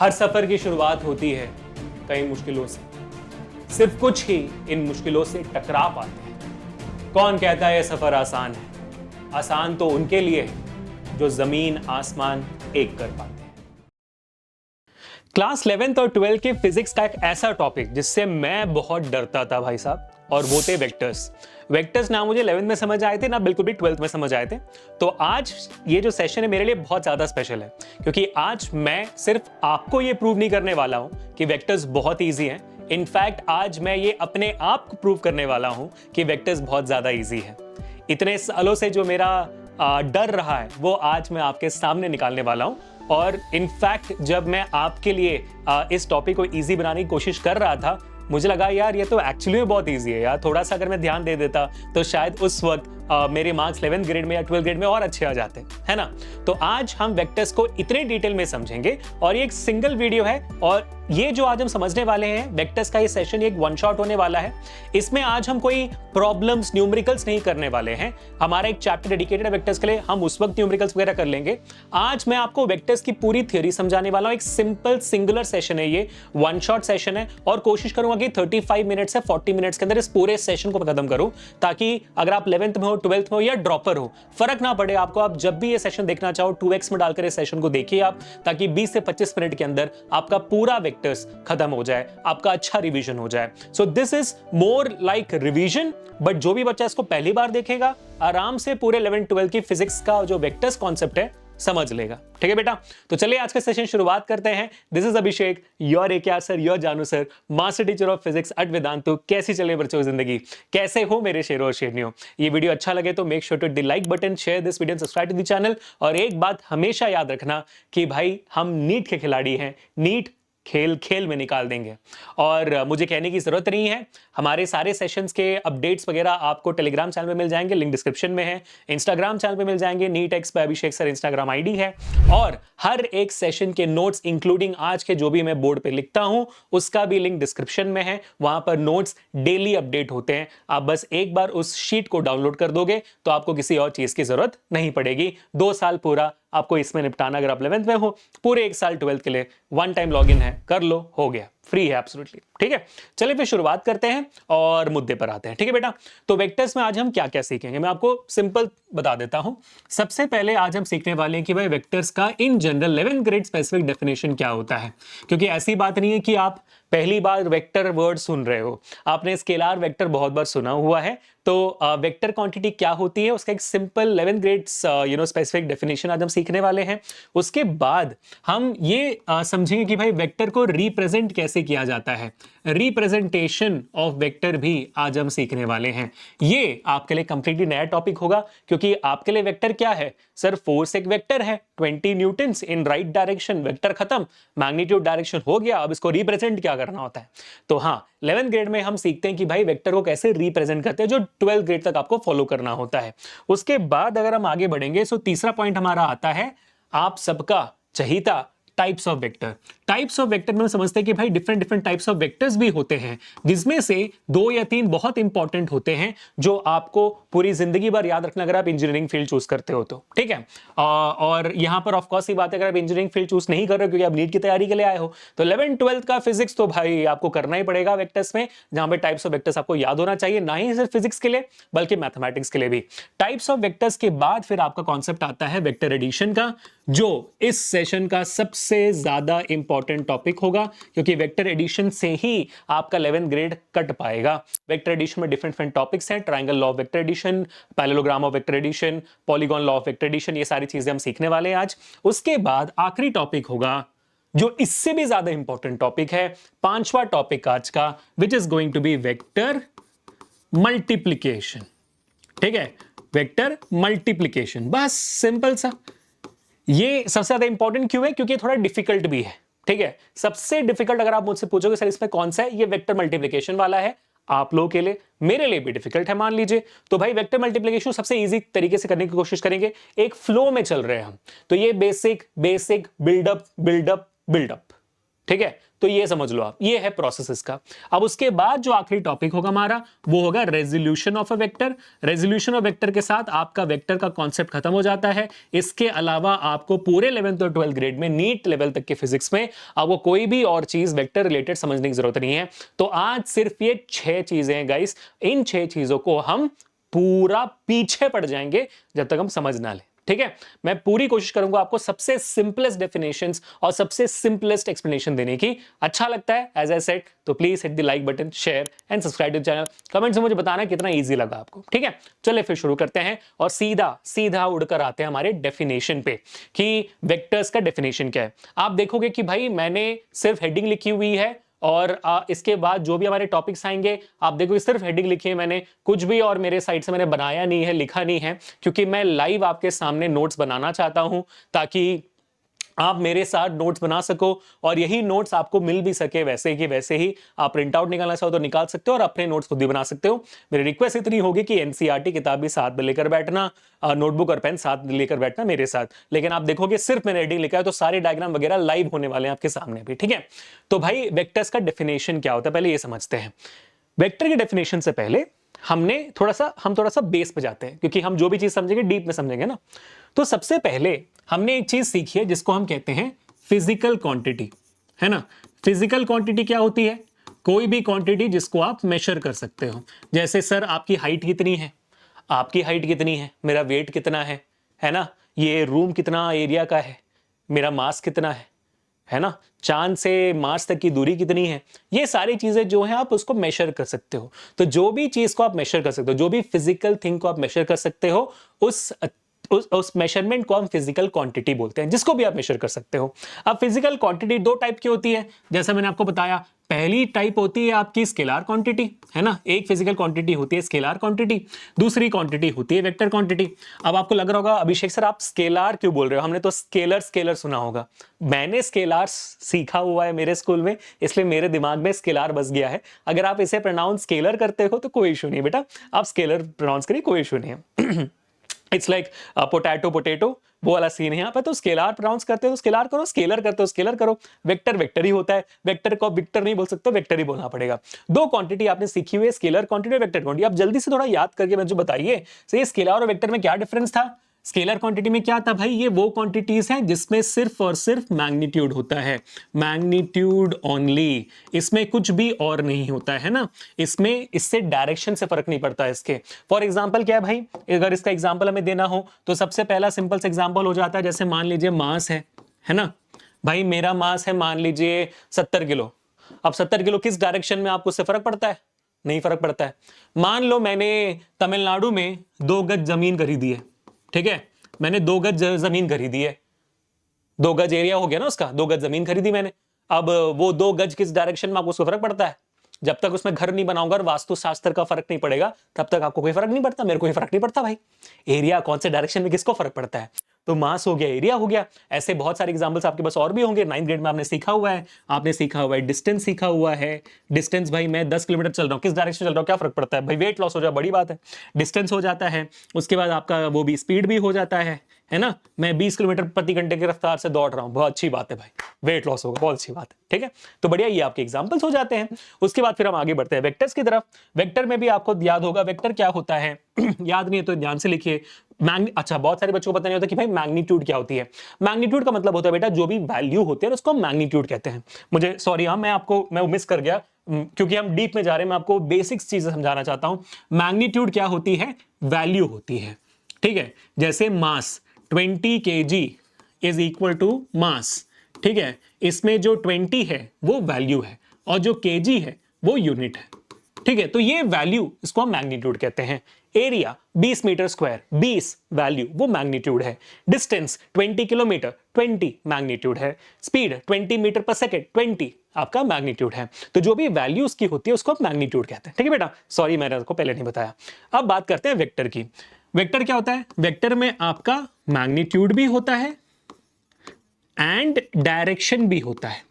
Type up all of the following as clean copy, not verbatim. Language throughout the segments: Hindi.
हर सफर की शुरुआत होती है कई मुश्किलों से, सिर्फ कुछ ही इन मुश्किलों से टकरा पाते हैं। कौन कहता है यह सफर आसान है? आसान तो उनके लिए है जो जमीन आसमान एक कर पाते हैं। क्लास 11th और 12th के फिजिक्स का एक ऐसा टॉपिक जिससे मैं बहुत डरता था भाई साहब, और वो थे वेक्टर्स। वेक्टर्स ना मुझे 11th में समझ आए थे, ना बिल्कुल भी 12th में समझ आए थे। तो आज ये जो सेशन है मेरे लिए बहुत ज्यादा स्पेशल है, क्योंकि आज मैं सिर्फ आपको ये प्रूव नहीं करने वाला हूं कि वेक्टर्स बहुत ईजी हैं। इनफैक्ट आज मैं ये अपने आप को प्रूव करने वाला हूं कि वेक्टर्स बहुत ज्यादा ईजी है। इतने सालों से जो मेरा डर रहा है वो आज मैं आपके सामने निकालने वाला हूं। और इनफैक्ट जब मैं आपके लिए इस टॉपिक को इजी बनाने की कोशिश कर रहा था, मुझे लगा यार ये तो एक्चुअली में बहुत इजी है यार, थोड़ा सा अगर मैं ध्यान दे देता तो शायद उस वक्त मेरे मार्क्स 11th ग्रेड में या 12th ग्रेड में और अच्छे आ जाते, है ना। तो आज हम वेक्टर्स को इतने डिटेल में समझेंगे और ये एक सिंगल वीडियो है, और ये जो आज हम समझने वाले हैं वेक्टर्स का ये सेशन एक वन शॉट होने वाला है। इसमें आज हम कोई प्रॉब्लम्स न्यूमेरिकल्स नहीं करने वाले हैं। हमारा एक चैप्टर डेडिकेटेड है वेक्टर्स के लिए, हम उस वक्त न्यूमेरिकल्स वगैरह कर लेंगे। आज मैं आपको वेक्टर्स की पूरी थ्योरी समझाने वाला हूं। एक सिंपल सिंगुलर सेशन है, ये वन शॉट सेशन है, और कोशिश करूंगा कि 35 मिनट से 40 मिनट्स के अंदर इस पूरे सेशन को खत्म करूं, ताकि अगर आप 11th में हो, 12th में हो या ड्रॉपर हो, फर्क ना पड़े आपको। आप जब भी ये सेशन देखना चाहो 2x में डालकर इस सेशन को देखिए आप, ताकि 20 से 25 मिनट के अंदर आपका पूरा वेक्टर्स खत्म हो जाए, आपका अच्छा रिवीजन हो जाए। So this is more like revision, but जो भी बच्चा इसको पहली बार देखेगा आराम से पूरे 11th 12th की फिजिक्स का जो वेक्टर्स कॉन्सेप्ट है समझ लेगा। ठीक है बेटा, तो चलिए आज का सेशन शुरुआत करते हैं। This is Abhishek, your AKR sir, your Jaanu sir, master teacher of physics at Vedantu. कैसी चले बच्चों की जिंदगी, कैसे हो मेरे शेरों और शेरनियों? ये वीडियो अच्छा लगे तो make sure to hit the like button, share this video, subscribe to the channel. और एक बात हमेशा याद रखना कि भाई हम नीट के खिलाड़ी हैं, नीट खेल खेल में निकाल देंगे। और मुझे कहने की जरूरत नहीं है, हमारे सारे सेशंस के अपडेट्स वगैरह आपको टेलीग्राम चैनल में मिल जाएंगे, लिंक डिस्क्रिप्शन में है। इंस्टाग्राम चैनल पे मिल जाएंगे, नीट एक्स बाय अभिषेक सर इंस्टाग्राम आईडी है। और हर एक सेशन के नोट्स इंक्लूडिंग आज के जो भी मैं बोर्ड पे लिखता हूं उसका भी लिंक डिस्क्रिप्शन में है। वहां पर नोट्स डेली अपडेट होते हैं। आप बस एक बार उस शीट को डाउनलोड कर दोगे तो आपको किसी और चीज की जरूरत नहीं पड़ेगी। 2 साल पूरा आपको इसमें निपटाना, अगर आप 11th में हो, पूरे 1 साल 12th के लिए वन टाइम लॉगिन है, कर लो, हो गया, फ्री है एब्सोल्युटली। ठीक है, चलिए फिर शुरुआत करते हैं और मुद्दे पर आते हैं। ठीक है बेटा, तो वेक्टर्स में आज हम क्या क्या सीखेंगे मैं आपको सिंपल बता देता हूं। सबसे पहले आज हम सीखने वाले हैं कि भाई वेक्टर्स का in general 11th grade specific definition क्या होता है। क्योंकि ऐसी बात नहीं है कि आप पहली बार वेक्टर वर्ड सुन रहे हो, आपने स्केलर वेक्टर बहुत बार सुना हुआ है। तो वेक्टर क्वांटिटी क्या होती है उसका एक simple 11th grade specific definition आज हम सीखने वाले हैं। उसके बाद हम ये समझेंगे कि भाई वेक्टर को रिप्रेजेंट कैसे किया जाता है। रिप्रेजेंटेशन ऑफ वेक्टर भी आज हम सीखने वाले हैं। ये आपके लिए कंप्लीटली नया टॉपिक होगा, क्योंकि आपके लिए वेक्टर क्या है सर? फोर्स एक वेक्टर है, 20 Newton's in right direction, vector खत्म, मैग्नीट्यूड डायरेक्शन हो गया। अब इसको रिप्रेजेंट क्या करना होता है? तो हाँ, 11th ग्रेड में हम सीखते हैं कि भाई वेक्टर को कैसे रिप्रेजेंट करते हैं, जो 12th ग्रेड तक आपको फॉलो करना होता है। उसके बाद अगर हम आगे बढ़ेंगे तो तीसरा पॉइंट हमारा आता है आप सबका चहीता types of vector. Types of vector में हम समझते हैं कि भाई different different types of vectors भी होते हैं, जिसमें से 2 या 3 बहुत इंपॉर्टेंट होते हैं जो आपको पूरी जिंदगी भर याद रखना अगर आप इंजीनियरिंग फील्ड चूज करते हो तो। ठीक है, और यहां पर ऑफ कोर्स ये बात है, अगर आप इंजीनियरिंग फील्ड चूज नहीं कर रहे हो क्योंकि आप नीट की तैयारी के लिए आए हो, तो 11th 12th का फिजिक्स तो भाई आपको करना ही पड़ेगा वेक्टर्स में, जहां पे टाइप्स ऑफ वेक्टर्स आपको याद होना चाहिए, ना ही सिर्फ फिजिक्स के लिए बल्कि मैथमेटिक्स के लिए भी। टाइप्स ऑफ वेक्टर्स के बाद फिर आपका कॉन्सेप्ट आता है वेक्टर एडिशन का, जो इस सेशन का सबसे ज्यादा इंपॉर्टेंट टॉपिक होगा, क्योंकि वेक्टर एडिशन से ही आपका 11th ग्रेड कट पाएगा। वेक्टर एडिशन में डिफरेंट डिफरेंट टॉपिक्स हैं, triangle law of vector addition, parallelogram of vector addition, polygon law of vector addition, ये सारी चीजें हम सीखने वाले हैं आज। उसके बाद आखिरी टॉपिक होगा जो इससे भी ज्यादा इंपॉर्टेंट टॉपिक है, 5वां टॉपिक आज का, which is going to B vector multiplication. ठीक है, वेक्टर मल्टीप्लीकेशन, बस सिंपल सा। ये सबसे ज्यादा इंपॉर्टेंट क्यों है? क्योंकि थोड़ा डिफिकल्ट भी है। ठीक है, सबसे डिफिकल्ट अगर आप मुझसे पूछोगे सर इसमें कौन सा है, ये वेक्टर मल्टीप्लिकेशन वाला है। आप लोगों के लिए, मेरे लिए भी डिफिकल्ट है मान लीजिए। तो भाई वेक्टर मल्टीप्लिकेशन सबसे इजी तरीके से करने की कोशिश करेंगे। एक फ्लो में चल रहे हैं हम, तो ये basic basic buildup buildup buildup, ठीक है, तो ये समझ लो आप, ये है प्रोसेस इसका। अब उसके बाद जो आखिरी टॉपिक होगा हमारा वो होगा resolution of a vector. Resolution of vector के साथ आपका वेक्टर का कॉन्सेप्ट खत्म हो जाता है। इसके अलावा आपको पूरे 11th और 12th ग्रेड में नीट लेवल तक के फिजिक्स में आपको कोई भी और चीज वेक्टर रिलेटेड समझने की जरूरत नहीं है। तो आज सिर्फ ये 6 चीजें हैं गाइस, इन 6 चीजों को हम पूरा पीछे पड़ जाएंगे जब तक हम समझ ना लें। ठीक है, मैं पूरी कोशिश करूंगा आपको सबसे सिंपलेस्ट डेफिनेशंस और सबसे सिंपलेस्ट एक्सप्लेनेशन देने की। अच्छा लगता है एज आई सेड तो please hit the like button, share and subscribe to channel. Comment से मुझे बताना कितना इजी लगा आपको। ठीक है, चलिए फिर शुरू करते हैं और सीधा सीधा उड़कर आते हैं हमारे डेफिनेशन पे कि वेक्टर्स का डेफिनेशन क्या है। आप देखोगे कि भाई मैंने सिर्फ हेडिंग लिखी हुई है और इसके बाद जो भी हमारे टॉपिक्स आएंगे आप देखो सिर्फ हेडिंग लिखी है मैंने, कुछ भी और मेरे साइड से मैंने बनाया नहीं है, लिखा नहीं है, क्योंकि मैं लाइव आपके सामने नोट्स बनाना चाहता हूं ताकि आप मेरे साथ नोट्स बना सको और यही नोट्स आपको मिल भी सके वैसे कि वैसे ही। आप प्रिंट आउट निकालना चाहो तो निकाल सकते हो और अपने नोट्स खुद भी बना सकते हो। मेरी रिक्वेस्ट इतनी होगी कि एनसीईआरटी किताब भी साथ में लेकर बैठना, नोटबुक और पेन साथ लेकर बैठना मेरे साथ। लेकिन आप देखोगे सिर्फ मैंने हेडिंग लिखा है तो सारे डायग्राम वगैरह लाइव होने वाले हैं आपके सामने भी। ठीक है, तो भाई वेक्टर्स का डेफिनेशन क्या होता है पहले ये समझते हैं। वेक्टर के डेफिनेशन से पहले हम थोड़ा सा बेस पे जाते हैं, क्योंकि हम जो भी चीज समझेंगे डीप में समझेंगे ना। तो सबसे पहले हमने एक चीज सीखी है जिसको हम कहते हैं फिजिकल क्वांटिटी, है ना। फिजिकल क्वांटिटी क्या होती है? कोई भी क्वांटिटी जिसको आप मेजर कर सकते हो। जैसे सर आपकी हाइट कितनी है, आपकी हाइट कितनी है, मेरा वेट कितना है ना, ये रूम कितना एरिया का है, मेरा मास कितना है ना, चांद से मार्स तक की दूरी कितनी है, ये सारी चीजें जो है आप उसको मेजर कर सकते हो। तो जो भी चीज को आप मेजर कर सकते हो, जो भी फिजिकल थिंग को आप मेजर कर सकते हो, उस मेजरमेंट को हम फिजिकल क्वांटिटी बोलते हैं, जिसको भी आप मेजर कर सकते हो। अब फिजिकल क्वांटिटी 2 टाइप की होती है, जैसा मैंने आपको बताया। पहली टाइप होती है आपकी स्केलर क्वांटिटी, है ना, एक फिजिकल क्वांटिटी होती है स्केलर क्वांटिटी, दूसरी क्वांटिटी होती है वेक्टर क्वांटिटी। अब आपको लग रहा होगा अभिषेक सर आप स्केलर क्यों बोल रहे हो, हमने तो स्केलर सुना होगा। मैंने स्केलर सीखा हुआ है मेरे स्कूल में, इसलिए मेरे दिमाग में स्केलर बस गया है। अगर आप इसे प्रोनाउंस स्केलर करते हो तो कोई इशू नहीं बेटा, आप स्केलर प्रोनाउंस करिए, कोई इशू नहीं है। इट्स लाइक पोटैटो, वो वाला सीन है यहाँ पे। तो स्केलर प्रोनाउंस करते हो स्केलर करो, स्केलर करते हो स्केलर करो। वेक्टर ही होता है, वेक्टर को विक्टर नहीं बोल सकते, वेक्टर ही बोलना पड़ेगा। 2 क्वांटिटी आपने सीखी हुई है, स्केलर क्वांटिटी और वेक्टर क्वांटिटी। आप जल्दी से थोड़ा याद करके मुझे बताइए सही स्केलर और वेक्टर में क्या डिफरेंस था। स्केलर क्वांटिटी में क्या था भाई, ये वो क्वांटिटीज हैं जिसमें सिर्फ और सिर्फ मैग्नीट्यूड होता है, मैग्नीट्यूड ओनली, इसमें कुछ भी और नहीं होता है ना। इसमें इससे डायरेक्शन से फर्क नहीं पड़ता है इसके। फॉर एग्जांपल क्या है भाई, अगर इसका एग्जांपल हमें देना हो तो सबसे पहला सिंपल सा एग्जांपल हो जाता है, जैसे मान लीजिए मास है ना भाई, मेरा मास है मान लीजिए 70 किलो। अब 70 किलो किस डायरेक्शन में आपको उससे फर्क पड़ता है? नहीं फर्क पड़ता है। मान लो मैंने तमिलनाडु में 2 गज जमीन खरीदी है, ठीक है, मैंने 2 गज जमीन खरीदी है, 2 गज एरिया हो गया ना उसका, 2 गज जमीन खरीदी मैंने। अब वो 2 गज किस डायरेक्शन में आपको उसको फर्क पड़ता है? जब तक उसमें घर नहीं बनाऊंगा और वास्तु शास्त्र का फर्क नहीं पड़ेगा तब तक आपको कोई फर्क नहीं पड़ता, मेरे को कोई फर्क नहीं पड़ता भाई। एरिया कौन से डायरेक्शन में किसको फर्क पड़ता है? तो मास हो गया, एरिया हो गया। ऐसे बहुत सारे एग्जांपल्स आपके पास और भी होंगे। 9th ग्रेड में आपने सीखा हुआ है, डिस्टेंस सीखा हुआ है। डिस्टेंस भाई मैं 10 किलोमीटर चल रहा हूँ, किस डायरेक्शन चल रहा हूँ क्या फर्क पड़ता है भाई? वेट लॉस हो जाए बड़ी बात है, डिस्टेंस हो जाता है। उसके बाद आपका वो भी स्पीड भी हो जाता है ना। मैं 20 किलोमीटर प्रति घंटे की रफ्तार से दौड़ रहा हूं, बहुत अच्छी बात है भाई, वेट लॉस होगा, बहुत अच्छी बात है। ठीक है, तो बढ़िया, ये आपके एग्जांपल्स हो जाते हैं। उसके बाद फिर हम आगे बढ़ते हैं वेक्टर्स की तरफ। वेक्टर में भी आपको याद होगा वेक्टर क्या होता है। याद नहीं है तो ध्यान से लिखिए। अच्छा, बहुत सारे बच्चों को पता नहीं होता कि भाई मैग्नीट्यूड क्या होती है। मैग्नीट्यूड का मतलब होता है बेटा जो भी वैल्यू होती है उसको हम मैग्नीट्यूड कहते हैं। मुझे सॉरी, हाँ मैं मिस कर गया, क्योंकि हम डीप में जा रहे हैं, मैं आपको बेसिक्स चीजें समझाना चाहता हूं। मैग्नीट्यूड क्या होती है? वैल्यू होती है। ठीक है, जैसे mass 20 kg is equal to mass, ठीक है, इसमें जो 20 है वो वैल्यू है और जो kg है वो यूनिट है। ठीक है, तो ये वैल्यू इसको हम मैग्नीट्यूड कहते हैं। एरिया 20 मीटर स्क्वायर, 20 वैल्यू वो मैग्नीट्यूड है। डिस्टेंस 20 किलोमीटर, 20 मैग्नीट्यूड है। स्पीड 20 मीटर पर सेकेंड, 20 आपका मैग्नीट्यूड है। तो जो भी वैल्यू उसकी होती है उसको हम मैग्नीट्यूड कहते हैं। ठीक है बेटा, सॉरी मैंने आपको पहले नहीं बताया। अब बात करते हैं वेक्टर की। वेक्टर क्या होता है? वेक्टर में आपका मैग्नीट्यूड भी होता है एंड डायरेक्शन भी होता है।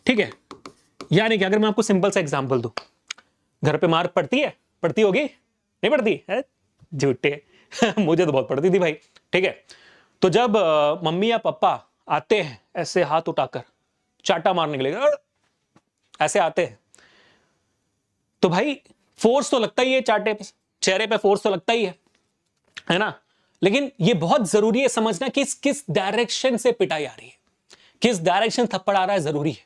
ठीक है, यानी कि अगर मैं आपको सिंपल सा एग्जांपल दूं, घर पे मार पड़ती होगी, नहीं पड़ती है? झूठे। मुझे तो बहुत पड़ती थी भाई। ठीक है, तो जब मम्मी या पापा आते हैं ऐसे हाथ उठाकर, चाटा मारने के लिए ऐसे आते हैं। तो भाई फोर्स तो लगता ही है, चाटे पे, चेहरे पे फोर्स तो लगता ही है ना। लेकिन ये बहुत जरूरी है समझना कि किस डायरेक्शन से पिटाई आ रही है, किस डायरेक्शन थप्पड़ आ रहा है, जरूरी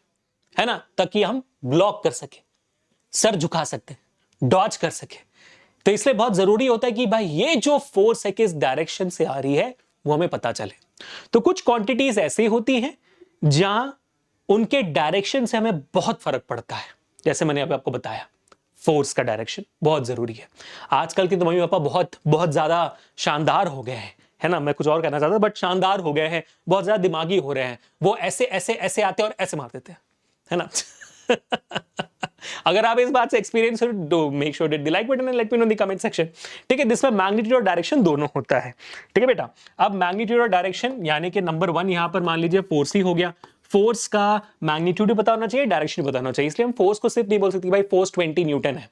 है ना, ताकि हम ब्लॉक कर सके, सर झुका सकते, डॉज कर सके। तो इसलिए बहुत जरूरी होता है कि भाई ये जो फोर्स है किस डायरेक्शन से आ रही है वो हमें पता चले। तो कुछ क्वांटिटीज ऐसी होती हैं जहां उनके डायरेक्शन से हमें बहुत फर्क पड़ता है। जैसे मैंने अभी आपको बताया, फोर्स का डायरेक्शन बहुत जरूरी है। आजकल के तो मम्मी पापा बहुत बहुत ज्यादा शानदार हो गए हैं, है ना, मैं कुछ और कहना चाहता हूं बट शानदार हो गए हैं, बहुत ज्यादा दिमागी हो रहे हैं। वो ऐसे ऐसे ऐसे आते हैं और ऐसे मार देते हैं, है ना। अगर आप इस बात से एक्सपीरियंस हो तो make sure hit the like button and let me know in the comment section. ठीक है, जिसमें मैग्नीट्यूड और डायरेक्शन दोनों होता है। ठीक है बेटा, अब मैग्नीट्यूड और डायरेक्शन यानी कि नंबर 1 यहां पर मान लीजिए फोर्स ही हो गया। फोर्स का मैग्नीट्यूड भी पता होना चाहिए, डायरेक्शन भी पता होना चाहिए। इसलिए हम फोर्स को सिर्फ नहीं बोल सकते भाई फोर्स 20 न्यूटन है,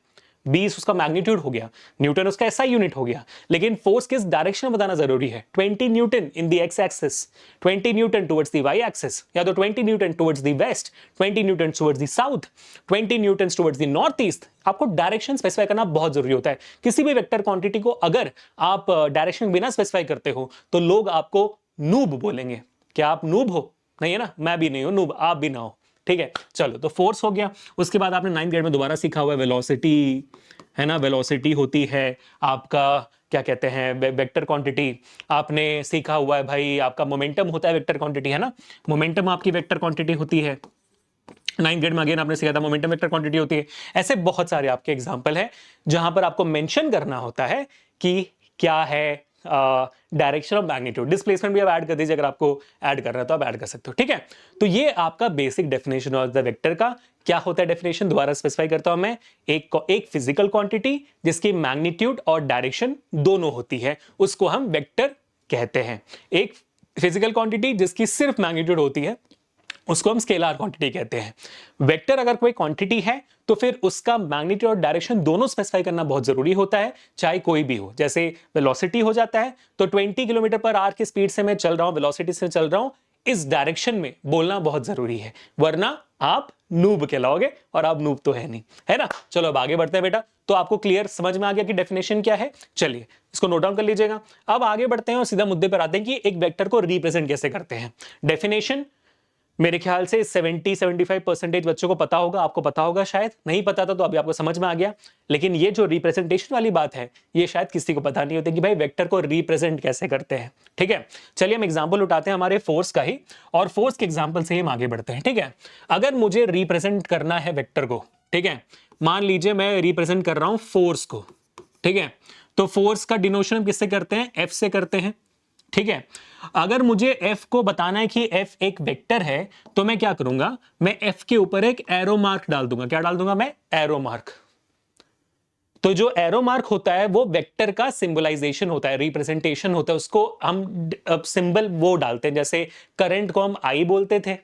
20 उसका मैग्नीट्यूड हो गया, न्यूटन उसका एसआई यूनिट हो गया। लेकिन फोर्स किस डायरेक्शन में बताना जरूरी है। 20 newton in the x axis, 20 newton towards the y axis, या तो 20 newton towards the west, 20 newton towards the south, 20 newton towards the north east. आपको डायरेक्शन स्पेसिफाई करना बहुत जरूरी होता है। किसी भी वेक्टर क्वांटिटी को अगर आप डायरेक्शन बिना स्पेसिफाई करते हो तो लोग आपको नूब बोलेंगे। क्या आप नूब हो? नहीं है ना, मैं भी नहीं हूं नूब, आप भी ना हो। ठीक है, चलो तो फोर्स हो गया। उसके बाद आपने 9th ग्रेड में दोबारा सीखा हुआ है वेलोसिटी, है ना। वेलोसिटी होती है आपका क्या कहते हैं वेक्टर क्वांटिटी। आपने सीखा हुआ है भाई आपका मोमेंटम होता है वेक्टर क्वांटिटी, है ना। मोमेंटम आपकी वेक्टर क्वांटिटी होती है। 9th ग्रेड में अगेन आपने सीखा था मोमेंटम वेक्टर क्वांटिटी होती है। ऐसे बहुत सारे आपके एग्जांपल है जहां पर आपको मेंशन करना होता है कि क्या है डायरेक्शन ऑफ मैग्नीट्यूड। डिस्प्लेसमेंट भी आप ऐड कर दीजिए, अगर आपको ऐड करना है तो आप ऐड कर सकते हो। ठीक है, तो ये आपका basic definition of the vector का क्या होता है। डेफिनेशन दोबारा स्पेसिफाई करता हूं मैं, एक फिजिकल क्वांटिटी जिसकी मैग्नीट्यूड और डायरेक्शन दोनों होती है उसको हम वेक्टर कहते हैं। एक फिजिकल क्वांटिटी जिसकी सिर्फ मैग्नीट्यूड होती है उसको हम स्केलर क्वांटिटी कहते हैं। वेक्टर अगर कोई क्वांटिटी है तो फिर उसका मैग्नीट्यूड और डायरेक्शन दोनों स्पेसिफाई करना बहुत जरूरी होता है, चाहे कोई भी हो। जैसे वेलोसिटी हो जाता है तो 20 किलोमीटर पर आवर की स्पीड से मैं चल रहा हूं, वेलोसिटी से चल रहा हूं, इस डायरेक्शन में बोलना बहुत जरूरी है, वरना आप नूब कहलाओगे और आप नूब तो है नहीं, है ना। चलो अब आगे बढ़ते हैं बेटा। तो आपको क्लियर समझ में आ गया कि डेफिनेशन क्या है। चलिए इसको नोट डाउन कर लीजिएगा। अब आगे बढ़ते हैं और सीधा मुद्दे पर आते हैं कि एक वेक्टर को रिप्रेजेंट कैसे करते हैं। डेफिनेशन मेरे ख्याल से 70-75% बच्चों को पता होगा, आपको पता होगा, शायद नहीं पता था तो अभी आपको समझ में आ गया। लेकिन ये जो रिप्रेजेंटेशन वाली बात है ये शायद किसी को पता नहीं होती कि भाई वेक्टर को रिप्रेजेंट कैसे करते हैं। ठीक है, चलिए हम एग्जांपल उठाते हैं हमारे फोर्स का ही, और फोर्स के एग्जांपल से ही हम आगे बढ़ते हैं। ठीक है, अगर मुझे रिप्रेजेंट करना है वेक्टर को, ठीक है, मान लीजिए मैं रिप्रेजेंट कर रहा हूं फोर्स को। ठीक है, तो फोर्स का डिनोशन हम किससे करते हैं? एफ से करते हैं। ठीक है, अगर मुझे f को बताना है कि f एक वेक्टर है तो मैं क्या करूंगा, मैं f के ऊपर एक एरो मार्क डाल दूंगा। क्या डाल दूंगा मैं? Arrow mark. तो जो एरो मार्क होता है वो वेक्टर का सिंबलाइजेशन होता है, रिप्रेजेंटेशन होता है, उसको हम सिंबल वो डालते हैं। जैसे करंट को हम I बोलते थे,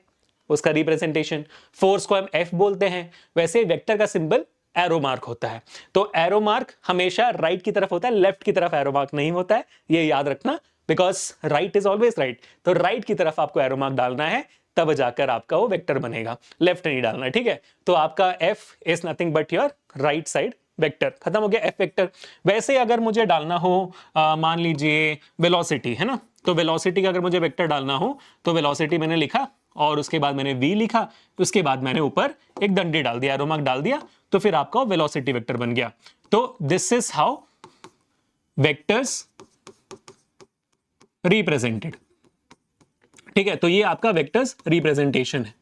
उसका रिप्रेजेंटेशन, फोर्स को हम F बोलते हैं, वैसे वेक्टर का सिंबल एरो मार्क होता है। तो एरो मार्क हमेशा राइट की तरफ होता है, लेफ्ट की तरफ एरो मार्क नहीं होता है, ये याद रखना, because right is always right. तो राइट की तरफ आपको एरो मार्क डालना है, तब जाकर आपका वो वेक्टर बनेगा, लेफ्ट नहीं डालना है। ठीक है, तो आपका F is nothing but your right side vector. खत्म हो गया F वेक्टर। वैसे अगर मुझे डालना हो मान लीजिए वेलोसिटी, है ना, तो वेलोसिटी का अगर मुझे वेक्टर डालना हो तो वेलोसिटी मैंने लिखा और उसके बाद मैंने v लिखा, उसके बाद मैंने ऊपर एक डंडी डाल दिया, एरो मार्क डाल दिया, तो फिर आपका वेलोसिटी वेक्टर बन गया। तो this is how vectors represented. ठीक है, तो ये आपका वेक्टर्स रिप्रेजेंटेशन है।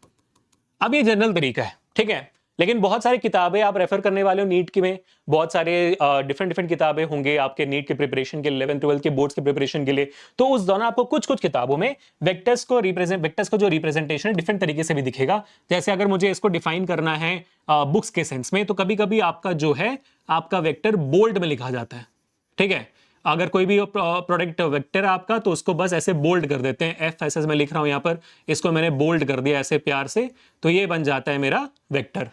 अब ये जनरल तरीका है, ठीक है, लेकिन बहुत सारी किताबें आप रेफर करने वाले हो नीट की में, बहुत सारे डिफरेंट किताबें होंगे आपके नीट के प्रिपरेशन के लिए, 11th 12th के बोर्ड्स के प्रिपरेशन के लिए। तो उस दौरान आपको कुछ किताबों में वेक्टर्स को जो रिप्रेजेंटेशन डिफरेंट तरीके से भी दिखेगा। जैसे अगर मुझे इसको डिफाइन करना है बुक्स के सेंस में, तो कभी कभी आपका जो है आपका वेक्टर बोल्ड में लिखा जाता है। ठीक है, अगर कोई भी प्रोडक्ट वेक्टर है आपका तो उसको बस ऐसे बोल्ड कर देते हैं, एफ ऐसे मैं लिख रहा हूं यहां पर, इसको मैंने बोल्ड कर दिया ऐसे प्यार से, तो ये बन जाता है मेरा वेक्टर।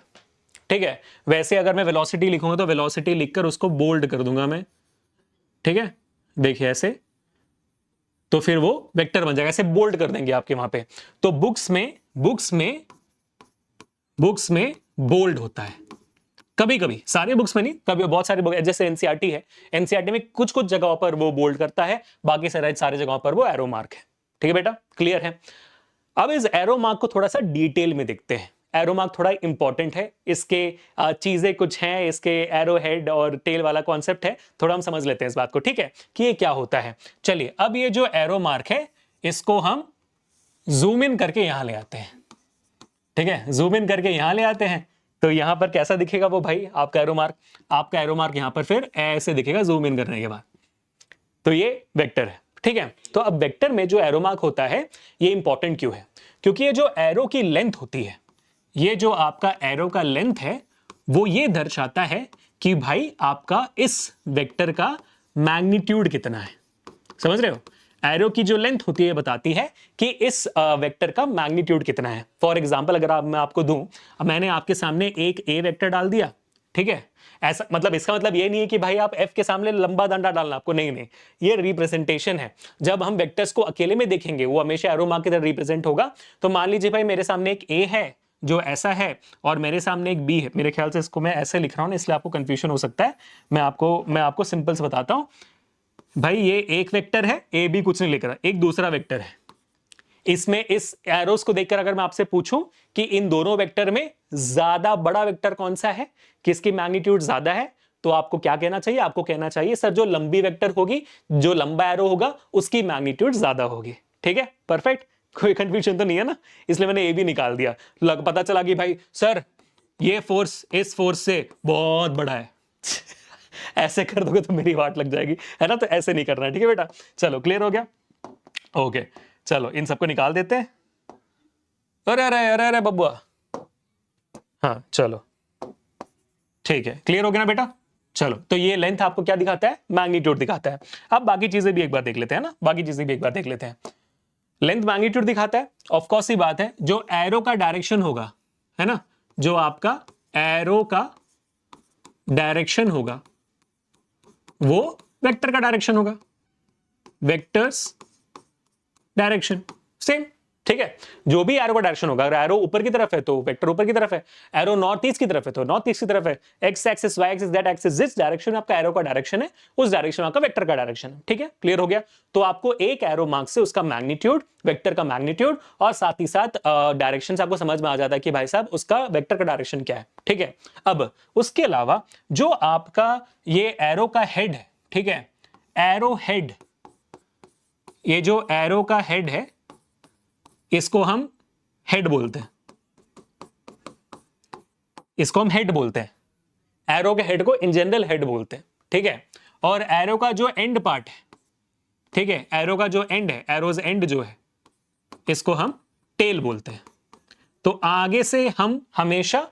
ठीक है, वैसे अगर मैं वेलोसिटी लिखूंगा तो वेलोसिटी लिखकर उसको बोल्ड कर दूंगा मैं। ठीक है, देखिए ऐसे, तो फिर वो वेक्टर बन जाएगा, ऐसे बोल्ड कर देंगे आपके वहां पे। तो बुक्स में बुक्स में बोल्ड होता है, कभी कभी, सारे बुक्स में नहीं, कभी बहुत सारे बुक जैसे एनसीईआरटी है, एनसीईआरटी में कुछ कुछ जगहों पर वो बोल्ड करता है, बाकी सारे जगहों पर वो एरो मार्क है। ठीक है बेटा, क्लियर है। अब इस एरो मार्क को थोड़ा सा डिटेल में देखते हैं। एरो मार्क थोड़ा इंपॉर्टेंट है, इसके चीजें कुछ हैं, इसके एरो हेड और टेल वाला कॉन्सेप्ट है, थोड़ा हम समझ लेते हैं इस बात को, ठीक है, कि ये क्या होता है। चलिए, अब ये जो एरो मार्क है इसको हम जूम इन करके यहां ले आते हैं। ठीक है, जूम इन करके यहां ले आते हैं, तो यहां पर कैसा दिखेगा वो भाई आपका एरो मार्क? आपका एरो मार्क यहां पर फिर ऐसे दिखेगा जूम इन करने के बाद। तो ये वेक्टर है, ठीक है। तो अब वेक्टर में जो एरो मार्क होता है ये इंपॉर्टेंट क्यों है? क्योंकि ये जो एरो की लेंथ होती है, ये जो आपका एरो का लेंथ है, वो ये दर्शाता है कि भाई आपका इस वेक्टर का मैग्नीट्यूड कितना है। समझ रहे हो? एरो की जो लेंथ होती है बताती है कि इस वेक्टर का मैग्नीट्यूड कितना है। फॉर एग्जांपल अगर मैं आपको दूं, अब मैंने आपके सामने एक ए वेक्टर डाल दिया, ठीक है, ऐसा मतलब इसका मतलब ये नहीं है कि भाई आप एफ के सामने लंबा डंडा डालना आपको, नहीं नहीं, ये रिप्रेजेंटेशन है। जब हम वेक्टर्स को अकेले में देखेंगे वो हमेशा एरो मार्क की तरह रिप्रेजेंट होगा। तो मान लीजिए भाई मेरे सामने एक ए है जो ऐसा है, और मेरे सामने एक बी है, मेरे ख्याल से इसको मैं ऐसे लिख रहा हूं ना, इसलिए आपको कंफ्यूजन हो सकता है। मैं आपको सिंपल से बताता हूं भाई, ये एक वेक्टर है, ए बी कुछ नहीं लिख रहा, एक दूसरा वेक्टर है। इसमें इस एरोस को देखकर अगर मैं आपसे पूछूं कि इन दोनों वेक्टर में ज्यादा बड़ा वेक्टर कौन सा है, किसकी मैग्नीट्यूड ज्यादा है, तो आपको क्या कहना चाहिए? आपको कहना चाहिए सर जो लंबी वेक्टर होगी, जो लंबा एरो होगा उसकी मैग्नीट्यूड ज्यादा होगी। ठीक है, परफेक्ट, कोई कंफ्यूजन तो नहीं है ना? इसलिए मैंने ए भी निकाल दिया। पता चला कि भाई सर ये फोर्स इस फोर्स से बहुत बड़ा है ऐसे कर दोगे तो मेरी वाट लग जाएगी, है ना? तो ऐसे नहीं करना है, ठीक है बेटा। चलो, क्लियर हो गया? ओके, चलो इन सबको निकाल देते हैं। अरे अरे अरे अरे बब्बुआ, हाँ चलो ठीक है, क्लियर हो गया ना बेटा? चलो, तो ये लेंथ आपको क्या दिखाता है? मैग्नीट्यूड दिखाता है। अब बाकी चीजें भी एक बार देख लेते हैं ना, बाकी चीजें भी एक बार देख लेते हैं। लेंथ मैग्नीट्यूड दिखाता है, ऑफ कोर्स ही बात है, जो एरो का डायरेक्शन होगा, है ना, जो आपका एरो का डायरेक्शन होगा वो वेक्टर का डायरेक्शन होगा, वेक्टर्स डायरेक्शन सेम। ठीक है, जो भी एरो का डायरेक्शन होगा, अगर एरो ऊपर की तरफ है तो वेक्टर ऊपर की तरफ है, एरो नॉर्थ ईस्ट की तरफ है तो नॉर्थ ईस्ट की तरफ है, x axis y axis z axis, जिस डायरेक्शन में आपका एरो का डायरेक्शन है उस डायरेक्शन में आपका वेक्टर का डायरेक्शन है। ठीक है, क्लियर हो गया? तो आपको एक एरो मार्क से उसका मैग्नीट्यूड, वेक्टर का मैग्नीट्यूड और साथ ही साथ डायरेक्शन से आपको समझ में आ जाता है कि भाई साहब उसका वेक्टर का डायरेक्शन क्या है। ठीक है, अब उसके अलावा जो आपका ये एरो का हेड है, ठीक है, एरो हेड, ये जो एरो का हेड है इसको हम हेड बोलते हैं, इसको हम हेड बोलते हैं। एरो के हेड को इन जनरल हेड बोलते हैं। ठीक है, और एरो का जो एंड पार्ट है, ठीक है, एरो का जो एंड है, एरोज एंड जो है, इसको हम टेल बोलते हैं। तो आगे से हम हमेशा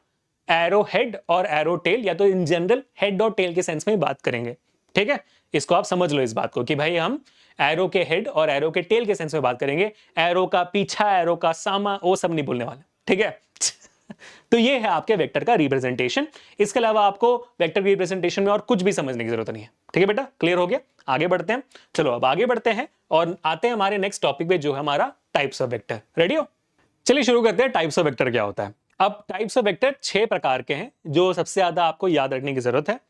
एरो हेड और एरो टेल, या तो इन जनरल हेड और टेल के सेंस में बात करेंगे। ठीक है, इसको आप समझ लो इस बात को कि भाई हम एरो के हेड और एरो के टेल के सेंस में बात करेंगे, एरो का पीछा, एरो का सामा, वो सब नहीं बोलने वाले। ठीक है तो ये है आपके वेक्टर का रिप्रेजेंटेशन। इसके अलावा आपको वेक्टर रिप्रेजेंटेशन में और कुछ भी समझने की जरूरत नहीं है। ठीक है बेटा, क्लियर हो गया? आगे बढ़ते हैं। चलो अब आगे बढ़ते हैं और आते हैं हमारे नेक्स्ट टॉपिक पे, जो है हमारा टाइप्स ऑफ वेक्टर। रेडी हो? चलिए शुरू करते हैं। टाइप्स ऑफ वेक्टर क्या होता है? अब टाइप्स ऑफ वेक्टर 6 प्रकार के हैं जो सबसे ज्यादा आपको याद रखने की जरूरत है,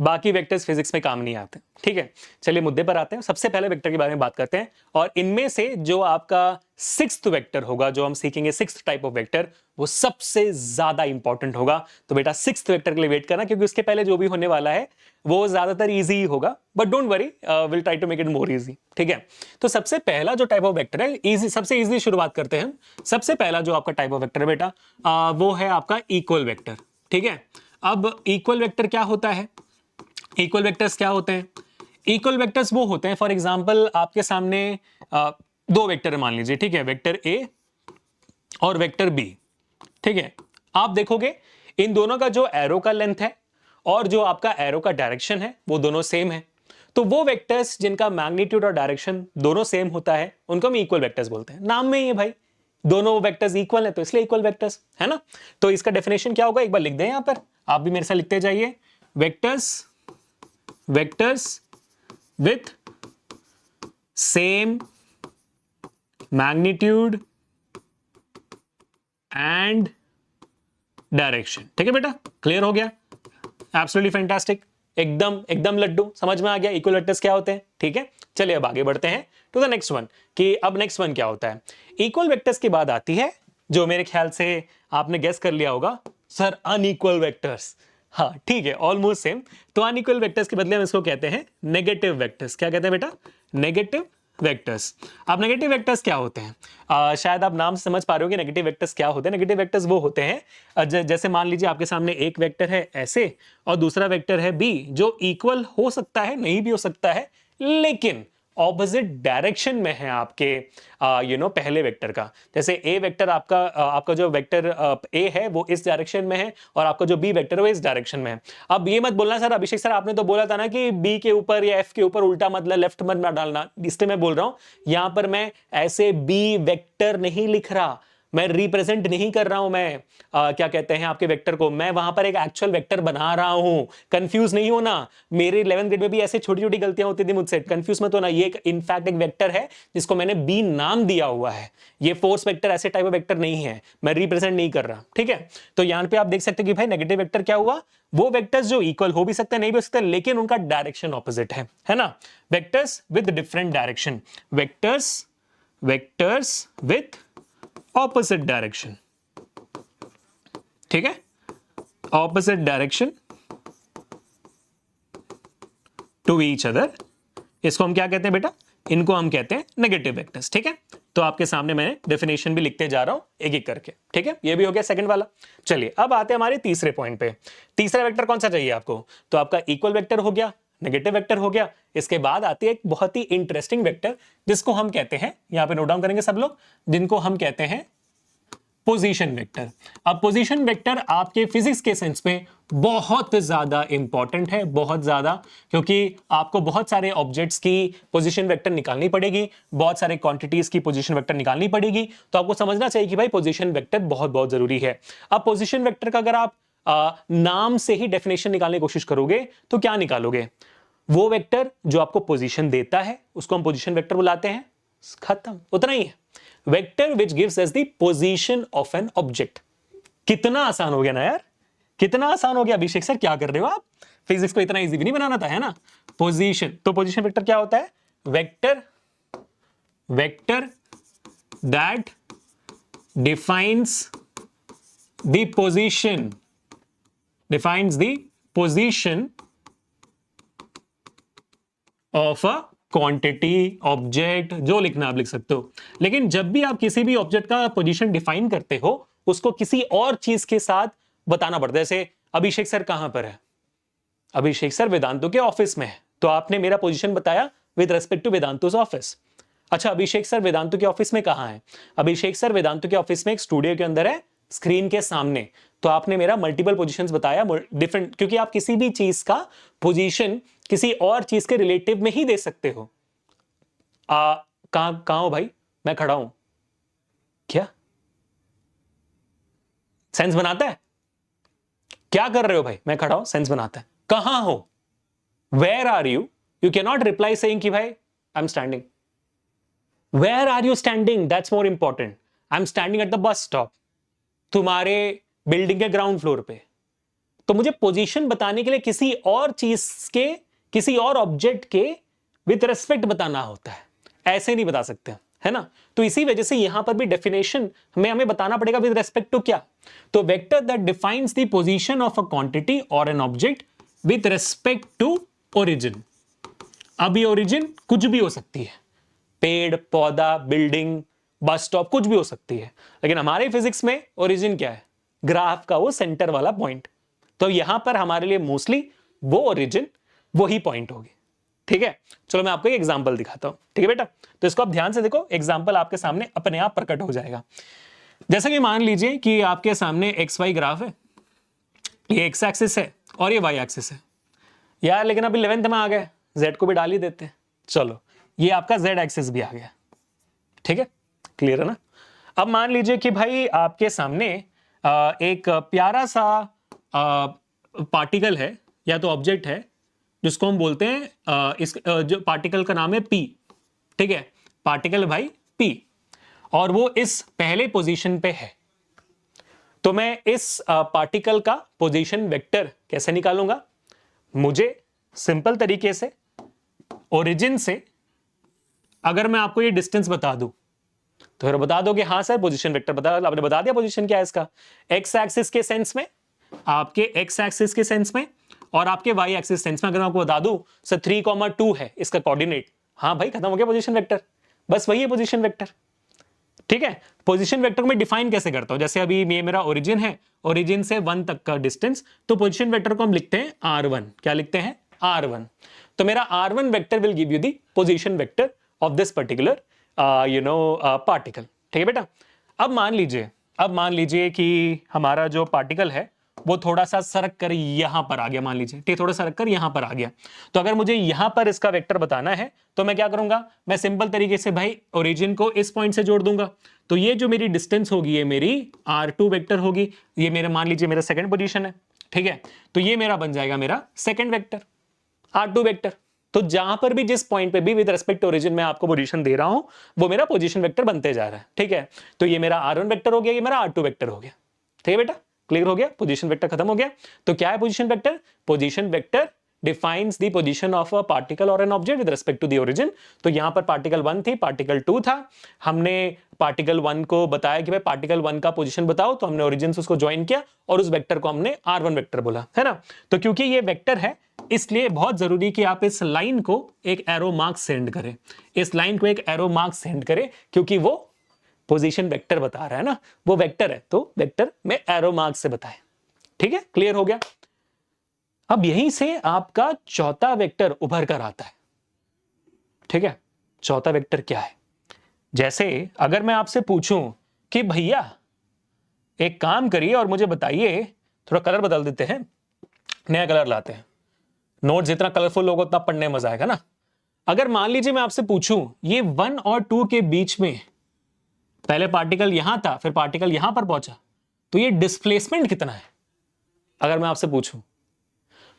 बाकी वेक्टर्स फिजिक्स में काम नहीं आते। ठीक है, चलिए मुद्दे पर आते हैं। सबसे पहले वेक्टर के बारे में बात करते हैं, और इनमें से जो आपका 6th वेक्टर होगा, जो हम सीखेंगे 6th टाइप ऑफ वेक्टर, वो सबसे ज्यादा इंपॉर्टेंट होगा। तो बेटा 6th वेक्टर के लिए वेट करना, क्योंकि उसके पहले जो भी होने वाला है वो ज्यादातर इजी ही होगा, but don't worry, will try to make it more easy. ठीक है, तो सबसे पहला जो टाइप ऑफ वेक्टर है, इजी, सबसे इजी शुरुआत करते हैं। सबसे पहला जो आपका टाइप ऑफ वेक्टर है बेटा, वो है आपका इक्वल वेक्टर। ठीक है, अब इक्वल वेक्टर क्या होता है? इक्वल वेक्टर्स क्या होते हैं? इक्वल वेक्टर्स वो होते हैं, फॉर एग्जांपल आपके सामने दो वेक्टर मान लीजिए, ठीक है, वेक्टर ए और वेक्टर बी। ठीक है, आप देखोगे इन दोनों का जो एरो का लेंथ है और जो आपका एरो का डायरेक्शन है वो दोनों सेम है। तो वो वेक्टर्स जिनका मैग्नीट्यूड और डायरेक्शन दोनों सेम होता है उनको हम इक्वल वेक्टर्स बोलते हैं। नाम में ही है भाई, दोनों वेक्टर्स इक्वल है तो इसलिए इक्वल वेक्टर्स, है ना? तो इसका डेफिनेशन क्या होगा, एक बार लिख दें यहां पर, आप भी मेरे साथ लिखते जाइए। Vectors with same magnitude and direction. ठीक है बेटा, क्लियर हो गया? एब्सोल्युटली फैंटास्टिक, एकदम एकदम लड्डू, समझ में आ गया इक्वल वेक्टर्स क्या होते हैं। ठीक है, चलिए अब आगे बढ़ते हैं टू द नेक्स्ट वन कि अब नेक्स्ट वन क्या होता है। इक्वल वेक्टर्स के बाद आती है जो मेरे ख्याल से आपने गेस कर लिया होगा, सर अनइक्वल वेक्टर्स। हाँ ठीक है, ऑलमोस्ट सेम। तो अनइक्वल वेक्टर्स के बदले हम इसको कहते हैं नेगेटिव वेक्टर्स। क्या कहते हैं बेटा? Negative vectors. अब नेगेटिव वेक्टर्स क्या होते हैं? शायद आप नाम से समझ पा रहे हो कि नेगेटिव वेक्टर्स क्या होते हैं। नेगेटिव वेक्टर्स वो होते हैं जैसे मान लीजिए आपके सामने एक वेक्टर है ऐसे और दूसरा वेक्टर है बी, जो इक्वल हो सकता है, नहीं भी हो सकता है, लेकिन ऑपोजिट डायरेक्शन में है आपके पहले वेक्टर का। जैसे ए वेक्टर आपका जो वेक्टर ए है वो इस डायरेक्शन में है और आपका जो बी वेक्टर है वो इस डायरेक्शन में है। अब ये मत बोलना सर अभिषेक सर आपने तो बोला था ना कि बी के ऊपर या एफ के ऊपर उल्टा मतलब लेफ्ट मत ना डालना, इसलिए मैं बोल रहा हूं यहां पर मैं ऐसे बी वेक्टर नहीं लिख रहा, मैं रिप्रेजेंट नहीं कर रहा हूं, मैं क्या कहते हैं आपके वेक्टर को, मैं वहां पर एक एक्चुअल वेक्टर बना रहा हूं। कंफ्यूज नहीं होना, मेरे 11th ग्रेड में भी ऐसे छोटी छोटी गलतियां होती थी मुझसे, कंफ्यूज मत होना। ये इनफैक्ट एक वेक्टर है जिसको मैंने बी नाम दिया हुआ है, ये फोर्स वेक्टर ऐसे टाइप ऑफ वेक्टर नहीं है, मैं रिप्रेजेंट नहीं कर रहा। ठीक है, तो यहां पे आप देख सकते हो कि भाई नेगेटिव वेक्टर क्या हुआ, वो वेक्टर्स जो इक्वल हो भी सकते हैं, नहीं भी हो सकते, लेकिन उनका डायरेक्शन ऑपोजिट है ना। Vectors with different direction, vectors with opposite direction. ठीक है, opposite direction to each other, इसको हम क्या कहते हैं बेटा? इनको हम कहते हैं नेगेटिव वेक्टर्स। ठीक है, तो आपके सामने मैंने डेफिनेशन भी लिखते जा रहा हूं एक एक करके। ठीक है, ये भी हो गया सेकंड वाला। चलिए अब आते हैं हमारे तीसरे पॉइंट पे। तीसरा वेक्टर कौन सा चाहिए आपको? तो आपका इक्वल वेक्टर हो गया, नेगेटिव वेक्टर हो गया, इसके बाद आती है एक बहुत ही इंटरेस्टिंग वेक्टर जिसको हम कहते हैं, यहां पे नोट डाउन करेंगे सब लोग, जिनको हम कहते हैं पोजीशन वेक्टर। अब पोजीशन वेक्टर आपके फिजिक्स के सेंस में बहुत ज्यादा इंपॉर्टेंट है, बहुत ज्यादा, क्योंकि आपको बहुत सारे ऑब्जेक्ट्स की पोजीशन वेक्टर निकालनी पड़ेगी, बहुत सारे क्वांटिटीज की पोजीशन वेक्टर निकालनी पड़ेगी, तो आपको समझना चाहिए कि भाई पोजीशन वेक्टर बहुत बहुत जरूरी है। अब पोजीशन वेक्टर का अगर आप नाम से ही डेफिनेशन निकालने की कोशिश करोगे तो क्या निकालोगे? वो वेक्टर जो आपको पोजीशन देता है उसको हम पोजीशन वेक्टर बुलाते हैं, खत्म, उतना ही है। Vector which gives us the position of an object. कितना आसान हो गया ना यार, कितना आसान हो गया। अभिषेक सर क्या कर रहे हो आप, फिजिक्स को इतना इजी भी नहीं बनाना था, है ना। पोजीशन, तो पोजीशन वेक्टर क्या होता है? Vector that defines the position of a quantity, object, जो लिखना आप लिख सकते हो। लेकिन जब भी आप किसी भी ऑब्जेक्ट का पोजीशन डिफाइन करते हो उसको किसी और चीज के साथ बताना पड़ता है। जैसे अभिषेक सर कहां पर है? अभिषेक सर वेदांतु के ऑफिस में है, तो आपने मेरा पोजीशन बताया विद रेस्पेक्ट टू वेदांतुस ऑफिस। अच्छा, अभिषेक सर वेदांतु के ऑफिस में कहां है? अभिषेक सर वेदांतु के ऑफिस में एक स्टूडियो के अंदर है, स्क्रीन के सामने, तो आपने मेरा मल्टीपल पोजीशंस बताया डिफरेंट, क्योंकि आप किसी भी चीज का पोजीशन किसी और चीज के रिलेटिव में ही दे सकते हो। कहां हो भाई? मैं खड़ा हूं। क्या सेंस बनाता है? क्या कर रहे हो भाई? मैं खड़ा हूं, सेंस बनाता है। कहां हो? Where are you? You can not reply saying कि भाई I am standing. Where are you standing? That's more important. I am standing at the bus stop, तुम्हारे बिल्डिंग के ग्राउंड फ्लोर पे। तो मुझे पोजीशन बताने के लिए किसी और चीज के, किसी और ऑब्जेक्ट के विद रेस्पेक्ट बताना होता है, ऐसे नहीं बता सकते, है ना। तो इसी वजह से यहां पर भी डेफिनेशन में हमें बताना पड़ेगा विद रेस्पेक्ट टू क्या? तो vector that defines the position of a quantity or an object with respect to origin. अब ये ओरिजिन कुछ भी हो सकती है, पेड़, पौधा, बिल्डिंग, बस स्टॉप, कुछ भी हो सकती है, लेकिन हमारे फिजिक्स में ओरिजिन क्या है? ग्राफ का वो सेंटर वाला पॉइंट। तो यहां पर हमारे लिए मोस्टली वो ओरिजिन, वो ही पॉइंट होगी। ठीक है, चलो मैं आपको एक एग्जांपल दिखाता हूं। ठीक है बेटा, तो इसको आप ध्यान से देखो, एग्जांपल आपके सामने अपने आप प्रकट हो जाएगा। जैसा कि मान लीजिए कि आपके सामने एक्स वाई ग्राफ है, ये एक्स एक्सिस है और ये वाई एक्सिस है यार, लेकिन अभी 11th में आ गए, जेड को भी डाल ही देते हैं। चलो, ये आपका जेड एक्सिस भी आ गया। ठीक है, क्लियर है ना। अब मान लीजिए कि भाई आपके सामने एक प्यारा सा पार्टिकल है या तो ऑब्जेक्ट है, जिसको हम बोलते हैं इस जो पार्टिकल का नाम है पी। ठीक है, पार्टिकल भाई पी, और वो इस पहले पोजीशन पे है। तो मैं इस पार्टिकल का पोजीशन वेक्टर कैसे निकालूंगा? मुझे सिंपल तरीके से ओरिजिन से अगर मैं आपको ये डिस्टेंस बता दूं तो फिर बता दो कि हाँ सर पोजीशन वेक्टर बता, आपने बता दिया पोजीशन क्या है इसका। एक्स एक्सिस के सेंस में, आपके एक्स एक्सिस के सेंस में और आपके वाई एक्सिस सेंस में अगर मैं आपको बता दूं सर 3,2 है इसका कोऑर्डिनेट, हाँ भाई खत्म हो गया पोजीशन वेक्टर, बस वही है पोजीशन वेक्टर। ठीक है, पोजीशन वेक्टर को मैं डिफाइन कैसे करता हूं? जैसे अभी ये मेरा ओरिजिन है, ओरिजिन से 1 तक का डिस्टेंस, तो पोजीशन वेक्टर को हम लिखते हैं R1। क्या लिखते हैं? R1। तो मेरा R1 vector will give you the position vector of this particular particle. ठीक है बेटा। अब मान लीजिए कि हमारा जो पार्टिकल है वो थोड़ा सा सरक कर यहां पर आ गया, मान लीजिए ठीक, थोड़ा सरक कर यहां पर आ गया। तो अगर मुझे यहां पर इसका वेक्टर बताना है तो मैं क्या करूंगा? मैं सिंपल तरीके से भाई ओरिजिन को इस पॉइंट से जोड़ दूंगा। तो ये जो मेरी डिस्टेंस होगी ये मेरी R2 वेक्टर होगी। ये मेरा मान लीजिए मेरा सेकंड पोजीशन है, ठीक है, तो ये मेरा बन जाएगा मेरा सेकंड वेक्टर R2 वेक्टर। तो जहां पर भी जिस पॉइंट पे भी विद रिस्पेक्ट टू ओरिजिन में आपको पोजीशन दे रहा हूं वो मेरा पोजीशन वेक्टर बनते जा रहा है। ठीक है, तो ये मेरा R1 वेक्टर हो गया, ये मेरा R2 वेक्टर हो गया। ठीक है बेटा, क्लियर हो गया? पोजीशन वेक्टर खत्म हो गया। तो क्या है position vector? Position vector defines the position of a particle or an object with respect to the origin. तो यहां पर पार्टिकल 1 थी, पार्टिकल 2 था, हमने पार्टिकल 1 को बताया कि भाई पार्टिकल 1 का पोजीशन बताओ, तो हमने ओरिजिन से उसको ज्वाइन किया और उस वेक्टर को हमने R1 वेक्टर बोला, है ना। तो क्योंकि ये वेक्टर है इसलिए बहुत जरूरी कि आप इस लाइन को एक एरो मार्क सेंड करें, इस लाइन को एक एरो मार्क सेंड करें, क्योंकि वो पोजीशन वेक्टर बता रहा है ना, वो वेक्टर है तो वेक्टर में एरो मार्क से बताएं। ठीक है, क्लियर हो गया। अब यहीं से आपका चौथा वेक्टर उभर कर आता है। ठीक है, चौथा वेक्टर क्या है? जैसे अगर मैं आपसे पूछूं कि भैया एक काम करिए और मुझे बताइए, थोड़ा कलर बदल देते हैं, नया कलर लाते हैं, नोट जितना कलरफुल होगा उतना पढ़ने में मजा आएगा ना। अगर मान लीजिए मैं आपसे पूछूं ये 1 और 2 के बीच में पहले पार्टिकल यहां था फिर पार्टिकल यहां पर पहुंचा, तो ये डिस्प्लेसमेंट कितना है? अगर मैं आपसे पूछूं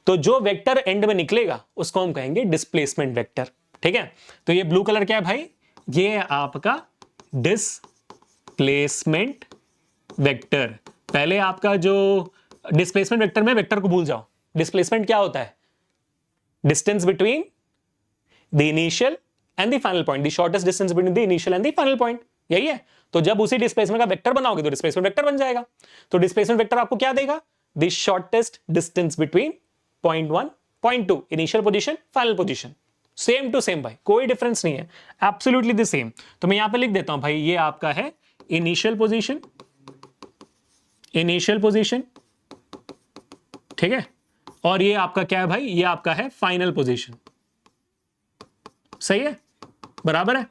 तो जो वेक्टर एंड में निकलेगा उसको हम कहेंगे डिस्प्लेसमेंट वेक्टर। ठीक है, तो ये ब्लू कलर क्या है भाई? ये है आपका डिस्प्लेसमेंट वेक्टर। पहले आपका जो डिस्प्लेसमेंट वेक्टर में वेक्टर को भूल जाओ, डिस्प्लेसमेंट क्या होता है? Distance between the initial and the final point, the shortest distance between the initial and the final point, यही है। तो जब उसी डिस्प्लेसमेंट का वेक्टर बनाओगे तो डिस्प्लेसमेंट वेक्टर बन जाएगा। तो डिस्प्लेसमेंट वेक्टर आपको क्या देगा? The shortest distance between point 1 point 2, initial position final position, same to same भाई, कोई डिफरेंस नहीं है, एब्सोल्युटली द सेम। तो मैं यहां पे लिख देता हूं भाई, ये आपका है इनिशियल पोजीशन, इनिशियल पोजीशन, ठीक है, और ये आपका क्या है भाई? ये आपका है फाइनल पोजीशन। सही है, बराबर है।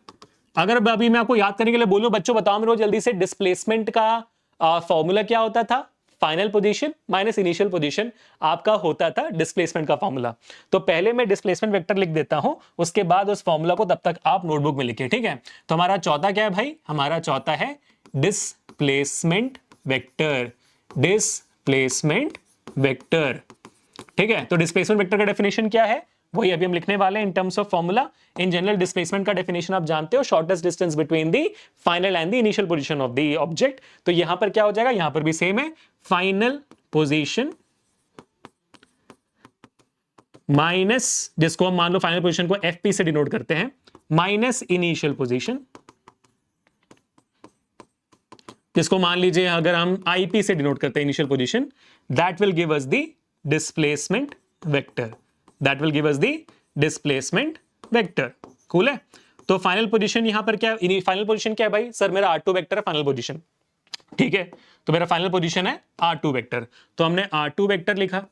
अगर अभी मैं आपको याद करने के लिए बोलूं, बच्चों बताओ मेरे को जल्दी से, डिस्प्लेसमेंट का फॉर्मूला क्या होता था? Final position minus initial position आपका होता था डिस्प्लेसमेंट का फॉर्मूला। तो पहले मैं डिस्प्लेसमेंट वेक्टर लिख देता हूं, उसके बाद उस फॉर्मूला को तब तक आप नोटबुक में लिखिए। ठीक है, तो हमारा चौथा क्या है भाई? हमारा चौथा है डिस्प्लेसमेंट वेक्टर, डिस्प्लेसमेंट वेक्टर। ठीक है, तो डिस्प्लेसमेंट वेक्टर का डेफिनेशन क्या है वही अभी हम लिखने वाले हैं in terms of formula. In general displacement का डेफिनेशन आप जानते हो, shortest distance between the final and the initial position of the object. तो यहां पर क्या हो जाएगा? यहां पर भी सेम है, फाइनल पोजीशन माइनस, जिसको हम मान लो फाइनल पोजीशन को एफपी से डिनोट करते हैं, माइनस इनिशियल पोजीशन, जिसको मान लीजिए अगर हम आईपी से डिनोट करते हैं initial position, that will give us the displacement vector, that will give us the displacement vector. Cool है। तो फाइनल पोजीशन यहां पर क्या है? फाइनल पोजीशन क्या है भाई? सर मेरा R2 वेक्टर है फाइनल पोजीशन। ठीक है, तो मेरा फाइनल पोजीशन है R2 वेक्टर, तो हमने R2 वेक्टर लिखा,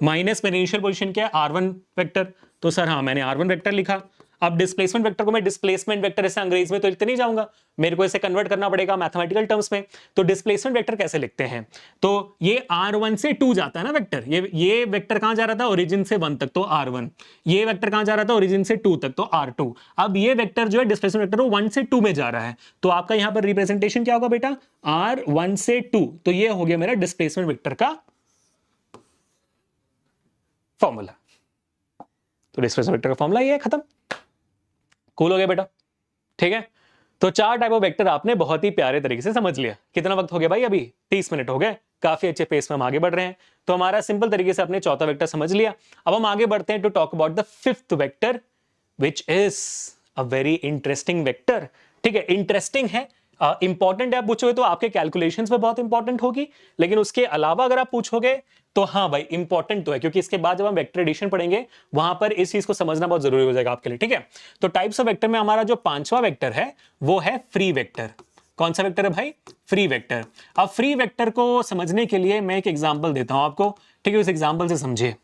माइनस मेरा इनिशियल पोजीशन क्या है? R1 vector. तो सर हाँ, मैंने R1 वेक्टर लिखा। अब डिस्प्लेसमेंट वेक्टर को मैं डिस्प्लेसमेंट वेक्टर ऐसे अंग्रेजी में तो लिखते नहीं जाऊंगा, मेरे को इसे कन्वर्ट करना पड़ेगा मैथमेटिकल टर्म्स में। तो डिस्प्लेसमेंट वेक्टर कैसे लिखते हैं? तो ये R1 से 2 जाता है ना वेक्टर, ये वेक्टर कहां जा रहा था? ओरिजिन से 1 तक तो R1, ये वेक्टर कहां जा रहा था? ओरिजिन से 2 तक तो R2। अब ये वेक्टर जो है डिस्प्लेसमेंट वेक्टर वो 1 से 2 में जा रहा है, तो आपका यहां पर रिप्रेजेंटेशन क्या होगा बेटा? R1 से 2, तो ये हो गया मेरा डिस्प्लेसमेंट वेक्टर का फॉर्मूला। तो डिस्प्लेसमेंट वेक्टर का फॉर्मूला ये है, खत्म। कूल हो गया बेटा। ठीक है, तो 4 टाइप ऑफ वेक्टर आपने बहुत ही प्यारे तरीके से समझ लिया। कितना वक्त हो गया भाई? अभी 30 मिनट हो गए। काफी अच्छे पेस में हम आगे बढ़ रहे हैं। तो हमारा सिंपल तरीके से अपने चौथा वेक्टर समझ लिया। अब हम आगे बढ़ते हैं to talk about the fifth vector which is a very interesting vector. ठीक है, इंटरेस्टिंग है, इंपॉर्टेंट है। आप पूछोगे तो आपके कैलकुलेशंस में बहुत इंपॉर्टेंट होगी, लेकिन उसके अलावा अगर आप पूछोगे तो हाँ भाई इंपॉर्टेंट तो है, क्योंकि इसके बाद जब हम वेक्टर एडिशन पढ़ेंगे वहां पर इस चीज को समझना बहुत जरूरी हो जाएगा आपके लिए। ठीक है, तो टाइप्स ऑफ वेक्टर में हमारा जो पांचवा वेक्टर है वो है फ्री वेक्टर। कौन सा वेक्टर है भाई? Free vector. अब फ्री वेक्टर को समझने के लिए मैं एक एग्जांपल देता हूं आपको। ठीक है, उस एग्जांपल से समझिए।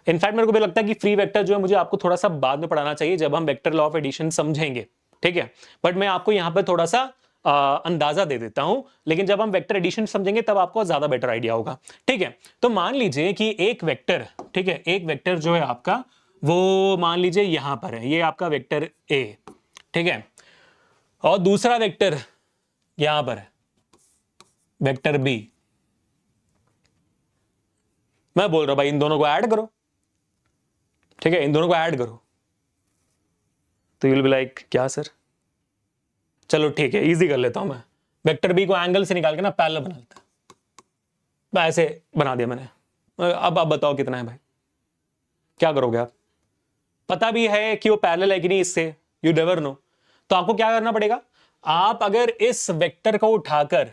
इनफैक्ट मेरे को भी लगता है कि फ्री वेक्टर जो है मुझे आपको थोड़ा सा बाद में पढ़ाना चाहिए जब हम वेक्टर लॉ ऑफ एडिशन समझेंगे। ठीक है, बट मैं आपको यहां पर थोड़ा सा अंदाजा दे देता हूं, लेकिन जब हम वेक्टर एडिशन समझेंगे तब आपको ज्यादा बेटर आइडिया होगा। ठीक है, तो मान लीजिए कि एक वेक्टर, ठीक है, एक वेक्टर जो है आपका वो मान लीजिए यहां पर है, ये आपका वेक्टर ए। ठीक है, और दूसरा वेक्टर यहां पर है, वेक्टर बी। मैं बोल रहा हूं भाई इन दोनों को ऐड करो। ठीक है, इन दोनों को ऐड करो। तो यू विल बी लाइक क्या सर? चलो ठीक है, इजी कर लेता हूं मैं। वेक्टर बी को एंगल से निकाल के ना पैरेलल बना लेता हूं। ऐसे बना दिया मैंने। अब आप बताओ कितना है भाई? क्या करोगे आप? पता भी है कि वो पैरेलल है कि नहीं इससे, यू नेवर नो। तो आपको क्या करना पड़ेगा? आप अगर इस वेक्टर को उठाकर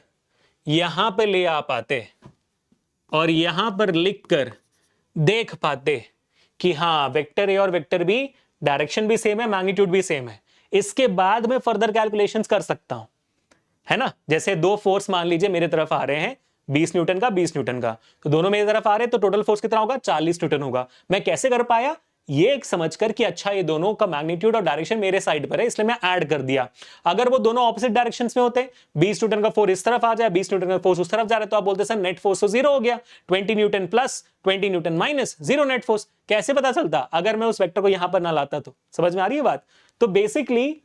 यहां पे ले आ पाते और यहां पर लिखकर देख पाते कि हाँ वेक्टर ए और वेक्टर बी डायरेक्शन भी सेम है, मैग्नीट्यूड भी सेम है, इसके बाद मैं फर्दर कैलकुलेशंस कर सकता हूं, है ना। जैसे दो फोर्स मान लीजिए मेरे तरफ आ रहे हैं 20 न्यूटन का 20 न्यूटन का, तो दोनों मेरी तरफ आ रहे हैं तो टोटल फोर्स कितना होगा? 40 न्यूटन होगा। मैं कैसे कर पाया? ये एक समझकर कि अच्छा ये दोनों का मैग्नीट्यूड और डायरेक्शन मेरे साइड पर है, इसलिए मैं ऐड कर दिया। अगर वो दोनों ऑपोजिट डायरेक्शंस में होते, 20 न्यूटन का फोर्स इस तरफ आ जाए, 20 न्यूटन का फोर्स उस तरफ जा रहा है, तो आप बोलते सर नेट फोर्स तो जीरो हो गया, 20 Newton plus 20 Newton minus zero net force. कैसे पता चलता? अगर मैं उस वेक्टर को यहां पर ना लाता तो। समझ में आ रही है बात? तो बेसिकली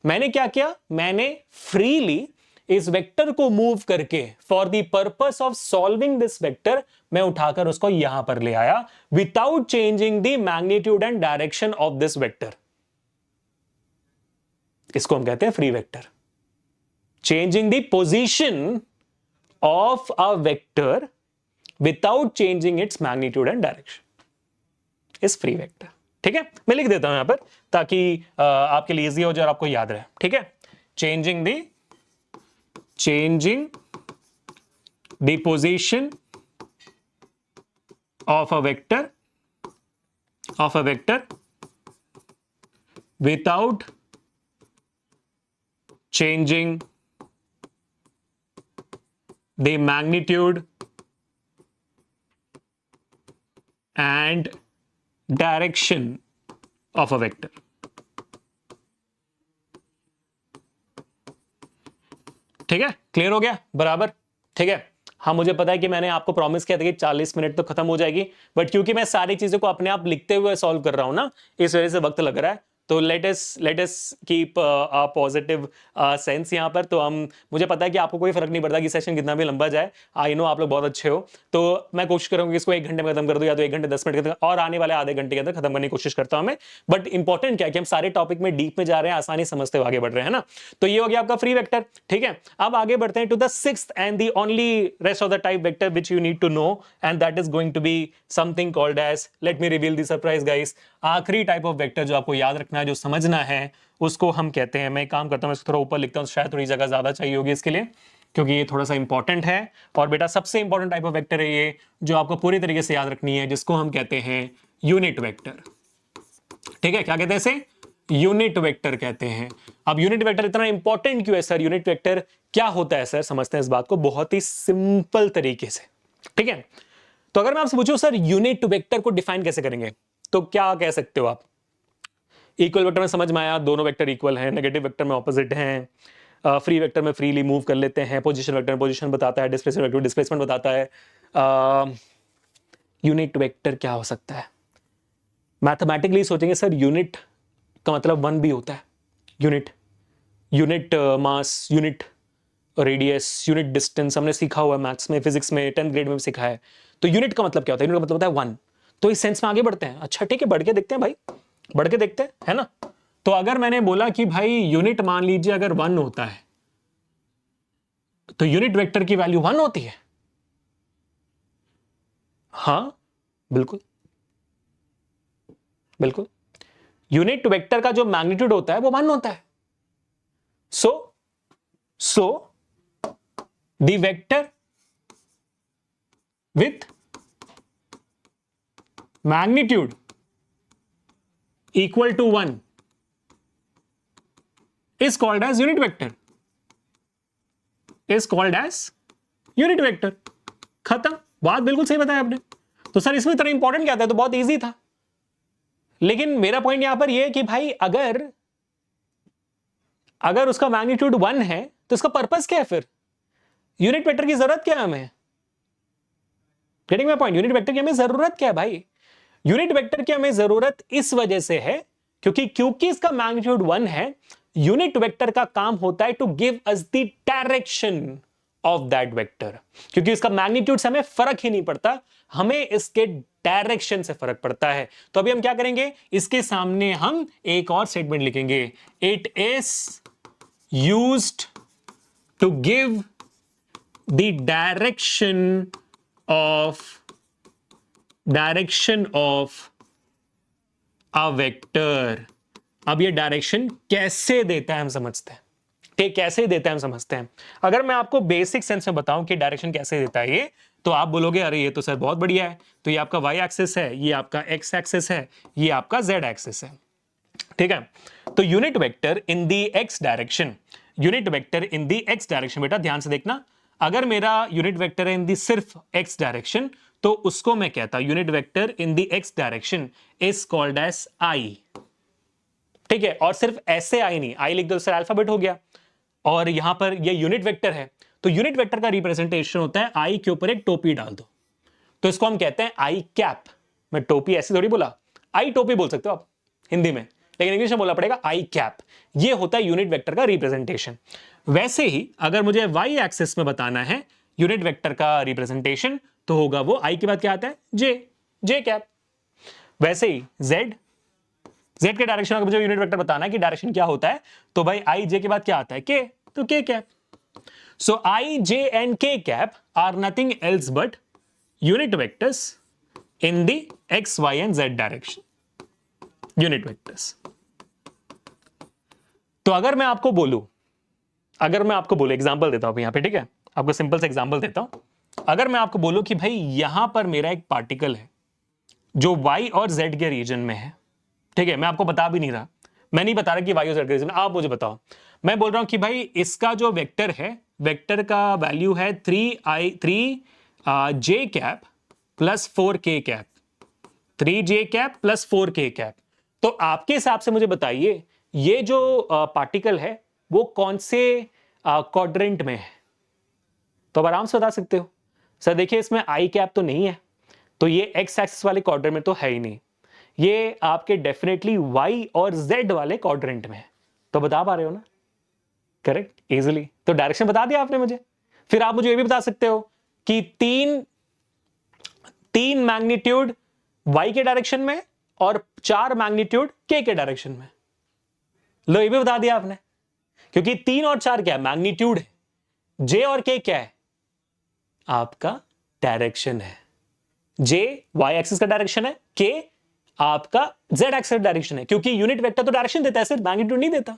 मैंने क्या किया? मैंने फ्रीली इस वेक्टर को मूव करके for the purpose of solving this vector मैं उठाकर उसको यहां पर ले आया without changing the magnitude and direction of this vector. इसको हम कहते हैं free vector. Changing the position of a vector without changing its magnitude and direction is free vector. ठीक है, मैं लिख देता हूं यहां पर ताकि आपके लिए इजी हो जाए और आपको याद रहे। ठीक है, changing the position of a vector without changing the magnitude and direction of a vector। ठीक है, क्लियर हो गया? बराबर। ठीक है, हाँ मुझे पता है कि मैंने आपको प्रॉमिस किया था कि 40 मिनट तो खत्म हो जाएगी, बट क्योंकि मैं सारी चीजों को अपने आप लिखते हुए सॉल्व कर रहा हूं ना, इस वजह से वक्त लग रहा है। तो let us keep a positive sense यहाँ पर। तो हम, मुझे पता है कि आपको कोई फर्क नहीं पड़ता कि सेशन कितना भी लंबा जाए। आई नो आप लोग बहुत अच्छे हो, तो मैं कोशिश करूंगा कि इसको 1 घंटे में खत्म कर दूं या तो 1 घंटे 10 मिनट और आने वाले आधे घंटे के अंदर खत्म करने की कोशिश करता हूं मैं। बट इंपॉर्टेंट क्या है कि हम सारे टॉपिक में डीप में जा रहे हैं, आसानी समझते हुए आगे बढ़ रहे हैं ना। तो ये हो गया आपका फ्री वेक्टर। ठीक है, अब आगे बढ़ते हैं to the sixth and the only rest of the type vector which you need to know, and that is going to be something called as, let me reveal the surprise guys. आखिरी टाइप ऑफ वेक्टर जो आपको याद रखना है, जो समझना है, उसको हम कहते हैं, मैं काम करता हूं इसको थोड़ा ऊपर लिखता हूं, शायद थोड़ी जगह ज्यादा चाहिए होगी इसके लिए, क्योंकि ये थोड़ा सा इंपॉर्टेंट है। और बेटा सबसे इंपॉर्टेंट टाइप ऑफ वेक्टर है ये, जो आपको पूरी तरीके से याद रखनी है, जिसको हम कहते हैं यूनिट वेक्टर। ठीक है, क्या कहते हैं इसे? यूनिट वेक्टर कहते हैं। अब यूनिट वेक्टर इतना इंपॉर्टेंट क्यों है सर? यूनिट वेक्टर क्या होता है सर? समझते हैं इस बात को बहुत ही सिंपल तरीके से। ठीक है, तो अगर मैं आपसे पूछूं सर यूनिट वेक्टर को डिफाइन कैसे करेंगे, तो क्या कह सकते हो आप? इक्वल वेक्टर में समझ में आया, दोनों वेक्टर इक्वल हैं। नेगेटिव वेक्टर में ऑपोजिट हैं। फ्री वेक्टर में फ्रीली मूव कर लेते हैं। पोजीशन वेक्टर में पोजीशन बताता है। डिस्प्लेसमेंट वेक्टर डिस्प्लेसमेंट बताता है। यूनिट वेक्टर क्या हो सकता है? मैथमेटिकली सोचेंगे सर, यूनिट का मतलब 1 भी होता है। Unit mass, unit radius, unit distance हमने सीखा हुआ है मैथ्स में, फिजिक्स में 10th ग्रेड में भी सीखा है। तो यूनिट का मतलब क्या होता है? यूनिट का मतलब होता है 1। तो इस सेंस में आगे बढ़ते हैं। अच्छा ठीक है, बढ़ के देखते हैं भाई, बढ़ के देखते हैं, है ना। तो अगर मैंने बोला कि भाई यूनिट मान लीजिए अगर 1 होता है तो यूनिट वेक्टर की वैल्यू 1 होती है। हां, बिल्कुल बिल्कुल। यूनिट वेक्टर का जो मैग्नीट्यूड होता है वो 1 होता है। So the vector with magnitude equal to 1 is called as unit vector, is called as unit vector। खत्म, बात बिल्कुल सही बताया आपने। तो सर इसमें इतना इंपॉर्टेंट क्या था? तो बहुत इजी था। लेकिन मेरा पॉइंट यहां पर यह है कि भाई अगर उसका मैग्नीट्यूड 1 है तो इसका पर्पस क्या है? फिर यूनिट वेक्टर की जरूरत क्या है हमें? Getting my point? Unit vector की हमें जरूरत क्या है भाई? यूनिट वेक्टर की हमें जरूरत इस वजह से है क्योंकि इसका मैग्नीट्यूड 1 है। यूनिट वेक्टर का काम होता है to give us the direction of that vector. क्योंकि इसका मैग्नीट्यूड से हमें फर्क ही नहीं पड़ता, हमें इसके डायरेक्शन से फर्क पड़ता है। तो अभी हम क्या करेंगे, इसके सामने हम एक और स्टेटमेंट लिखेंगे, it is used to give the direction of a vector. अब ये डायरेक्शन कैसे देता है हम समझते हैं। ठीक, कैसे देता है हम समझते हैं। अगर मैं आपको बेसिक सेंस में बताऊं कि डायरेक्शन कैसे देता है ये, तो आप बोलोगे अरे ये तो सर बहुत बढ़िया है। तो ये आपका वाई एक्सिस है, ये आपका एक्स एक्सिस है, ये आपका जेड एक्सिस है। ठीक है, तो unit vector in the x direction, unit vector in the x direction, बेटा ध्यान से देखना, अगर मेरा यूनिट वेक्टर है इन दी सिर्फ एक्स डायरेक्शन तो उसको मैं कहता unit vector in the x direction is called as i. ठीक है, और सिर्फ ऐसे आई नहीं, आई लिख दो सर अल्फाबेट हो गया, और यहां पर ये यूनिट वेक्टर है तो यूनिट वेक्टर का रिप्रेजेंटेशन होता है आई के ऊपर एक टोपी डाल दो, तो इसको हम कहते हैं आई कैप। मैं टोपी ऐसे थोड़ी बोला, आई टोपी बोल सकते हो आप हिंदी में, लेकिन इंग्लिश में बोलना पड़ेगा आई कैप। ये होता है यूनिट वेक्टर का रिप्रेजेंटेशन। वैसे ही अगर मुझे वाई एक्सिस में बताना है यूनिट वेक्टर का रिप्रेजेंटेशन तो होगा वो आई के बाद क्या आता है, जे कैप। वैसे ही जेड के डायरेक्शन अगर मुझे यूनिट वेक्टर बताना है कि डायरेक्शन क्या होता है तो भाई आई जे के बाद क्या आता है, के, तो K cap. So I J and K cap are nothing else but unit vectors in the X Y and Z direction, unit vectors. तो अगर मैं आपको बोलूं एग्जांपल देता हूं यहां पे, ठीक है, आपको सिंपल सा एग्जांपल देता हूं। अगर मैं आपको बोलूं कि भाई यहां पर मेरा एक पार्टिकल है जो y और z के रीजन में है, ठीक है, मैं आपको बता भी नहीं रहा, मैं नहीं बता रहा कि y और z के रीजन में, आप मुझे बताओ। मैं बोल रहा हूं कि भाई इसका जो वेक्टर है, वेक्टर का वैल्यू है 3j cap plus 4k cap, 3j cap plus 4k cap. तो आपके हिसाब से मुझे बताइए ये जो पार्टिकल है वो कौन से क्वाड्रेंट में है? तो आप आराम से बता सकते हो। सर देखिए इसमें आई कैप तो नहीं है, तो ये एक्स एक्सिस वाले क्वाड्रेंट में तो है ही नहीं, ये आपके डेफिनेटली वाई और जेड वाले क्वाड्रेंट में है। तो बता पा रहे हो ना? Correct, easily. तो डायरेक्शन बता दिया आपने मुझे। फिर आप मुझे ये भी बता सकते हो कि तीन मैग्नीट्यूड वाई के डायरेक्शन में और 4 मैग्नीट्यूड के डायरेक्शन में। लो ये भी बता दिया आपने, क्योंकि 3 और 4 क्या है, मैग्नीट्यूड है, जे और के क्या है, आपका डायरेक्शन है। जे वाई एक्सिस का डायरेक्शन है, के आपका जेड एक्सिस डायरेक्शन है, क्योंकि यूनिट वेक्टर तो डायरेक्शन देता है, सिर्फ मैग्नीट्यूड नहीं देता।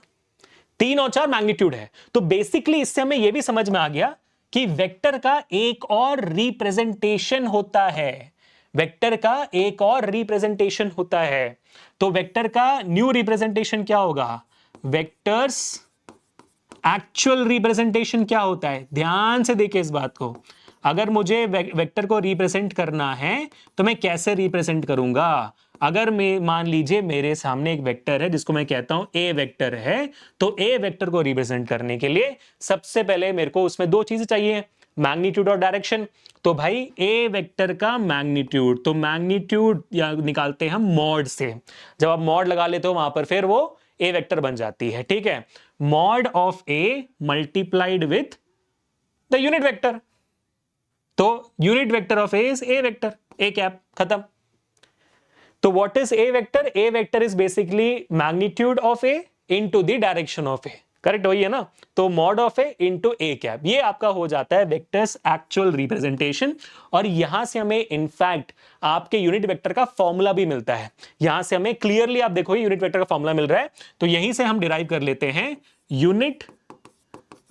3 और 4 मैग्नीट्यूड है। तो बेसिकली इससे हमें यह भी समझ में आ गया कि वेक्टर का एक और रिप्रेजेंटेशन होता है, वेक्टर का एक और रिप्रेजेंटेशन होता है। तो वेक्टर का न्यू रिप्रेजेंटेशन क्या होगा, वेक्टर्स एक्चुअल रिप्रेजेंटेशन क्या होता है? ध्यान से देखिए इस बात को। अगर मुझे वेक्टर को रिप्रेजेंट करना है तो मैं कैसे रिप्रेजेंट करूंगा? अगर मैं मान लीजिए मेरे सामने एक वेक्टर है जिसको मैं कहता हूं ए वेक्टर है, तो ए वेक्टर को रिप्रेजेंट करने के लिए सबसे पहले मेरे को उसमें 2 चीजें चाहिए, मैग्नीट्यूड और डायरेक्शन। तो भाई ए वेक्टर का मैग्नीट्यूड, तो मैग्नीट्यूड निकालते हैं हम मॉड से। जब आप मॉड लगा लेते हो वहां पर फिर वो ए वेक्टर बन जाती है, ठीक है। Mod of A multiplied with the unit vector, तो unit vector of A is A vector, A cap, खत्म। तो what is A vector? A vector is basically magnitude of A into the direction of A, correct वही है ना? तो mod of A into A cap, ये आपका हो जाता है वेक्टर्स एक्चुअल रिप्रेजेंटेशन। और यहां से हमें इनफैक्ट आपके यूनिट वेक्टर का फॉर्मूला भी मिलता है। यहां से हमें क्लियरली आप देखो यूनिट वेक्टर का फॉर्मूला मिल रहा है, तो यहीं से हम डिराइव कर लेते हैं यूनिट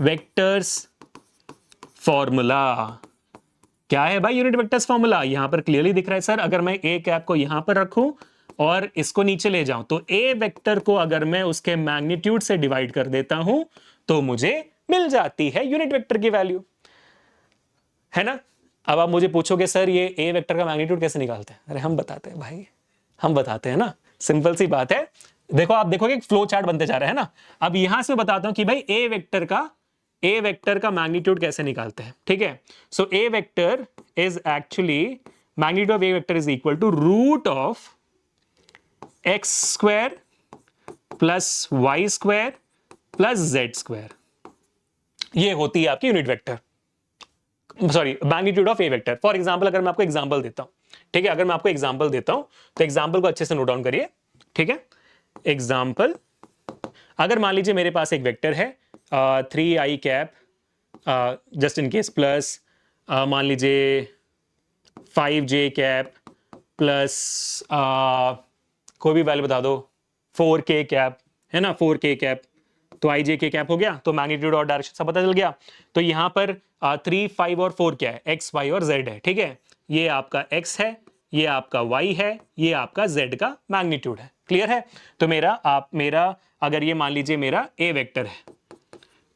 वेक्टर्स फॉर्मूला। क्या है भाई यूनिट वेक्टर्स फॉर्मूला? यहां पर क्लियरली दिख रहा है सर। अगर मैं ए कैप को यहां पर रखूं और इसको नीचे ले जाऊं, तो ए वेक्टर को अगर मैं उसके मैग्नीट्यूड से डिवाइड कर देता हूं तो मुझे मिल जाती है यूनिट वेक्टर की वैल्यू, है ना? अब आप मुझे पूछोगे सर ये ए वेक्टर का मैग्नीट्यूड कैसे निकालते हैं? अरे हम बताते हैं भाई, हम बताते हैं ना, सिंपल सी बात है। देखो आप देखोगे फ्लो चार्ट बनते जा रहा है ना। अब यहां से बताता हूं कि भाई ए वेक्टर का मैग्नीट्यूड कैसे निकालते हैं, ठीक है? So A vector is actually, magnitude of A vector is equal to root of X square plus Y square plus Z square. ये होती है आपकी unit vector, sorry magnitude of A vector. For example अगर मैं आपको एग्जांपल देता हूं, ठीक है, अगर मैं आपको एग्जांपल देता हूं तो एग्जांपल को अच्छे से नोट डाउन करिए, ठीक है? एग्जांपल, अगर मान लीजिए मेरे पास एक वेक्टर है 3i cap just in case plus मान लीजिए 5j कैप प्लस कोई भी वैल्यू बता दो 4k कैप, है ना? 4k कैप, तो ij k कैप हो गया, तो मैग्नीट्यूड और डायरेक्शन सब पता चल गया। तो यहां पर 3, 5 और 4 क्या है? x, y और z है, ठीक है? ये आपका x है, ये आपका y है, ये आपका z का मैग्नीट्यूड है। क्लियर है? तो मेरा अगर ये मान लीजिए मेरा a वेक्टर है,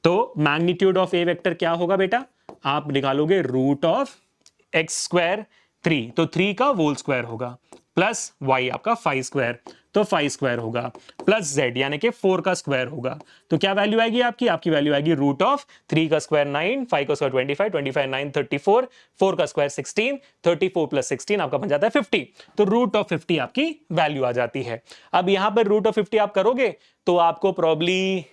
तो मैग्नीट्यूड ऑफ a वेक्टर क्या होगा बेटा? आप निकालोगे रूट ऑफ एक्स स्क्वायर 3, तो 3 का होल स्क्वायर होगा, प्लस y आपका 5 स्क्वायर, तो 5 स्क्वायर होगा, प्लस z यानी कि 4 का स्क्वायर होगा। तो क्या वैल्यू आएगी आपकी वैल्यू आएगी रूट ऑफ 3 का स्क्वायर 9, 5 का स्क्वायर 25, 25 9 34, 4 का स्क्वायर 16, 34 प्लस 16 आपका बन जाता है 50। तो रूट ऑफ 50 आपकी वैल्यू आ जाती है। अब यहां पर रूट ऑफ 50 आप करोगे तो आपको प्रॉब्ली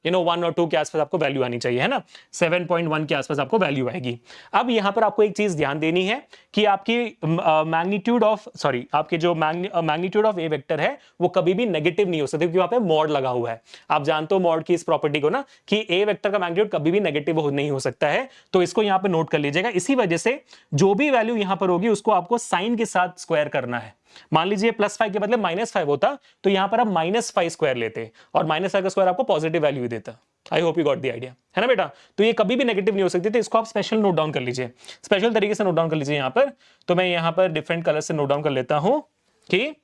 1 और 2 के आसपास आपको वैल्यू आनी चाहिए, है ना? 7.1 के आसपास आपको वैल्यू आएगी। अब यहां पर आपको एक चीज ध्यान देनी है कि आपकी मैग्नीट्यूड ऑफ आपके जो मैग्नीट्यूड ऑफ ए वेक्टर है वो कभी भी नेगेटिव नहीं हो सकता, क्योंकि वहां पे मॉड लगा हुआ है। आप जानते हो मॉड की इस प्रॉपर्टी को ना, कि ए वेक्टर का मैग्नीट्यूड कभी भी नेगेटिव नहीं हो सकता है। तो इसको यहां पर नोट कर लीजिएगा। इसी वजह से जो भी वैल्यू यहां पर होगी उसको आपको साइन के साथ स्क्वायर करना है। मान लीजिए +5 के बदले -5 होता तो यहां पर आप -5 स्क्वायर लेते और -5 का स्क्वायर आपको पॉजिटिव वैल्यू देता। I hope you got the idea, है ना बेटा? तो ये कभी भी नेगेटिव नहीं हो सकती, तो इसको आप स्पेशल नोट डाउन कर लीजिए, स्पेशल तरीके से नोट डाउन कर लीजिए यहां पर। तो मैं यहां पर डिफरेंट कलर से नोट डाउन कर लेता हूं कि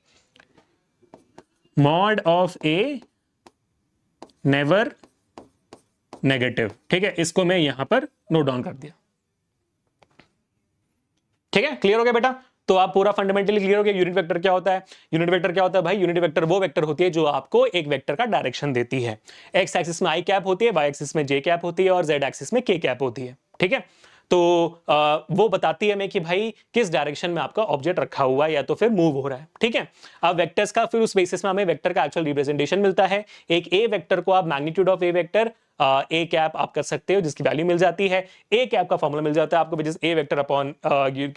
mod of A never negative, ठीक है? इसको मैं यहां पर नोट डाउन कर दिया, ठीक है? क्लियर हो गया बेटा? तो आप पूरा फंडामेंटली क्लियर हो गया। यूनिट वेक्टर क्या होता है? यूनिट वेक्टर क्या होता है भाई? यूनिट वेक्टर वो वेक्टर होती है जो आपको एक वेक्टर का डायरेक्शन देती है। एक्स एक्सिस में आई कैप होती है, वाई एक्सिस में जे कैप होती है और जेड एक्सिस में के कैप होती है, ठीक है? तो वो बताती है हमें कि भाई किस डायरेक्शन में आपका ऑब्जेक्ट रखा हुआ है या तो फिर मूव हो रहा है, ठीक है? अब वेक्टर्स का फिर उस बेसिस में हमें वेक्टर का एक्चुअल रिप्रेजेंटेशन मिलता है। एक ए वेक्टर को आप magnitude of A vector A cap आप कर सकते हो, जिसकी वैल्यू मिल जाती है। ए कैप का फॉर्मूला मिल जाता है आपको, which is A vector upon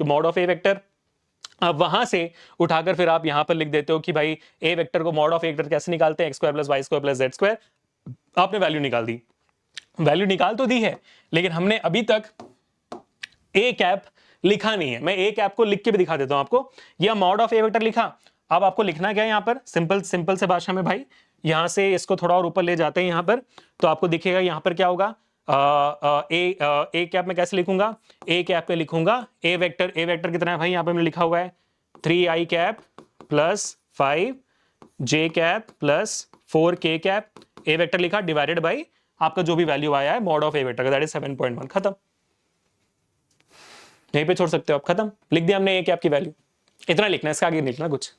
mod of A vector. अब वहां से उठाकर फिर आप यहां पर लिख देते हो कि भाई ए वेक्टर को मॉड ऑफ ए वेक्टर कैसे निकालते हैं? X square plus Y square plus Z square. आपने वैल्यू निकाल दी, वैल्यू निकाल तो दी है, लेकिन हमने अभी तक ए कैप लिखा नहीं है। मैं ए कैप को लिख के भी दिखा देता हूं आपको। यह मॉड ऑफ ए वेक्टर लिखा। अब आपको लिखना क्या है यहां पर? सिंपल से भाषा में भाई, यहां से इसको थोड़ा और ऊपर ले जाते हैं यहां पर, तो आपको दिखेगा यहां पर क्या होगा। ए कैप में कैसे लिखूंगा? ए कैप में लिखूंगा ए वेक्टर कितना है भाई? यहां पे मैंने लिखा हुआ है 3i cap plus 5j cap plus 4k cap. A vector लिखा डिवाइडेड बाई आपका जो भी वैल्यू आया है मॉड ऑफ ए वेक्टर का, दैट इज 7.1। खत्म, यहीं पे छोड़ सकते हो आप, खत्म। लिख दिया हमने ए कैप की वैल्यू, इतना लिखना है, इसका आगे लिखना कुछ।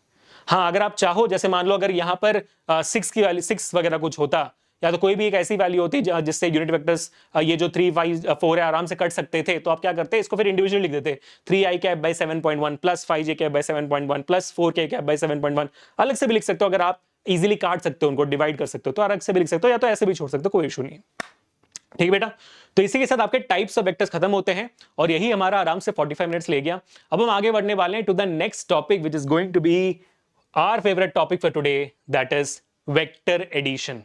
हाँ, अगर आप चाहो, जैसे मान लो अगर यहां पर 6 की वैल्यू 6 वगैरह कुछ होता, या तो कोई भी एक ऐसी वैल्यू होती जिससे यूनिट वेक्टर्स ये जो 3, 5, 4 है आराम से कट सकते थे, तो आप क्या करते? इसको फिर इंडिविजुअली लिख देते 3i cap by 7.1 plus 5j cap by 7.1 plus 4k cap by 7.1। अलग से भी लिख सकते हो, अगर आप इजीली काट सकते हो, उनको डिवाइड कर सकते हो तो अलग से भी लिख सकते हो, या तो ऐसे भी छोड़ सकते हो, कोई इशू नहीं। ठीक है बेटा। तो इसी के साथ आपके टाइप्स ऑफ वेक्टर्स खत्म होते हैं और यही हमारा आराम से 45 मिनट्स ले गया। अब हम आगे बढ़ने वाले हैं to the next topic which is going to be our favourite topic for today, that is vector addition.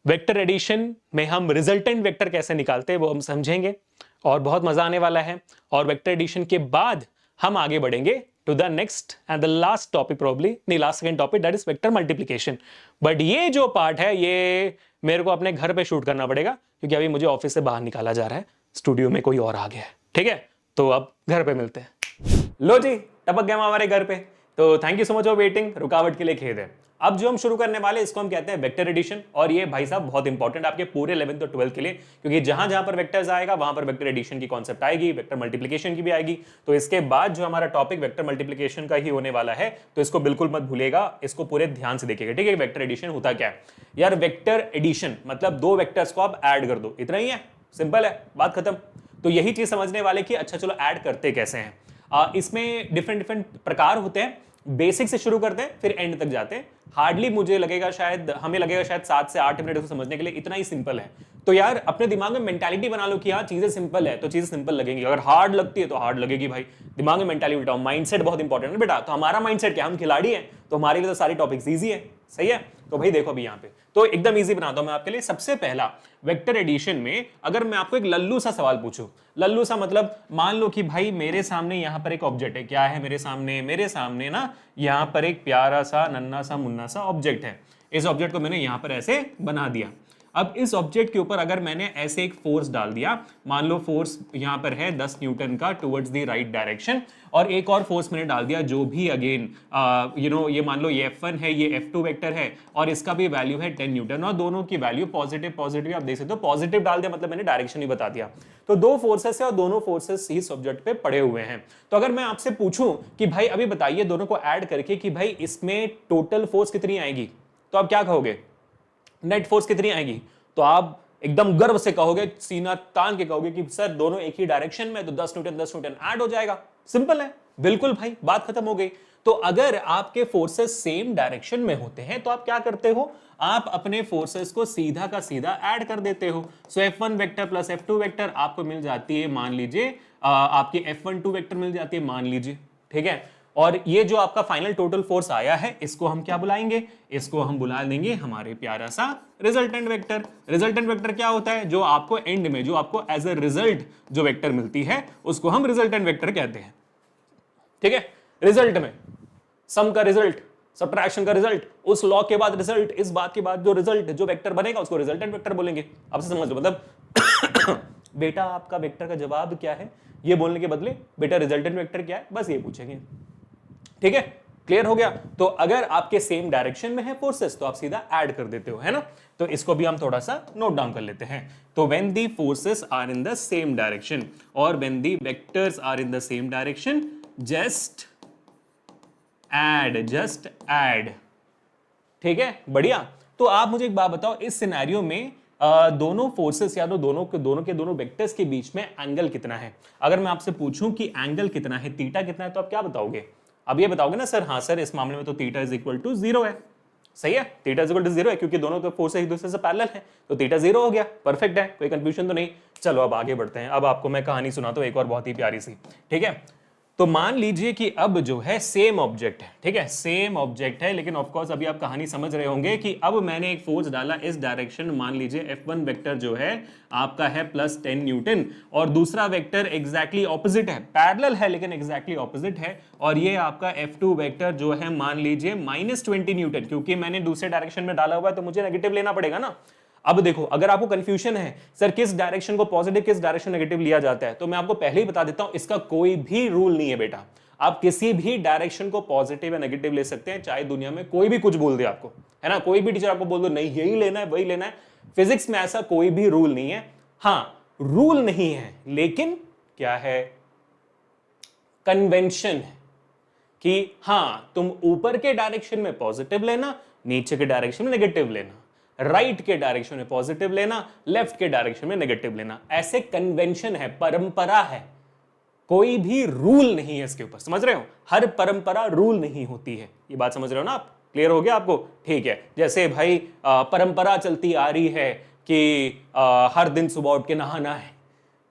Vector addition में हम रिजल्टेंट वेक्टर कैसे निकालते हैं वो हम समझेंगे और बहुत मजा आने वाला है। और वेक्टर एडिशन के बाद हम आगे बढ़ेंगे to the next and the last topic, probably नहीं last second topic, that is vector multiplication. But ये जो पार्ट है ये मेरे को अपने घर पे शूट करना पड़ेगा क्योंकि अभी मुझे ऑफिस से बाहर निकाला जा रहा है, स्टूडियो में कोई और आ गया है। ठीक है, तो अब घर पे मिलते हैं। लो जी, टपक गया हमारे घर पे। तो thank you so much for waiting, रुकावट के लिए खेद है। अब जो हम शुरू करने वाले इसको हम कहते हैं वेक्टर एडिशन, और ये भाई साहब बहुत इंपॉर्टेंट आपके पूरे 11th और 12th के लिए, क्योंकि जहां जहां पर वेक्टर्स आएगा वहां पर वेक्टर एडिशन की कॉन्सेप्ट आएगी, वेक्टर मल्टीप्लिकेशन की भी आएगी। तो इसके बाद जो हमारा टॉपिक वेक्टर मल्टीप्लिकेशन का ही होने वाला है, तो इसको बिल्कुल मत भूलिएगा, इसको पूरे ध्यान से देखिएगा। ठीक है, वेक्टर एडिशन होता क्या है यार? वेक्टर एडिशन मतलब दो वेक्टर्स को आप ऐड कर दो, इतना ही है, सिंपल है, बात खत्म। तो यही चीज समझने वाले कि अच्छा चलो ऐड करते कैसे हैं। इसमें डिफरेंट डिफरेंट प्रकार होते हैं। बेसिक से शुरू करते हैं फिर एंड तक जाते हैं। हार्डली मुझे लगेगा शायद, हमें लगेगा शायद 7 से 8 मिनट इसको समझने के लिए, इतना ही सिंपल है। तो यार अपने दिमाग में मेंटालिटी बना लो कि हाँ चीजें सिंपल है तो चीजें सिंपल लगेंगी, अगर हार्ड लगती है तो हार्ड लगेगी। भाई दिमाग में मेंटालिटी बिठाओ, माइंडसेट बहुत इंपॉर्टेंट है बेटा। तो हमारा माइंडसेट क्या, हम खिलाड़ी हैं तो हमारे लिए तो सारी टॉपिक्स इजी है, सही है। तो भाई देखो अभी यहाँ पे तो एकदम इजी बनाता हूं मैं आपके लिए। सबसे पहला वेक्टर एडिशन में अगर मैं आपको एक लल्लू सा सवाल पूछूं, लल्लू सा मतलब मान लो कि भाई मेरे सामने यहां पर एक ऑब्जेक्ट है, क्या है मेरे सामने ना यहां पर एक प्यारा सा नन्ना सा मुन्ना सा ऑब्जेक्ट है। इस ऑब्जेक्ट को मैंने यहां पर ऐसे बना दिया। अब इस ऑब्जेक्ट के ऊपर अगर मैंने ऐसे एक फोर्स डाल दिया, मान लो फोर्स यहां पर है 10 न्यूटन का टुवर्ड्स द राइट डायरेक्शन, और एक और फोर्स मैंने डाल दिया जो भी अगेन ये मान लो ये F1 है, ये F2 वेक्टर है, और इसका भी वैल्यू है 10 न्यूटन, और दोनों की वैल्यू पॉजिटिव पॉजिटिव आप देख सकते हो। पॉजिटिव डाल दिया मतलब मैंने डायरेक्शन ही बता दिया। तो दो फोर्सेस है और दोनों फोर्सेस इस ऑब्जेक्ट पे पड़े हुए हैं। तो अगर मैं आपसे पूछूं कि भाई अभी बताइए दोनों को ऐड करके कि भाई इसमें टोटल फोर्स कितनी आएगी, तो आप क्या कहोगे? नेट फोर्स कितनी आएगी? तो आप एकदम गर्व से कहोगे, सीना तान के कहोगे कि सर दोनों एक ही डायरेक्शन में, तो 10 न्यूटन ऐड हो जाएगा। सिंपल है, बिल्कुल भाई, बात खत्म हो गई। तो अगर आपके फोर्सेस सेम डायरेक्शन में होते हैं तो आप क्या करते हो? आप अपने फोर्सेस को सीधा का सीधा ऐड कर देते हो। सो F1 vector plus F2 vector आपको मिल जाती है, मान लीजिए आपकी F12 वेक्टर मिल जाती है, मान लीजिए, ठीक है। और ये जो आपका फाइनल टोटल फोर्स आया है इसको हम क्या बुलाएंगे? इसको हम बुला देंगे हमारे प्यारा सा रिजल्टेंट वेक्टर। रिजल्टेंट वेक्टर क्या होता है? जो आपको एंड में, जो आपको एज ए रिजल्ट जो वेक्टर मिलती है उसको हम रिजल्टेंट वेक्टर कहते हैं। ठीक है, रिजल्ट में सम का रिजल्ट, सब्ट्रैक्शन का रिजल्ट, उस लॉ के बाद रिजल्ट, इस बात के बाद जो रिजल्ट जो वेक्टर बनेगा उसको रिजल्टेंट वेक्टर बोलेंगे। अब से समझ लो, मतलब बेटा आपका वेक्टर का जवाब क्या है ये बोलने के बदले बेटा रिजल्टेंट वेक्टर क्या है, बस ये पूछेंगे। ठीक है, क्लियर हो गया? तो अगर आपके सेम डायरेक्शन में है फोर्सेस तो आप सीधा ऐड कर देते हो, है ना। तो इसको भी हम थोड़ा सा नोट डाउन कर लेते हैं। तो when the forces are in the same direction और when the vectors are in the same direction, just add. ठीक है, बढ़िया। तो आप मुझे एक बात बताओ, इस सिनेरियो में दोनों फोर्सेस या तो दोनों के दोनों वेक्टर्स के बीच में एंगल कितना है? अगर मैं आपसे पूछूं कि एंगल कितना है, थीटा कितना है, तो आप क्या बताओगे? अब ये बताओगे ना सर, हाँ सर इस मामले में तो थीटा इज इक्वल टू 0 है। सही है, थीटा इज इक्वल टू 0 है क्योंकि दोनों तो फोर्स एक दूसरे से पैरेलल है, तो थीटा 0 हो गया, परफेक्ट है, कोई कंफ्यूजन तो नहीं। चलो अब आगे बढ़ते हैं। अब आपको मैं कहानी सुनाता हूं एक और बहुत ही प्यारी सी। ठीक है, तो मान लीजिए कि अब जो है सेम ऑब्जेक्ट है, ठीक है, सेम ऑब्जेक्ट है, लेकिन ऑफ कोर्स अभी आप कहानी समझ रहे होंगे कि अब मैंने एक फोर्स डाला इस डायरेक्शन, मान लीजिए F1 वेक्टर जो है आपका है प्लस 10 न्यूटन, और दूसरा वेक्टर एग्जैक्टली ऑपोजिट है, पैरेलल है लेकिन एग्जैक्टली ऑपोजिट है, और ये आपका F2 वेक्टर जो है मान लीजिए -20 न्यूटन, क्योंकि मैंने दूसरे डायरेक्शन में डाला हुआ है तो मुझे नेगेटिव लेना पड़ेगा ना। अब देखो, अगर आपको कंफ्यूजन है सर किस डायरेक्शन को पॉजिटिव किस डायरेक्शन नेगेटिव लिया जाता है, तो मैं आपको पहले ही बता देता हूं इसका कोई भी रूल नहीं है बेटा। आप किसी भी डायरेक्शन को पॉजिटिव या नेगेटिव ले सकते हैं, चाहे दुनिया में कोई भी कुछ बोल दे आपको, है ना। कोई भी टीचर आपको बोल दो नहीं यही लेना है वही लेना है, फिजिक्स में ऐसा कोई भी रूल नहीं है। हाँ, रूल नहीं है लेकिन क्या है, कन्वेंशन है कि हाँ तुम ऊपर के डायरेक्शन में पॉजिटिव लेना, नीचे के डायरेक्शन में नेगेटिव लेना, राइट के डायरेक्शन में पॉजिटिव लेना, लेफ्ट के डायरेक्शन में नेगेटिव लेना। ऐसे कन्वेंशन है, परंपरा है, कोई भी रूल नहीं है इसके ऊपर। समझ रहे हो, हर परंपरा रूल नहीं होती है। ये बात समझ रहे हो ना आप? क्लियर हो गया आपको? ठीक है, जैसे भाई परंपरा चलती आ रही है कि हर दिन सुबह उठ के नहाना है,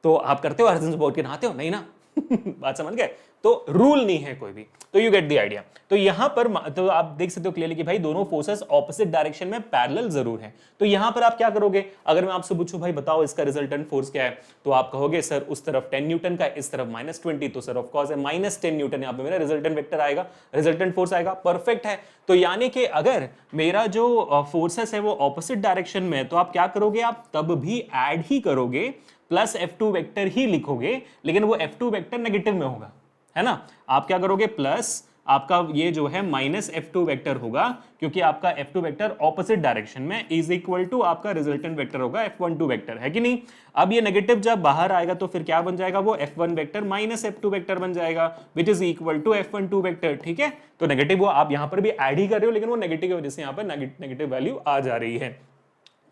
तो आप करते हो हर दिन सुबह उठ के नहाते हो? नहीं ना। बात समझ गए? तो रूल नहीं है कोई भी, तो यू गेट द आइडिया। तो यहां पर तो आप देख सकते हो क्लियरली कि भाई दोनों फोर्सेस ऑपोजिट डायरेक्शन में पैरेलल जरूर है। तो यहां पर आप क्या करोगे, अगर मैं आपसे पूछूं भाई बताओ इसका रिजल्टेंट फोर्स क्या है, तो आप कहोगे सर उस तरफ 10 न्यूटन का, इस तरफ -20, तो सर ऑफ कोर्स है -10 न्यूटन, यहां पे मेरा रिजल्टेंट वेक्टर आएगा, रिजल्टेंट फोर्स आएगा। परफेक्ट है। तो यानी कि अगर मेरा जो फोर्सेस है वो ऑपोजिट डायरेक्शन में है, तो आप क्या करोगे, आप तब भी ऐड ही करोगे, प्लस F2 वेक्टर ही लिखोगे, लेकिन वो F2 वेक्टर नेगेटिव में होगा, है ना। आप क्या करोगे, प्लस आपका ये जो है -F2 वेक्टर होगा, क्योंकि आपका F2 वेक्टर ऑपोजिट डायरेक्शन में, इज इक्वल टू आपका रिजल्टेंट वेक्टर होगा F12 वेक्टर, है कि नहीं। अब ये नेगेटिव जब बाहर आएगा तो फिर क्या बन जाएगा, वो F1 वेक्टर -F2 वेक्टर बन जाएगा, which is equal to F12 vector. ठीक है, तो नेगेटिव वो आप यहां पर भी ऐड ही कर रहे हो, लेकिन वो नेगेटिव की वजह से यहां पर नेगेटिव वैल्यू आ जा रही है।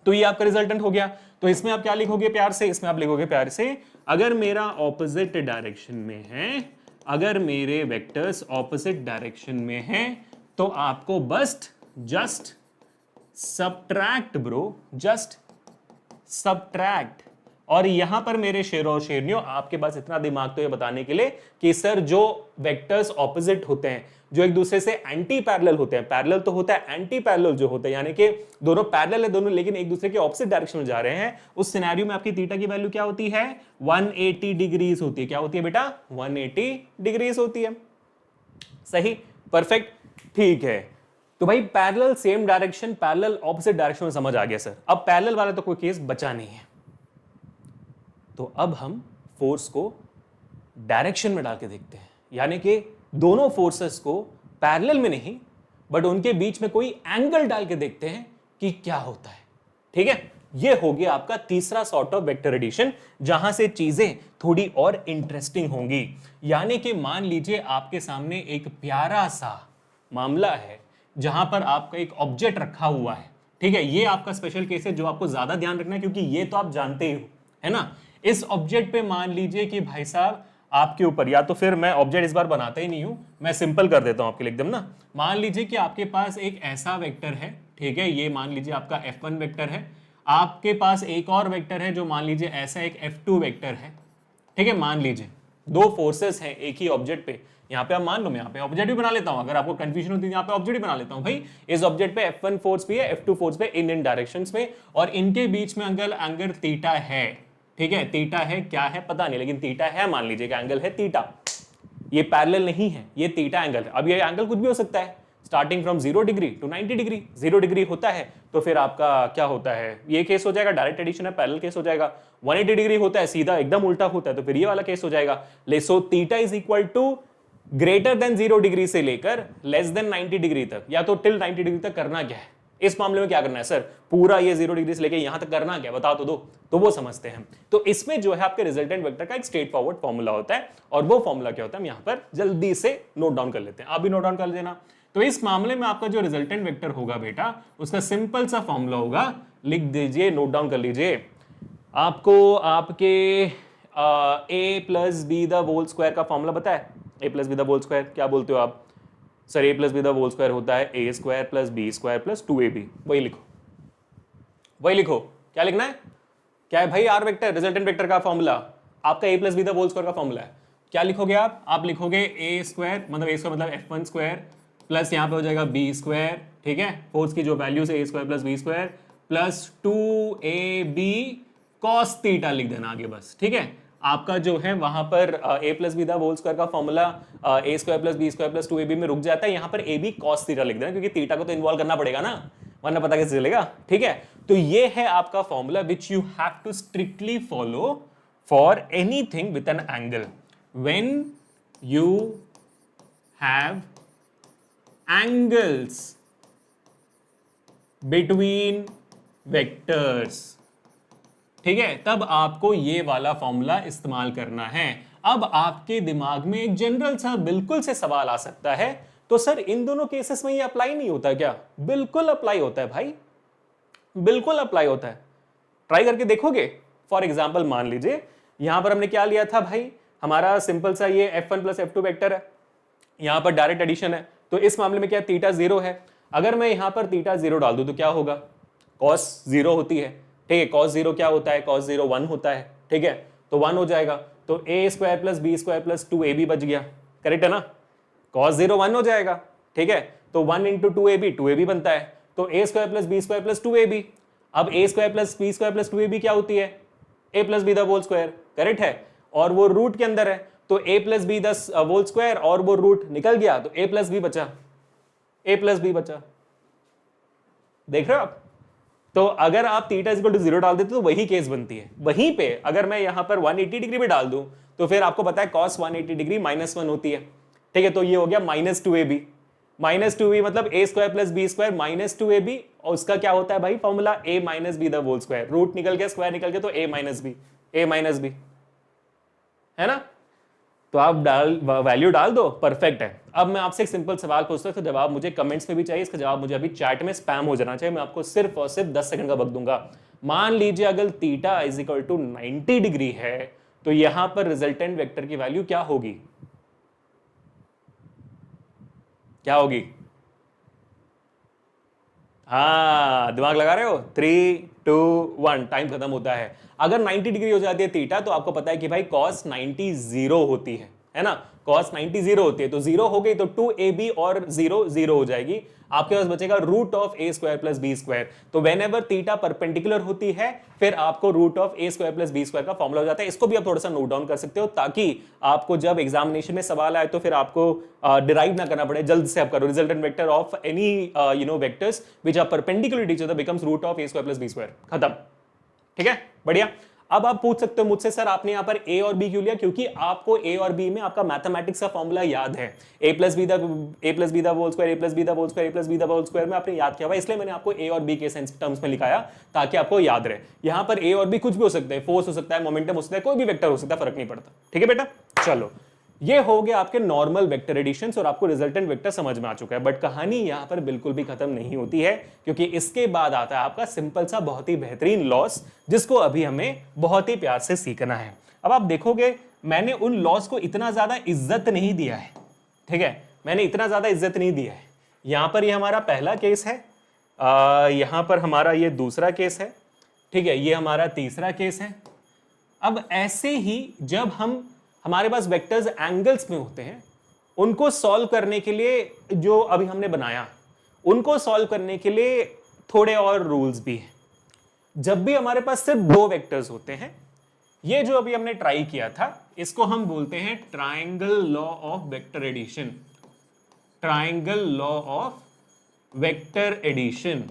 तो ये आपका रिजल्टेंट हो गया। तो इसमें आप क्या लिखोगे प्यार से, इसमें आप लिखोगे प्यार से, अगर मेरा ऑपोजिट डायरेक्शन में है, अगर मेरे वेक्टर्स ऑपोजिट डायरेक्शन में हैं, तो आपको just subtract bro, just subtract. और यहां पर मेरे शेरों और शेरनियों, आपके पास इतना दिमाग तो ये बताने के लिए कि सर जो वेक्टर्स ऑपोजिट होते हैं, जो एक दूसरे से एंटी पैरेलल होते हैं, पैरेलल तो होता है, एंटी पैरेलल जो होता है, यानी कि दोनों पैरेलल है दोनों, लेकिन एक दूसरे के ऑपोजिट डायरेक्शन में जा रहे हैं, उस सिनेरियो में आपकी थीटा की वैल्यू क्या होती है, 180 डिग्रीज होती है। क्या होती है बेटा, 180 डिग्रीज होती है। सही, परफेक्ट, ठीक है। तो भाई parallel same direction, parallel opposite direction में समझ आ गया सर। अब पैरेलल वाला तो कोई केस बचा नहीं है, तो अब हम फोर्स को डायरेक्शन में डाल के देखते हैं, यानी कि दोनों फोर्सेस को पैरेलल में नहीं, बट उनके बीच में कोई एंगल डाल के देखते हैं कि क्या होता है। ठीक है, ये हो गया आपका तीसरा सॉर्ट ऑफ वेक्टर एडिशन, जहां से चीजें थोड़ी और इंटरेस्टिंग होंगी। यानी कि मान लीजिए आपके सामने एक प्यारा सा मामला है, जहां पर आपका एक ऑब्जेक्ट रखा हुआ है। ठीक है, ये आपका स्पेशल केस है जो आपको ज्यादा ध्यान रखना है, क्योंकि ये तो आप जानते ही हो, है ना। इस ऑब्जेक्ट पे मान लीजिए कि भाई साहब आपके ऊपर, या तो फिर मैं ऑब्जेक्ट इस बार बनाता ही नहीं हूं, मैं सिंपल कर देता हूं आपके लिए एकदम ना। मान लीजिए कि आपके पास एक ऐसा वेक्टर है, ठीक है, ये मान लीजिए आपका F1 वेक्टर है, आपके पास एक और वेक्टर है जो मान लीजिए ऐसा एक F2 वेक्टर है। ठीक है, मान लीजिए दो फोर्सेस हैं एक ही ऑब्जेक्ट पे, यहाँ पे आप मान लो, मैं यहाँ पे ऑब्जेक्ट भी बना लेता हूँ, अगर आपको कंफ्यूजन होती है यहाँ पे ऑब्जेक्ट भी बना लेता हूँ। भाई इस ऑब्जेक्ट पे F1 फोर्स भी है, F2 फोर्स पे इन डायरेक्शंस में, और इनके बीच में एंगल थीटा है। ठीक है, थीटा है, क्या है पता नहीं, लेकिन थीटा है, मान लीजिए कि एंगल है थीटा। ये पैरेलल नहीं है, ये थीटा एंगल है। अब ये एंगल कुछ भी हो सकता है, starting from 0 degree to 90 degree. 0 degree होता है तो फिर आपका क्या होता है, ये केस हो जाएगा, डायरेक्ट एडिशन है, पैरेलल केस हो जाएगा। 180 डिग्री होता है, सीधा एकदम उल्टा होता है, तो फिर ये वाला केस हो जाएगा। So theta is equal to greater than 0 degree से लेकर लेस देन 90 डिग्री तक, या तो टिल 90 डिग्री तक करना क्या है। इस मामले में क्या करना है सर, पूरा ये 0 डिग्री से लेकर यहां तक करना क्या, बता तो दो, तो वो समझते हैं। तो इसमें जो है आपके रिजल्टेंट वेक्टर का एक स्ट्रेट फॉरवर्ड फॉर्मूला होता है, और वो फॉर्मूला क्या होता है हम यहां पर जल्दी से नोट डाउन कर लेते हैं, आप भी नोट डाउन कर देना। तो इस मामले में आपका जो रिजल्टेंट वेक्टर होगा बेटा, उसका सिंपल सा फॉर्मूला होगा, लिख दीजिए, नोट डाउन कर लीजिए। आपको आपके a plus B the whole square का फॉर्मूला पता है, a plus B the whole square क्या बोलते हो आप sir, a plus B the whole square होता है a square plus B square plus 2ab। वही लिखो, वही लिखो, क्या लिखना है, क्या है भाई, आर वेक्टर, रिजल्टेंट वेक्टर का फॉर्मूला आपका a plus B the whole square का फॉर्मूला है। क्या लिखोगे आप लिखोगे a स्क्वायर मतलब f1 स्क्वायर प्लस यहाँ पे हो जाएगा बी स्क्वायर, ठीक है, फोर्स की जो वैल्यूज है a square plus B square plus 2ab cos theta लिख देना आगे बस। ठीक है, आपका जो है वहां पर a plus B the whole square का formula a square plus B square plus 2ab में रुक जाता है, यहाँ पर ab cos थीटा लिख देना, क्योंकि थीटा को तो इन्वॉल्व करना पड़ेगा ना, वरना पता कैसे चलेगा। ठीक है, तो ये है आपका formula which you have to strictly follow for anything with an angle. When you have angles between vectors, ठीक है, तब आपको ये वाला फॉर्मूला इस्तेमाल करना है। अब आपके दिमाग में एक जनरल सा बिल्कुल से सवाल आ सकता है, तो सर इन दोनों केसेस में ये अप्लाई नहीं होता क्या? बिल्कुल अप्लाई होता है भाई, बिल्कुल अप्लाई होता है। ट्राई करके देखोगे। फॉर एग्जाम्पल मान लीजिए यहां पर हमने क्या लिया था भाई, हमारा सिंपल सा ये F1 प्लस F2 वेक्टर है, यहां पर डायरेक्ट एडिशन है, तो इस मामले में क्या थीटा 0 है। अगर मैं यहां पर थीटा 0 डाल दूं तो क्या होगा, कॉस 0 होती है, ठीक है, cos 0 क्या होता है, cos 0 1 होता है, ठीक है, तो 1 हो जाएगा, तो a square plus B square plus 2ab बच गया, करेक्ट है ना, cos 0 1 हो जाएगा, ठीक है, तो 1 इंटू 2ab बनता है, तो a square plus B square plus 2ab, अब a square plus B square plus 2ab क्या होती है, a plus B the whole square, correct है, और वो रूट के अंदर है, तो a plus B the whole square, और वो रूट निकल गया तो a प्लस बी बचा, a प्लस बी बचा, देख रहे हो आप। तो अगर आप थीटा इक्वल टू 0 डाल देते तो वही केस बनती है। वहीं पे अगर मैं यहां पर 180 डिग्री भी डाल दूं तो फिर आपको पता है cos 180 डिग्री -1 होती है, ठीक है, तो ये हो गया -2ab, -2b मतलब a square plus B square -2ab, और उसका क्या होता है भाई formula a minus b the whole square, root निकल गया स्क्वायर निकल गया तो a माइनस बी है ना। तो आप वैल्यू डाल दो, परफेक्ट है। अब मैं आपसे एक सिंपल सवाल पूछता हूं, तो जवाब मुझे कमेंट्स में भी चाहिए, इसका जवाब मुझे अभी चैट में स्पैम हो जाना चाहिए, मैं आपको सिर्फ और सिर्फ 10 सेकंड का वक्त दूंगा। मान लीजिए अगर theta is equal to 90 degree है तो यहां पर रिजल्टेंट वेक्टर की वैल्यू क्या होगी, क्या होगी, हाँ दिमाग लगा रहे हो, 3 2 1 टाइम खत्म होता है। अगर 90 डिग्री हो जाती है थीटा तो आपको पता है कि भाई cos 90 0 होती है ना, cos 90 0 होती है, तो 0 हो गई तो 2ab और 0 0 हो जाएगी, आपके पास बचेगा root of a square plus B square. तो वेन एवर थीटा परपेंडिकुलर होती है फिर आपको root of a square plus B square का फॉर्मूला हो जाता है। इसको भी आप थोड़ा सा नोट डाउन कर सकते हो ताकि आपको जब एग्जामिनेशन में सवाल आए तो फिर आपको डिराइव ना करना पड़े, जल्द से आप करो। Resultant vector of any vectors which are perpendicular to each other becomes root of a square plus B square, खत्म, ठीक है, बढ़िया। अब आप पूछ सकते हो मुझसे सर आपने यहां पर a और b क्यों लिया, क्योंकि आपको a और b में आपका मैथमेटिक्स का फॉर्मूला याद है, a plus B the whole square, a plus B the whole square, a plus B the whole square में आपने याद किया हुआ, इसलिए मैंने आपको a और b के टर्म्स में लिखाया ताकि आपको याद रहे। यहां पर a और b कुछ भी हो सकता है, फोर्स हो सकता है, मोमेंटम हो सकता है, कोई भी वेक्टर हो सकता है, फर्क नहीं पड़ता, ठीक है बेटा। चलो ये हो गया आपके नॉर्मल वेक्टर एडिशंस और आपको रिजल्टेंट वेक्टर समझ में आ चुका है। बट कहानी यहां पर बिल्कुल भी खत्म नहीं होती है, क्योंकि इसके बाद आता है आपका सिंपल सा बहुत ही बेहतरीन लॉस, जिसको अभी हमें बहुत ही प्यार से सीखना है। अब आप देखोगे मैंने उन लॉस को इतना ज्यादा इज्जत नहीं दिया है, ठीक है, मैंने इतना ज्यादा इज्जत नहीं दिया है। यहां पर ये हमारा पहला केस है, यहां पर हमारा ये दूसरा केस है, ठीक है, ये हमारा तीसरा केस है। अब ऐसे ही जब हमारे पास वेक्टर्स एंगल्स में होते हैं, उनको सॉल्व करने के लिए जो अभी हमने बनाया, उनको सॉल्व करने के लिए थोड़े और रूल्स भी हैं। जब भी हमारे पास सिर्फ दो वेक्टर्स होते हैं, ये जो अभी हमने ट्राई किया था इसको हम बोलते हैं triangle law of vector addition, triangle law of vector addition.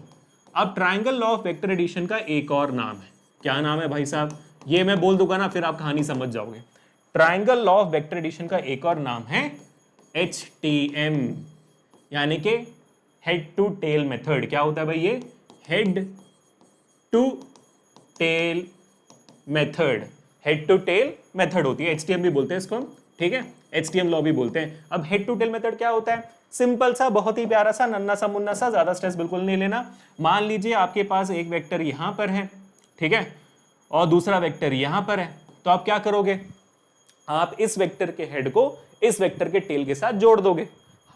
अब triangle law of vector addition का एक और नाम है, क्या नाम है भाई साहब, ये मैं बोल दूंगा ना फिर आप कहानी समझ जाओगे। Triangle law of vector addition का एक और नाम है HTM, यानी कि हेड टू टेल मेथड। क्या होता है भाई ये, head to tail method, head to tail method होती है, HTM भी बोलते हैं इसको हम, ठीक है, HTM लॉ भी बोलते हैं। अब हेड टू टेल मेथड क्या होता है, सिंपल सा, बहुत ही प्यारा सा, नन्ना सा मुन्ना सा, ज्यादा स्ट्रेस बिल्कुल नहीं लेना। मान लीजिए आपके पास एक वेक्टर यहां पर है, ठीक है, और दूसरा वेक्टर यहां पर है, तो आप क्या करोगे, आप इस वेक्टर के हेड को इस वेक्टर के टेल के साथ जोड़ दोगे।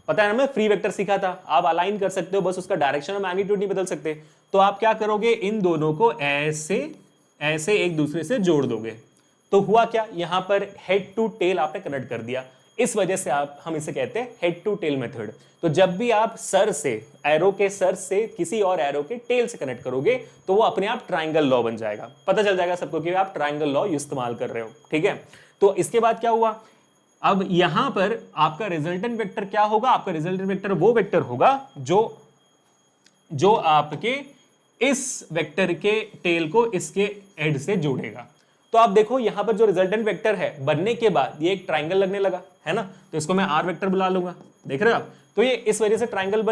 पता है ना, मैं फ्री वेक्टर सीखा था, आप अलाइन कर सकते हो, बस उसका डायरेक्शन और मैग्नीट्यूड नहीं बदल सकते। तो आप क्या करोगे, इन दोनों को ऐसे ऐसे एक दूसरे से जोड़ दोगे। तो हुआ क्या, यहां पर हेड टू टेल आपने कनेक्ट कर दिया, इस वजह से हम इसे कहते हैं हेड टू टेल मेथड। तो जब भी आप सर से, एरो के सर से किसी और एरो के टेल से कनेक्ट करोगे तो वो अपने आप ट्राइंगल लॉ बन जाएगा, पता चल जाएगा सबको कि आप ट्राइंगल लॉ इस्तेमाल कर रहे हो, ठीक है। तो इसके बाद क्या हुआ, अब यहां पर आपका रिजल्टेंट वेक्टर क्या होगा, आपका रिजल्टेंट वेक्टर वो वेक्टर होगा जो आपके इस वेक्टर के टेल को इसके हेड से जोड़ेगा। तो आप देखो यहां पर जो रिजल्टेंट वेक्टर है बनने के बाद ये एक ट्राइंगल लगने लगा है ना, तो इसको मैं आर वेक्टर बुला लूंगा, देख रहे हो आप। तो ये इस वजह से ट्राइंगल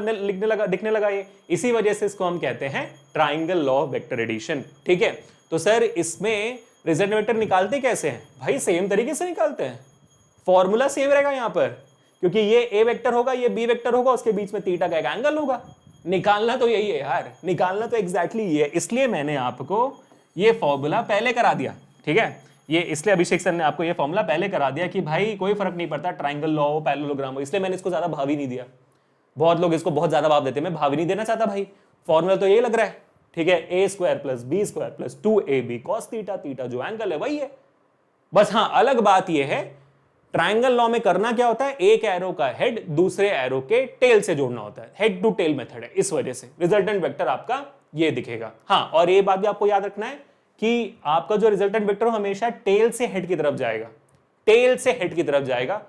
दिखने लगा ये, इसी वजह से इसको हम कहते हैं triangle law of vector addition, ठीक है। तो सर इसमें रिजल्टेंट वेक्टर निकालते कैसे हैं भाई, सेम तरीके से निकालते हैं, फॉर्मूला सेम रहेगा यहां पर, क्योंकि ये ए वेक्टर होगा, ये बी वेक्टर होगा, उसके बीच में थीटा का एक एंगल होगा। निकालना तो यही है यार, निकालना तो एग्जैक्टली ये है, इसलिए मैंने आपको ये फॉर्मूला पहले करा दिया, ठीक है। ये इसलिए अभिषेक सर ने आपको ये फॉर्मूला पहले करा दिया कि भाई कोई फर्क नहीं पड़ता ट्राइंगल लॉ हो पैरेललोग्राम हो, इसलिए मैंने इसको ज्यादा भाव ही नहीं दिया। बहुत लोग इसको बहुत ज्यादा भाव देते हैं, मैं भाव ही नहीं देना चाहता भाई, फॉर्मूला तो यही लग रहा है, ठीक है, A square plus B square plus 2ab cos theta, theta जो एंगल है वही है। बस हाँ, अलग बात यह है ट्रायंगल लॉ में करना क्या होता है, एक एरो का हेड दूसरे एरो के टेल से जोड़ना होता है, हेड टू टेल मेथड है, इस वजह से रिजल्टेंट वेक्टर आपका ये दिखेगा। हाँ, और ये बात भी आपको याद रखना है कि आपका जो रिजल्टेंट वेक्टर हमेशा टेल से हेड की तरफ जाएगा, टेल से हेड की तरफ जाएगा,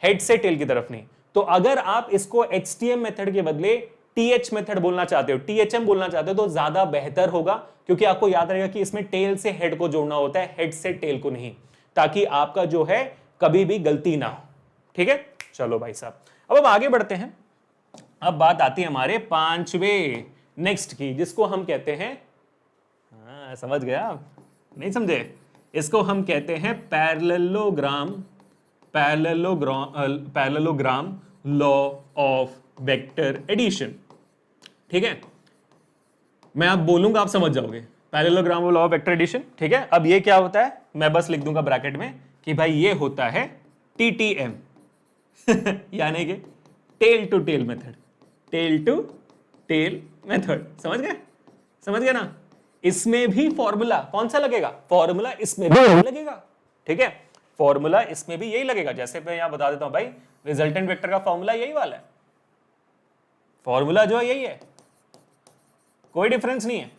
हेड से टेल की तरफ नहीं। तो अगर आप इसको HTM मेथड के बदले TH मेथड बोलना चाहते हो, THM बोलना चाहते हो तो ज्यादा बेहतर होगा, क्योंकि आपको याद रहेगा कि इसमें टेल से हेड को जोड़ना होता है, हेड से टेल को नहीं, ताकि आपका जो है कभी भी गलती ना हो। ठीक है, चलो भाई साहब, अब आगे बढ़ते हैं। अब बात आती है हमारे पांचवें नेक्स्ट की, जिसको हम कहते हैं, हाँ समझ गया आप, नहीं समझे, इसको हम कहते हैं parallelogram, parallelogram law of vector addition. ठीक है, मैं आप बोलूंगा आप समझ जाओगे, parallelogram law of vector addition. ठीक है, अब ये क्या होता है, मैं बस लिख दूंगा ब्रैकेट में कि भाई ये होता है TTM यानी कि tail to tail method, tail to tail method. समझ गए, समझ गए ना। इसमें भी फॉर्मूला कौन सा लगेगा, फॉर्मूला इसमें भी यही लगेगा। ठीक है, फॉर्मूला इसमें भी यही लगेगा। जैसे मैं यहां बता देता हूं भाई, रिजल्टेंट वेक्टर का फॉर्मूला यही वाला है, फॉर्मूला जो है यही है, कोई डिफरेंस नहीं है।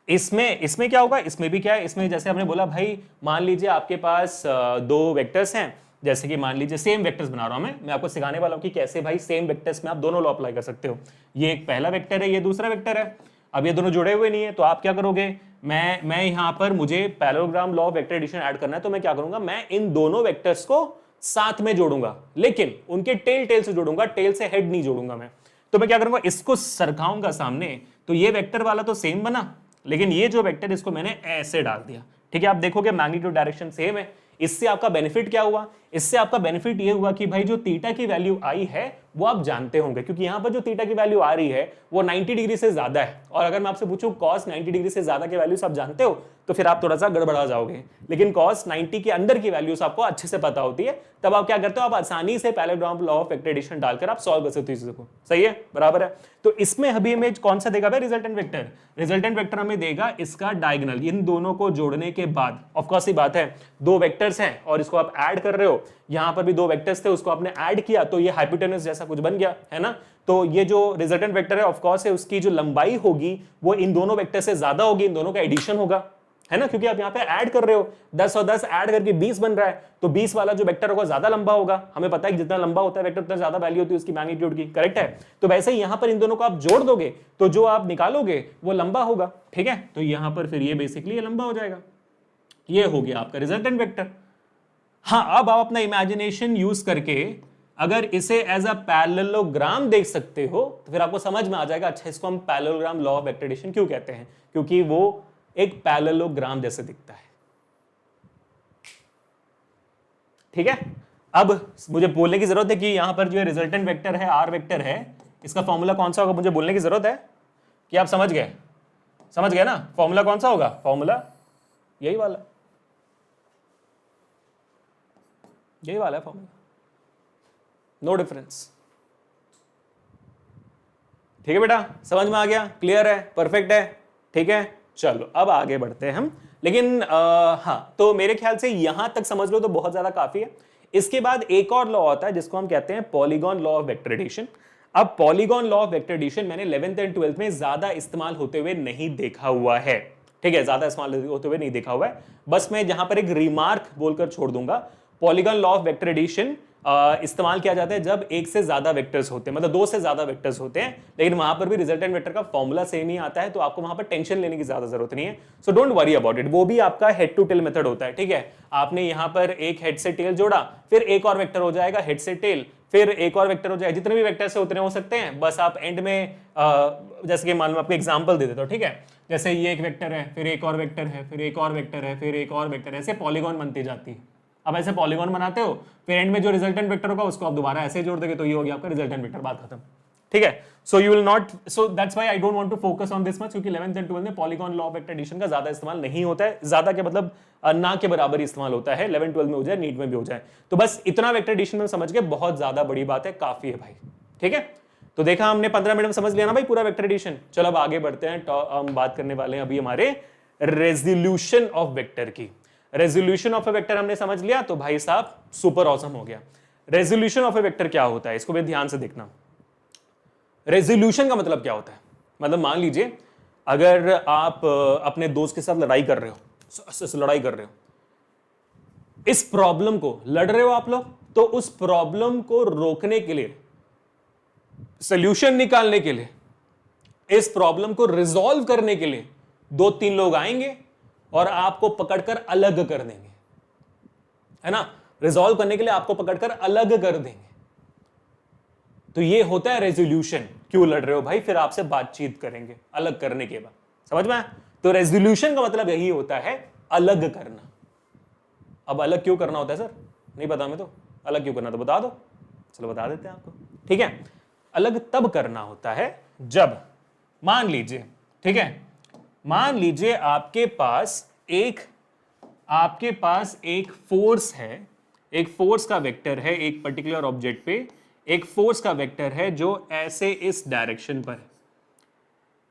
इसमें क्या होगा, इसमें भी क्या है, इसमें जैसे हमने बोला भाई, मान लीजिए आपके पास दो वेक्टर्स हैं, जैसे कि मान लीजिए सेम वेक्टर्स बना रहा हूं मैं आपको सिखाने वाला हूं कि कैसे भाई सेम वेक्टर्स में आप दोनों लॉ अप्लाई कर सकते हो। ये एक पहला वेक्टर है, ये दूसरा वेक्टर है। अब ये दोनों जुड़े हुए नहीं है, तो आप क्या करोगे, मैं यहां पर मुझे parallelogram law of vector addition add करना है, तो मैं क्या करूंगा, मैं इन दोनों वेक्टर्स को साथ में जोड़ूंगा, लेकिन उनके टेल से जोड़ूंगा, टेल से हेड नहीं जोड़ूंगा मैं। तो मैं क्या करूंगा, इसको सरकाऊंगा सामने, तो ये वेक्टर वाला तो सेम बना, लेकिन ये जो वेक्टर इसको मैंने ऐसे डाल दिया। ठीक है, आप देखोगे मैग्नीट्यूड डायरेक्शन सेम है। इससे आपका बेनिफिट क्या हुआ, इससे आपका बेनिफिट ये हुआ कि भाई जो थीटा की वैल्यू आई है वो आप जानते होंगे, क्योंकि यहां पर जो थीटा की वैल्यू आ रही है वो 90 डिग्री से ज्यादा है। और अगर मैं आपसे पूछूं cos 90 डिग्री से ज्यादा की वैल्यूज आप जानते हो, तो फिर आप थोड़ा सा गड़बड़ा जाओगे। लेकिन cos 90 के अंदर की वैल्यूज आपको अच्छे से पता होती है, तब आप क्या करते हो, आप आसानी से parallelogram law of vector addition डालकर आप सॉल्व कर सकते हो चीजों को। सही है, बराबर है। तो इसमें अभी हमें कौन सा देगा भाई, रिजल्टेंट वेक्टर। रिजल्टेंट वेक्टर हमें देगा इसका डायगोनल, इन दोनों को जोड़ने के बाद। ऑफ कोर्स ही बात है, दो वेक्टर्स हैं और इसको आप ऐड कर रहे हो, यहां पर भी दो वेक्टर्स थे, उसको आपने ऐड किया तो ये हाइपोटेनस जैसा कुछ बन गया, है ना। तो ये जो रिजल्टेंट वेक्टर है ऑफ कोर्स है, उसकी जो लंबाई होगी वो इन दोनों वेक्टर से ज्यादा होगी, इन दोनों का एडिशन होगा, है ना, क्योंकि आप यहाँ पे ऐड कर रहे हो, 10 और 10 ऐड करके 20 बन रहा है, तो 20 वाला जो वेक्टर होगा ज्यादा लंबा होगा। हमें पता है कि जितना लंबा होता है वेक्टर उतना ज्यादा वैल्यू होती है उसकी मैग्नीट्यूड की, करेक्ट है। तो वैसे ही यहां पर इन दोनों को आप जोड़ दोगे तो जो आप निकालोगे वो लंबा होगा। ठीक है, तो यहां पर फिर ये बेसिकली ये लंबा हो जाएगा, ये हो गया आपका रिजल्टेंट वेक्टर। हाँ, अब आप अपना इमेजिनेशन यूज करके अगर इसे एज अ पैरेललोग्राम देख सकते हो तो फिर आपको समझ में आ जाएगा, अच्छा इसको हम parallelogram law of vector addition क्यों कहते हैं, क्योंकि वो एक पैरेललोग्राम जैसे दिखता है। ठीक है, अब मुझे बोलने की जरूरत है कि यहां पर जो रिजल्टेंट वेक्टर है, आर वेक्टर है, इसका फॉर्मूला कौन सा होगा, मुझे बोलने की जरूरत है कि आप समझ गए, समझ गए ना। फॉर्मूला कौन सा होगा, फॉर्मूला यही वाला, यही वाला है फॉर्मूला, नो डिफरेंस। ठीक है बेटा, समझ में आ गया, क्लियर है, परफेक्ट है। ठीक है, चलो अब आगे बढ़ते हैं हम। लेकिन हाँ, तो मेरे ख्याल से यहां तक समझ लो तो बहुत ज्यादा काफी है। इसके बाद एक और लॉ होता है जिसको हम कहते हैं polygon law of vector addition. अब polygon law of vector addition मैंने 11th एंड 12th में ज्यादा इस्तेमाल होते हुए नहीं देखा हुआ है। ठीक है, ज्यादा इस्तेमाल होते हुए नहीं देखा हुआ है, बस मैं जहां पर एक रिमार्क बोलकर छोड़ दूंगा। Polygon law of vector addition इस्तेमाल किया जाता है जब एक से ज्यादा वेक्टर्स होते हैं, मतलब दो से ज्यादा वेक्टर्स होते हैं, लेकिन वहां पर भी रिजल्टेंट वेक्टर का फॉर्मूला सेम ही आता है, तो आपको वहां पर टेंशन लेने की ज्यादा जरूरत नहीं है। So don't worry about it, वो भी आपका हेड टू टेल मेथड होता है। ठीक है, आपने यहां पर एक हेड से टेल जोड़ा, फिर एक और वेक्टर हो जाएगा हेड से टेल, फिर एक और वेक्टर हो जाएगा, जितने भी वेक्टर से उतने हो सकते हैं। बस आप एंड में जैसे कि मान लो आपको एग्जांपल दे देता हूं। ठीक है, जैसे ये एक वेक्टर है, फिर एक और वेक्टर है, फिर एक और वेक्टर है, फिर एक और वेक्टर है, ऐसे पॉलीगॉन बनती जाती है। अब ऐसे पॉलीगॉन बनाते हो, फिर एंड में जो रिजल्टेंट वेक्टर होगा उसको आप दोबारा ऐसे जोड़ दोगे, तो ये हो गया आपका रिजल्टेंट वेक्टर, बात खत्म। ठीक है, so you will not, so that's why I don't want to focus on this much, क्योंकि 11th एंड 12th में polygon law of vector addition का ज्यादा इस्तेमाल नहीं होता है। ज्यादा के मतलब ना के बराबर ही इस्तेमाल होता है, 11th 12th में हो जाए, नीट में भी हो जाए। तो बस इतना वेक्टर एडिशन में समझ के बहुत ज्यादा बड़ी बात है, काफी है भाई। ठीक है, तो देखा हमने 15 मिनट में समझ लिया ना भाई पूरा वेक्टर एडिशन। चलो अब आगे बढ़ते हैं, तो हम बात करने वाले हैं अभी हमारे रेजोल्यूशन ऑफ वेक्टर की। रेजोल्यूशन ऑफ ए वेक्टर हमने समझ लिया तो भाई साहब सुपर ऑसम हो गया। रेजोल्यूशन ऑफ ए वेक्टर क्या होता है, इसको भी ध्यान से देखना। रेजोल्यूशन का मतलब क्या होता है, मतलब मान लीजिए अगर आप अपने दोस्त के साथ लड़ाई कर रहे हो, लड़ाई कर रहे हो, इस प्रॉब्लम को लड़ रहे हो आप लोग, तो उस प्रॉब्लम को रोकने के लिए, सॉल्यूशन निकालने के लिए, इस प्रॉब्लम को रिजॉल्व करने के लिए 2-3 लोग आएंगे और आपको पकड़कर अलग कर देंगे, है ना। रिजॉल्व करने के लिए आपको पकड़कर अलग कर देंगे, तो ये होता है रेजोल्यूशन। क्यों लड़ रहे हो भाई, फिर आपसे बातचीत करेंगे अलग करने के बाद, समझ में आया। तो रेजोल्यूशन का मतलब यही होता है अलग करना। अब अलग क्यों करना होता है सर, नहीं पता हमें, तो अलग क्यों करना तो बता दो। चलो बता देते हैं आपको, ठीक है। अलग तब करना होता है जब मान लीजिए, ठीक है, मान लीजिए आपके पास एक फोर्स है, एक फोर्स का वेक्टर है एक पर्टिकुलर ऑब्जेक्ट पे, एक फोर्स का वेक्टर है जो ऐसे इस डायरेक्शन पर है,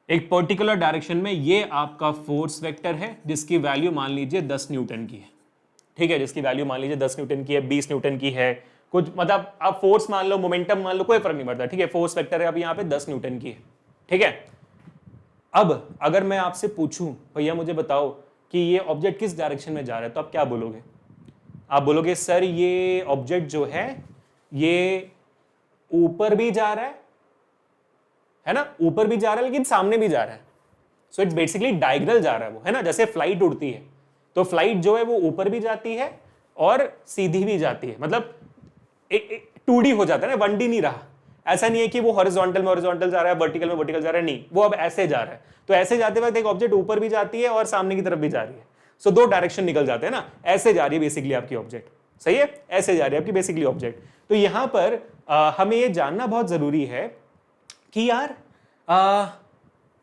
एक पर्टिकुलर डायरेक्शन में। ये आपका फोर्स वेक्टर है जिसकी वैल्यू मान लीजिए 10 न्यूटन की है, ठीक है, जिसकी वैल्यू मान लीजिए 10 न्यूटन की है, 20 न्यूटन की है, कुछ मतलब आप फोर्स मान लो, मोमेंटम मान लो, कोई फर्क नहीं पड़ता, ठीक है। फोर्स वेक्टर है अब यहाँ पे 10 न्यूटन की है, ठीक है। अब अगर मैं आपसे पूछूं भैया मुझे बताओ कि ये ऑब्जेक्ट किस डायरेक्शन में जा रहा है, तो आप क्या बोलोगे? आप बोलोगे सर ये ऑब्जेक्ट जो है ये ऊपर भी जा रहा है ना, ऊपर भी जा रहा है लेकिन सामने भी जा रहा है। सो इट्स बेसिकली डायगोनल जा रहा है वो, है ना। जैसे फ्लाइट उड़ती है तो फ्लाइट जो है वो ऊपर भी जाती है और सीधी भी जाती है, मतलब 2D हो जाता है ना, 1D नहीं रहा। ऐसा नहीं है कि वो हॉरिजॉन्टल में हॉरिजॉन्टल जा रहा है, वर्टिकल में वर्टिकल जा रहा है, नहीं, वो अब ऐसे जा रहा है। तो ऐसे जाते वक्त एक ऑब्जेक्ट ऊपर भी जाती है और सामने की तरफ भी जा रही है। सो 2 डायरेक्शन निकल जाते हैं ना, ऐसे जा रही है बेसिकली आपकी ऑब्जेक्ट, सही है, ऐसे जा रही है आपकी बेसिकली ऑब्जेक्ट। तो यहां पर हमें ये जानना बहुत जरूरी है कि यार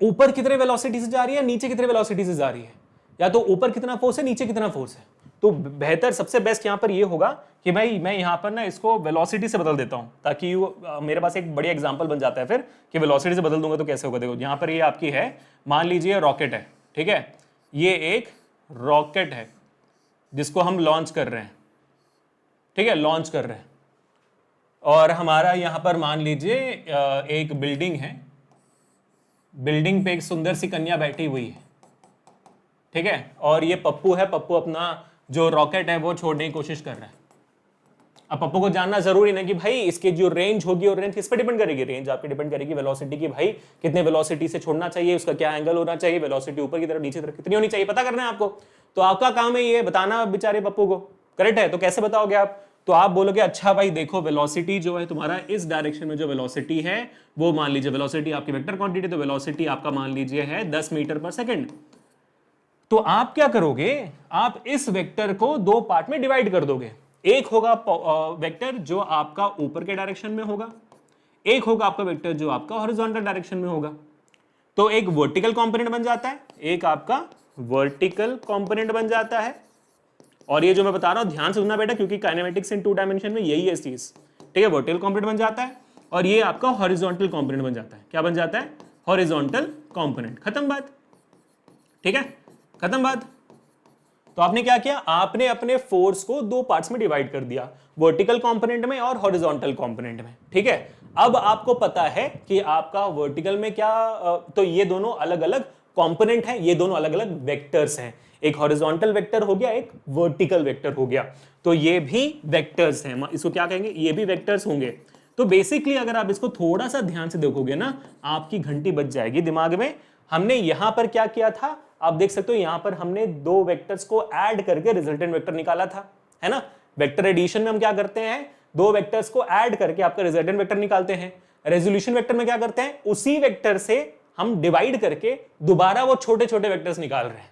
ऊपर कितने वेलोसिटी से जा रही है, नीचे कितने वेलोसिटी से जा रही है, या तो ऊपर कितना फोर्स है नीचे कितना फोर्स है। तो बेहतर सबसे बेस्ट यहां पर ये होगा कि भाई मैं यहां पर ना इसको वेलोसिटी से बदल देता हूं, ताकि मेरे पास एक बढ़िया एग्जांपल बन जाता है फिर कि वेलोसिटी से बदल दूंगा तो कैसे होगा। देखो यहां पर ये आपकी है, मान लीजिए रॉकेट है, ठीक है, ये एक रॉकेट है जिसको हम लॉन्च कर रहे हैं, ठीक है, लॉन्च कर रहे हैं। और हमारा यहां पर मान लीजिए एक बिल्डिंग है, बिल्डिंग पे एक सुंदर सी कन्या बैठी हुई है, ठीक है, और ये पप्पू है, पप्पू अपना जो रॉकेट है वो छोड़ने की कोशिश कर रहा है। अब पप्पू को जानना जरूरी नहीं कि भाई इसकी जो रेंज होगी, और रेंज किस पे डिपेंड करेगी, रेंज आपकी डिपेंड करेगी वेलोसिटी की, भाई कितने वेलोसिटी से छोड़ना चाहिए, उसका क्या एंगल होना चाहिए, वेलोसिटी ऊपर की तरफ नीचे तरफ कितनी होनी चाहिए, पता करना है आपको। तो आपका काम है ये बताना बेचारे पप्पू को, करेक्ट है। तो कैसे बताओगे आप, तो आप बोलोगे अच्छा भाई देखो वेलोसिटी जो है तुम्हारा इस डायरेक्शन में जो वेलोसिटी है वो मान लीजिए वेलोसिटी आपकी वेक्टर क्वांटिटी, तो वेलोसिटी आपका मान लीजिए है 10 मीटर पर सेकंड। तो आप क्या करोगे, आप इस वेक्टर को 2 पार्ट में डिवाइड कर दोगे। एक होगा वेक्टर जो आपका ऊपर के डायरेक्शन में होगा, एक होगा आपका वेक्टर जो आपका हॉरिजॉन्टल डायरेक्शन में होगा। तो एक वर्टिकल कंपोनेंट बन जाता है, एक आपका वर्टिकल कंपोनेंट बन जाता है। और ये जो मैं बता रहा हूं ध्यान से सुनना बेटा, क्योंकि काइनेमेटिक्स इन 2 डायमेंशन में यही है चीज, ठीक है। वर्टिकल कंपोनेंट बन जाता है और ये आपका हॉरिजॉन्टल कंपोनेंट बन जाता है। क्या बन जाता है, हॉरिजॉन्टल कंपोनेंट। खत्म बात, ठीक है, खत्म बात। तो आपने क्या किया, आपने अपने फोर्स को 2 पार्ट्स में डिवाइड कर दिया, वर्टिकल कंपोनेंट में और हॉरिजॉन्टल कंपोनेंट में, ठीक है। अब आपको पता है कि आपका वर्टिकल में क्या, तो ये दोनों अलग अलग कंपोनेंट हैं, ये दोनों अलग अलग वेक्टर्स हैं, एक हॉरिजॉन्टल वेक्टर हो गया, एक वर्टिकल वेक्टर हो गया। तो ये भी वेक्टर्स हैं, इसको क्या कहेंगे, ये भी वेक्टर्स होंगे। तो बेसिकली अगर आप इसको थोड़ा सा ध्यान से देखोगे ना, आपकी घंटी बज जाएगी दिमाग में। हमने यहां पर क्या किया था, आप देख सकते हो यहां पर हमने 2 वेक्टर्स को ऐड करके रिजल्टेंट वेक्टर निकाला था, है ना। वेक्टर एडिशन में हम क्या करते हैं, 2 वेक्टर्स को ऐड करके आपका रिजल्टेंट वेक्टर निकालते हैं। रेजोल्यूशन वेक्टर में क्या करते हैं, उसी वेक्टर से हम डिवाइड करके दोबारा वो छोटे छोटे वेक्टर्स निकाल रहे हैं,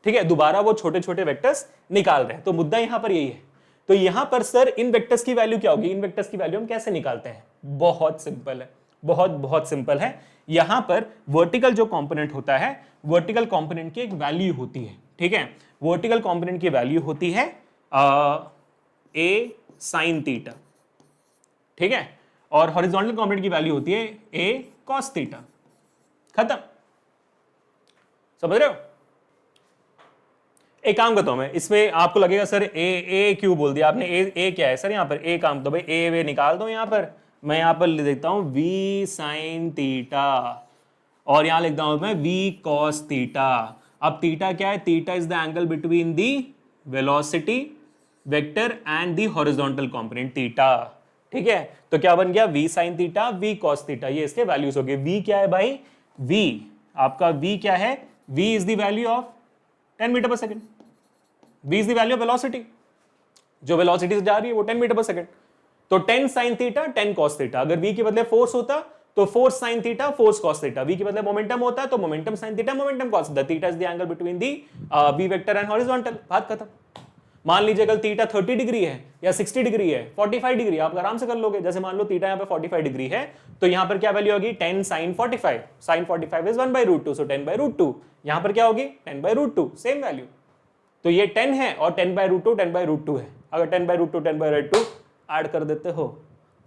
ठीक है, दोबारा वो छोटे छोटे वेक्टर्स निकाल रहे हैं। तो मुद्दा यहां पर यही है। तो यहां पर सर इन वेक्टर्स की वैल्यू क्या होगी, इन वेक्टर्स की वैल्यू हम कैसे निकालते हैं, बहुत सिंपल है, बहुत बहुत सिंपल है। यहां पर वर्टिकल जो कंपोनेंट होता है, वर्टिकल कंपोनेंट की एक वैल्यू होती है, ठीक है। वर्टिकल कंपोनेंट की वैल्यू होती है ए साइन थीटा, ठीक है। और हॉरिजॉन्टल कंपोनेंट की वैल्यू होती है a cos थीटा। खत्म, समझ रहे हो? एक काम करता हूं मैं, इसमें आपको लगेगा सर ए क्यों बोल दिया आपने, ए क्या है सर यहाँ पर? ए काम तो भाई ए वे निकाल दो यहाँ पर, मैं यहाँ पर लिख देता हूं v sin थीटा और यहां लिखता हूं मैं v cos थीटा। अब थीटा क्या है? Theta is the angle between the velocity vector and the horizontal component theta. ठीक है, तो क्या बन गया? v sin theta v cos theta, ये इसके वैल्यूज हो गए। v क्या है भाई? v आपका v क्या है? v is the value of 10 metre per second. v is the value of velocity, जो वेलोसिटी से जा रही है वो 10 मीटर पर सेकेंड। तो 10 sin थीटा 10 cos थीटा। अगर v के बदले फोर्स होता तो force sin theta force cos theta. v के बदले मोमेंटम होता तो momentum sin theta momentum cos theta. Theta is the angle between the v vector and horizontal. बात खत्म। मान लीजिए अगर थीटा 30 डिग्री है या 60 डिग्री है, 45 डिग्री, आप आराम से कर लोगे। जैसे मान लो थीटा यहाँ पे 45 डिग्री है तो यहाँ पर क्या वैल्यू होगी? 10 sin 45। sin 45 इज 1/√2, सो 10/√2। यहाँ पर क्या होगी? 10/√2, सेम वैल्यू। तो ये 10 है और 10/√2 10/√2 है। अगर 10/√2 10/√2 ऐड कर देते हो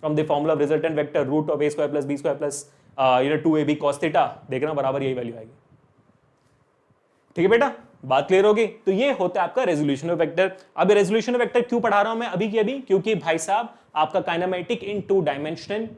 from the formula of resultant vector root of a square plus b square plus 2ab cos theta, देखना बराबर यही वैल्यू आएगी। ठीक है बेटा, बात क्लियर होगी? तो ये होता है आपका रेजोल्यूशन ऑफ वेक्टर। अब रेजोल्यूशन ऑफ वेक्टर क्यों पढ़ा रहा हूं मैं अभी की अभी? क्योंकि भाई साहब आपका काइनेमेटिक इन 2 डायमेंशन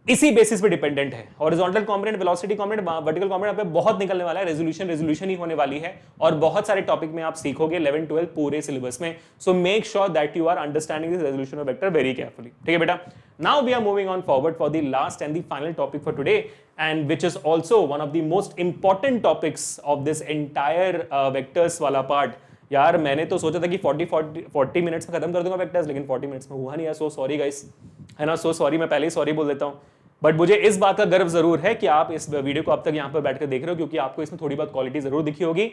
इसी बेसिस पे डिपेंडेंट है। Horizontal component, velocity component, vertical component पे बहुत निकलने वाला है। रेजोल्यूशन ही होने वाली है और बहुत सारे टॉपिक में आप सीखोगे 11 12 पूरे सिलेबस में। So make sure that you are understanding this resolution of vector very carefully. ठीक है बेटा, now we are moving on forward for the last and the final topic for today, and which is also one of the most important topics of this entire vectors वाला पार्ट। यार मैंने तो सोचा था कि 40 मिनट्स में खत्म कर दूंगा वेक्टर्स, लेकिन 40 मिनट्स में हुआ नहीं। सो सॉरी गाइस, है ना, सो सॉरी। मैं पहले ही सॉरी बोल देता हूं, बट मुझे इस बात का गर्व जरूर है कि आप इस वीडियो को अब तक यहाँ पर बैठकर देख रहे हो, क्योंकि आपको इसमें थोड़ी बहुत क्वालिटी जरूर दिखी होगी।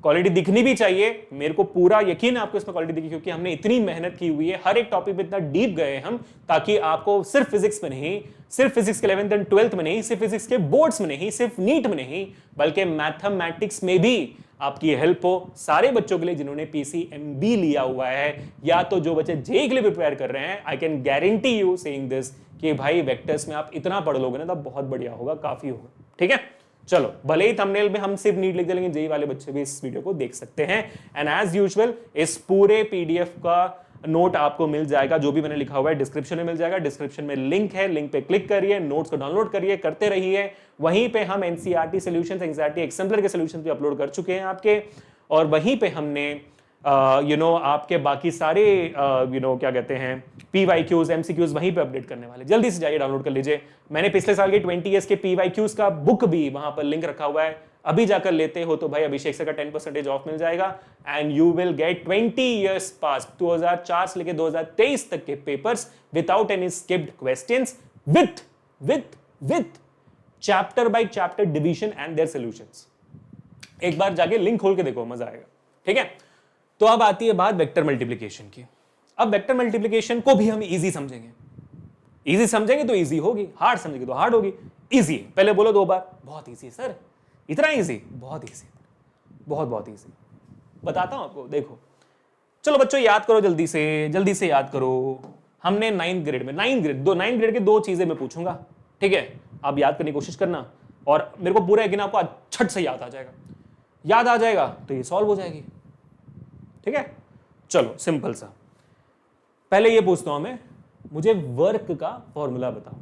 क्वालिटी दिखनी भी चाहिए, मेरे को पूरा यकीन है आपको इसमें क्वालिटी दिखी, क्योंकि हमने इतनी मेहनत की हुई है, हर एक टॉपिक में इतना डीप गए हम, ताकि आपको सिर्फ फिजिक्स में नहीं, सिर्फ फिजिक्स के 11th एंड 12th में नहीं, सिर्फ फिजिक्स के बोर्ड्स में नहीं, सिर्फ नीट में नहीं, बल्कि मैथमेटिक्स में भी आपकी हेल्प हो। सारे बच्चों के लिए जिन्होंने पीसीएमबी लिया हुआ है, या तो जो बच्चे जेईई के लिए प्रिपेयर कर रहे हैं, I can guarantee you saying this कि भाई वेक्टर्स में आप इतना पढ़ लोगे ना तो बहुत बढ़िया होगा, काफी होगा। ठीक है, चलो, भले ही थंबनेल में हम सिर्फ नीट लिख दे, लेकिन जेईई वाले बच्चे भी इस वीडियो को देख सकते हैं। एंड एज यूजुअल इस पूरे पीडीएफ का नोट आपको मिल जाएगा, जो भी मैंने लिखा हुआ है डिस्क्रिप्शन में मिल जाएगा। डिस्क्रिप्शन में लिंक है, लिंक पे क्लिक करिए, नोट्स को डाउनलोड करिए, करते रहिए। वहीं पे हम एनसीईआरटी सॉल्यूशंस, एंग्जायटी एक्सेम्पलर के सॉल्यूशंस भी अपलोड कर चुके हैं आपके, और वहीं पे हमने आपके बाकी सारे क्या कहते हैं PYQs, MCQs वहीं पे अपडेट करने वाले। जल्दी से जाइए, डाउनलोड कर लीजिए। मैंने पिछले साल के 20 ईयर्स के PYQs का बुक भी वहां पर लिंक रखा हुआ है, अभी जाकर लेते हो तो भाई अभिषेक सर का 10% ऑफ मिल जाएगा, and you will get 20 years pass, 2004 से लेकर 2023 तक के papers without any skipped questions, with chapter by chapter division and their solutions. एक बार जाके लिंक खोल के देखो, मजा आएगा। ठीक है, तो अब आती है बात वेक्टर मल्टीप्लिकेशन की। अब वेक्टर मल्टीप्लिकेशन को भी हम इजी समझेंगे। इजी समझेंगे तो इजी होगी, हार्ड समझेंगे तो हार्ड होगी। इजी पहले बोलो 2 बार। बहुत इजी सर, इतना इजी? बहुत इजी, बहुत इजी। बताता हूं आपको, देखो। चलो बच्चों याद करो, जल्दी से याद करो। हमने 9th ग्रेड में 9th ग्रेड के 2 चीजें मैं पूछूंगा, ठीक है? आप याद करने की कोशिश करना, और मेरे को पूरा यकीन आपको झट से याद आ जाएगा। याद आ जाएगा तो ये सॉल्व हो जाएगी। ठीक है, चलो सिंपल सा। पहले ये पूछता हूं मैं, मुझे वर्क का फॉर्मूला बताओ।